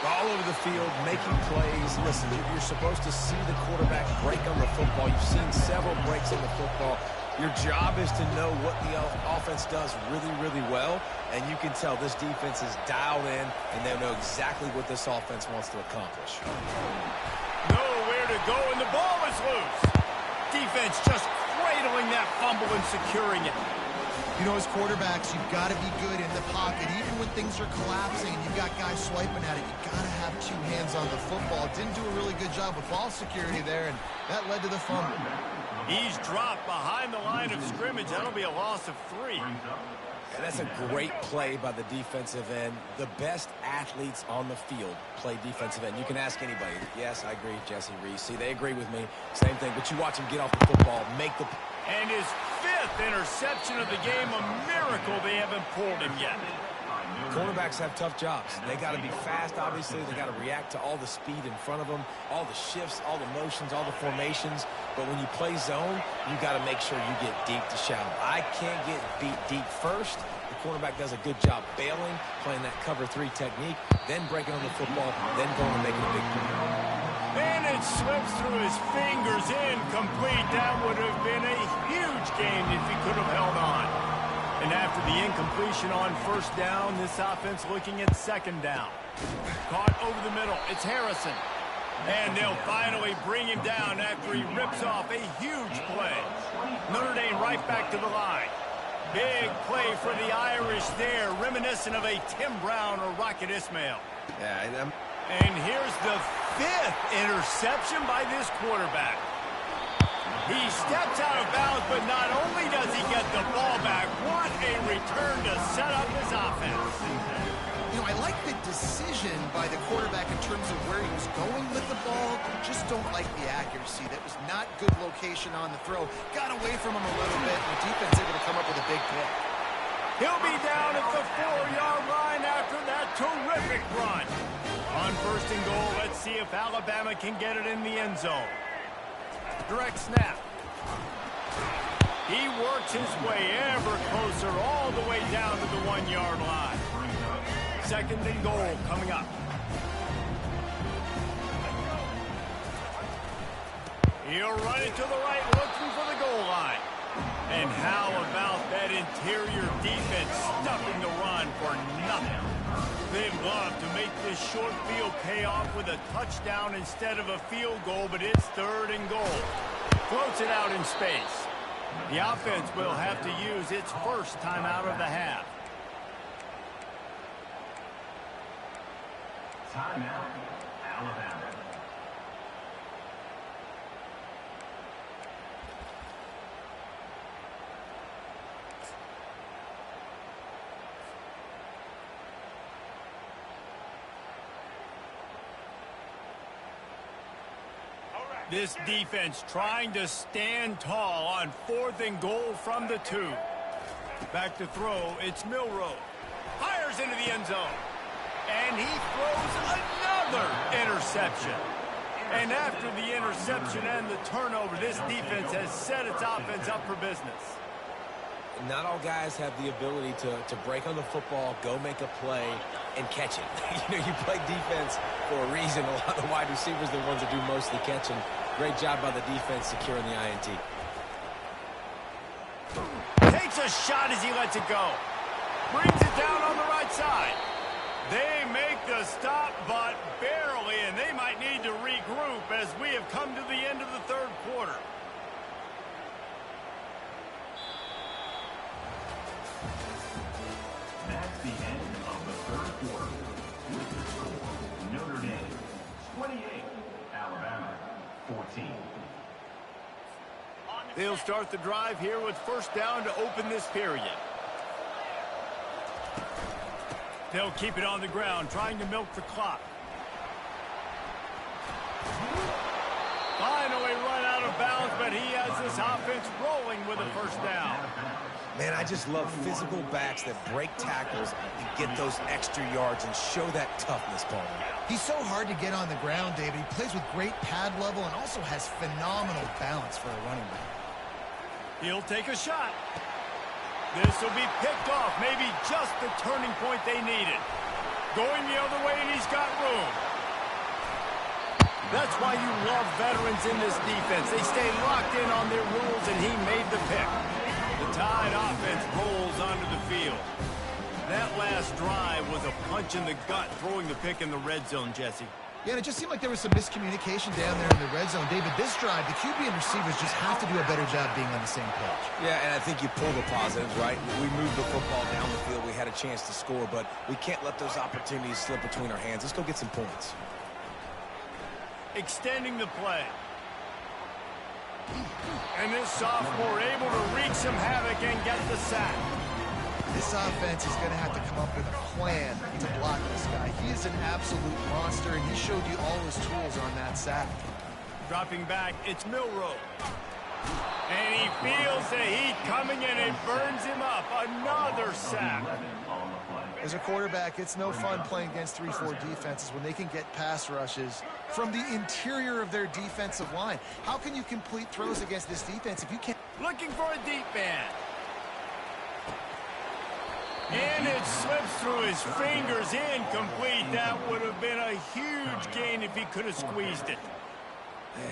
All over the field, making plays. Listen, you're supposed to see the quarterback break on the football. You've seen several breaks on the football. Your job is to know what the offense does really, really well, and you can tell this defense is dialed in, and they know exactly what this offense wants to accomplish. Nowhere to go, and the ball is loose. Defense just cradling that fumble and securing it. You know, as quarterbacks, you've got to be good in the pocket. Even when things are collapsing and you've got guys swiping at it, you've got to have 2 hands on the football. Didn't do a really good job with ball security there, and that led to the fumble. He's dropped behind the line of scrimmage. That'll be a loss of 3. And that's a great play by the defensive end. The best athletes on the field play defensive end. You can ask anybody. Yes, I agree, Jesse Reese. See, they agree with me. Same thing. But you watch him get off the football, make the... And his 5th interception of the game, a miracle they haven't pulled him yet. Cornerbacks have tough jobs. They got to be fast, obviously. They got to react to all the speed in front of them, all the shifts, all the motions, all the formations. But when you play zone, you got to make sure you get deep to shallow. I can't get beat deep first. The quarterback does a good job bailing, playing that cover 3 technique, then breaking on the football, then going and making a big play. And it slips through his fingers, incomplete. That would have been a huge game if he could have held on. And after the incompletion on 1st down, this offense looking at 2nd down. Caught over the middle. It's Harrison. And they'll finally bring him down after he rips off a huge play. Notre Dame right back to the line. Big play for the Irish there, reminiscent of a Tim Brown or Rocket Ismail. Yeah, and here's the 5th interception by this quarterback. He steps out of bounds, but not only does he get the ball back, what a return to set up his offense. You know, I like the decision by the quarterback in terms of where he was going with the ball. Just don't like the accuracy. That was not good location on the throw. Got away from him a little bit, and the defense able to come up with a big pick. He'll be down at the 4-yard line after that terrific run. On 1st and goal, let's see if Alabama can get it in the end zone. Direct snap. He works his way ever closer all the way down to the 1-yard line. 2nd and goal coming up. He'll run it to the right, looking for the goal line. And how about that interior defense stuffing the run for nothing? They'd love to make this short field pay off with a touchdown instead of a field goal, but it's 3rd and goal. Floats it out in space. The offense will have to use its 1st timeout of the half. Timeout, Alabama. This defense trying to stand tall on 4th and goal from the 2. Back to throw, it's Milroe. Fires into the end zone. And he throws another interception. And after the interception and the turnover, this defense has set its offense up for business. Not all guys have the ability to break on the football, go make a play, and catch it. You know, you play defense for a reason. A lot of the wide receivers are the ones that do most of the catching. Great job by the defense securing the INT. a shot as he lets it go. Brings it down on the right side. They make the stop, but barely, and they might need to regroup as we have come to the end of the third quarter. That's the end of the third quarter. With the score, Notre Dame 28, Alabama 14. They'll start the drive here with first down to open this period. They'll keep it on the ground, trying to milk the clock. Finally run out of bounds, but he has this offense rolling with a first down. Man, I just love physical backs that break tackles and get those extra yards and show that toughness, Paul. He's so hard to get on the ground, David. He plays with great pad level and also has phenomenal balance for a running back. He'll take a shot. This will be picked off, maybe just the turning point they needed. Going the other way, and he's got room. That's why you love veterans in this defense. They stay locked in on their roles, and he made the pick. The Tide offense rolls onto the field. That last drive was a punch in the gut, throwing the pick in the red zone, Jesse. Yeah, and it just seemed like there was some miscommunication down there in the red zone. David, this drive, the QB and receivers just have to do a better job being on the same page. Yeah, and I think you pull the positives, right? We moved the football down the field. We had a chance to score, but we can't let those opportunities slip between our hands. Let's go get some points. Extending the play. And this sophomore able to wreak some havoc and get the sack. This offense is going to have to come up with a plan to block this guy. He is an absolute monster, and he showed you all his tools on that sack. Dropping back, it's Milroe. And he feels the heat coming, and it burns him up. Another sack. As a quarterback, it's no fun playing against 3-4 defenses when they can get pass rushes from the interior of their defensive line. How can you complete throws against this defense if you can't? Looking for a deep man. And it slips through his fingers, incomplete. That would have been a huge gain if he could have squeezed it.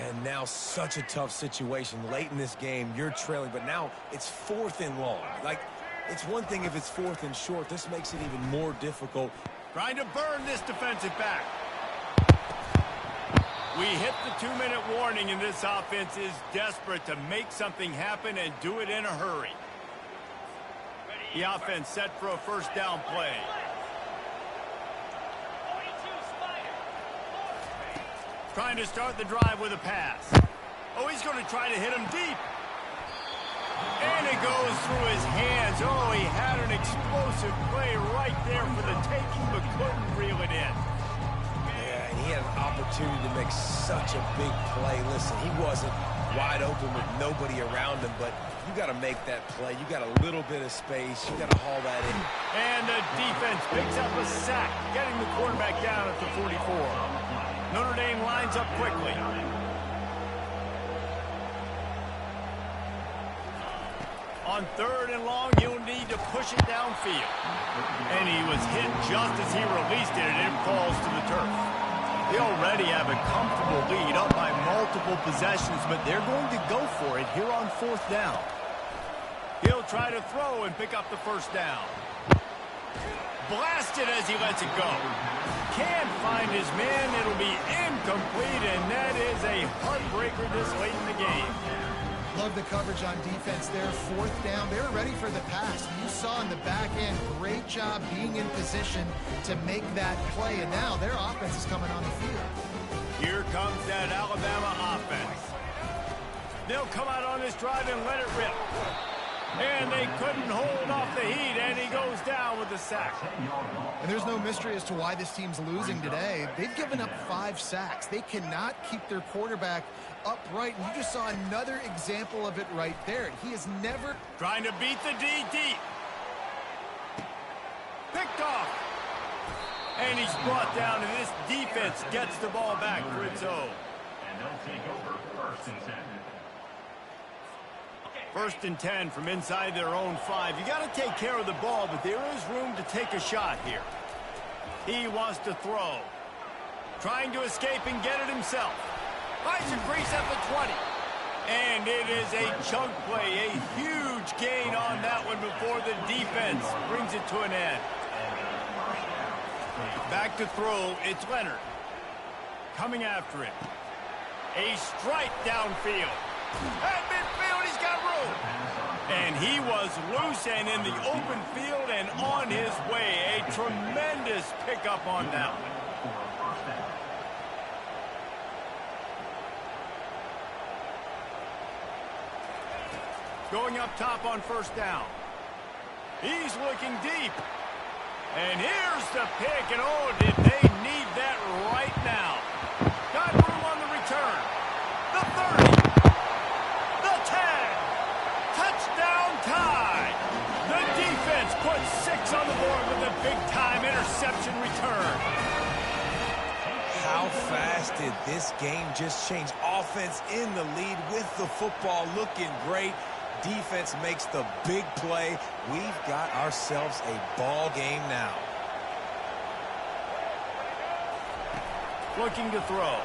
And now such a tough situation. Late in this game, you're trailing, but now it's 4th and long. Like, it's one thing if it's 4th and short. This makes it even more difficult. Trying to burn this defensive back. We hit the 2-minute warning, and this offense is desperate to make something happen and do it in a hurry. The offense set for a first down play. Trying to start the drive with a pass. Oh, he's going to try to hit him deep. And it goes through his hands. Oh, he had an explosive play right there for the taking, but couldn't reel it in. Yeah, and he had an opportunity to make such a big play. Listen, he wasn't wide open with nobody around him, but you got to make that play. You got a little bit of space. You got to haul that in. And the defense picks up a sack, getting the quarterback down at the 44. Notre Dame lines up quickly. On 3rd and long, he'll need to push it downfield. And he was hit just as he released it, and it falls to the turf. They already have a comfortable lead, up by multiple possessions, but they're going to go for it here on 4th down. He'll try to throw and pick up the first down. Blasted as he lets it go. Can't find his man. It'll be incomplete, and that is a heartbreaker this late in the game. Love the coverage on defense there. 4th down. They were ready for the pass. You saw in the back end, great job being in position to make that play, and now their offense is coming on the field. Here comes that Alabama offense. They'll come out on this drive and let it rip. And they couldn't hold off the heat, and he goes down with the sack. And there's no mystery as to why this team's losing today. They've given up 5 sacks. They cannot keep their quarterback upright, and you just saw another example of it right there. He has never... Trying to beat the D deep. Picked off. And he's brought down, and this defense gets the ball back for its own. And they'll take over 1st and 10. 1st and 10 from inside their own 5. You got to take care of the ball, but there is room to take a shot here. He wants to throw. Trying to escape and get it himself. Finds a crease at the 20. And it is a chunk play, a huge gain on that one before the defense brings it to an end. Back to throw, it's Leonard. Coming after it. A strike downfield. At midfield, he's got room. And he was loose and in the open field and on his way. A tremendous pickup on that one. Going up top on first down. He's looking deep. And here's the pick. And oh, did they need that right now. Got room on the return. The 30. The 10. Touchdown tie. The defense puts 6 on the board with a big-time interception return. How fast did this game just change? Offense in the lead with the football looking great. Defense makes the big play. We've got ourselves a ball game now. Looking to throw.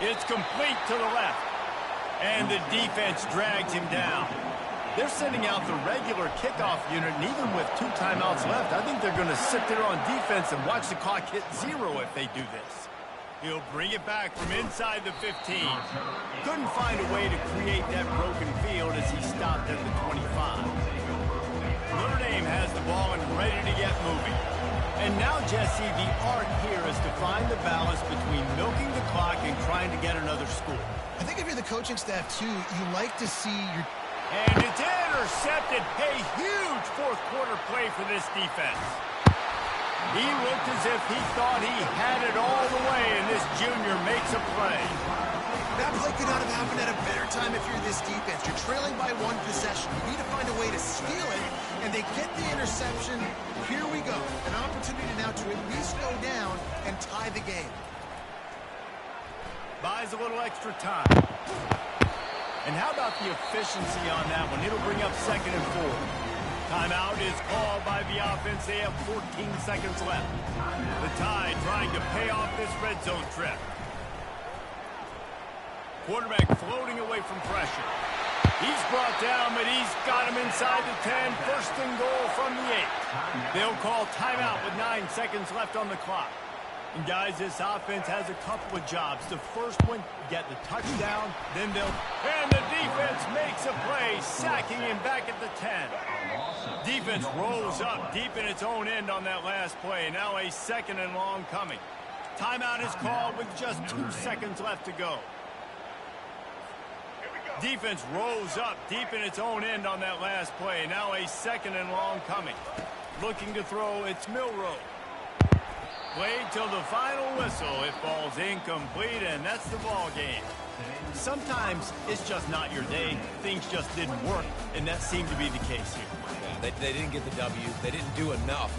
It's complete to the left. And the defense drags him down. They're sending out the regular kickoff unit, and even with 2 timeouts left, I think they're going to sit there on defense and watch the clock hit 0 if they do this. He'll bring it back from inside the 15. Couldn't find a way to create that broken field as he stopped at the 25. Notre Dame has the ball and ready to get moving. And now, Jesse, the art here is to find the balance between milking the clock and trying to get another score. I think if you're the coaching staff, too, you like to see your... And it's intercepted. A huge fourth quarter play for this defense. He looked as if he thought he had it all the way, and this junior makes a play. That play could not have happened at a better time if you're this defense. You're trailing by 1 possession. You need to find a way to steal it, and they get the interception. Here we go. An opportunity now to at least go down and tie the game. Buys a little extra time. And how about the efficiency on that one? It'll bring up 2nd and 4. Timeout is called by the offense. They have 14 seconds left. The Tide trying to pay off this red zone trip. Quarterback floating away from pressure. He's brought down, but he's got him inside the 10. First and goal from the 8. They'll call timeout with 9 seconds left on the clock. And guys, this offense has a couple of jobs. The first one, get the touchdown, then they'll... And the defense makes a play, sacking him back at the 10. Defense rolls up deep in its own end on that last play. Now a 2nd and long coming. Timeout is called with just 2 seconds left to go. Defense rolls up deep in its own end on that last play. Now a 2nd and long coming. Looking to throw, it's Milroe. Played till the final whistle. It falls incomplete, and that's the ball game. Sometimes it's just not your day. Things just didn't work, and that seemed to be the case here. Yeah, they didn't get the W. They didn't do enough.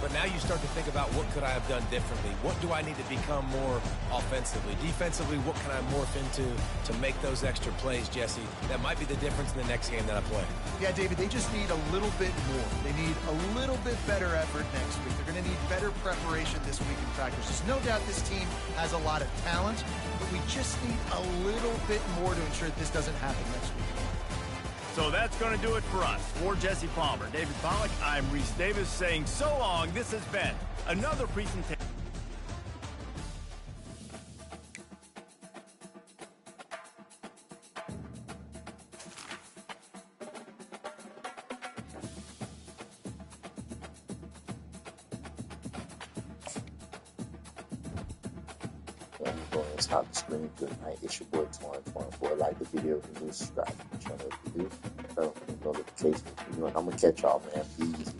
But now you start to think about what could I have done differently? What do I need to become more offensively? Defensively, what can I morph into to make those extra plays, Jesse? That might be the difference in the next game that I play. Yeah, David, they just need a little bit more. They need a little bit better effort next week. They're going to need better preparation this week in practice. There's no doubt this team has a lot of talent, but we just need a little bit more to ensure that this doesn't happen next week. So that's going to do it for us. For Jesse Palmer, David Pollack, I'm Reese Davis saying so long. This has been another presentation. Stop the screen. Good night. It's your boy Twan. Like the video, and subscribe to the channel if you do. Turn on the notifications. I'm gonna catch y'all, man. Be easy.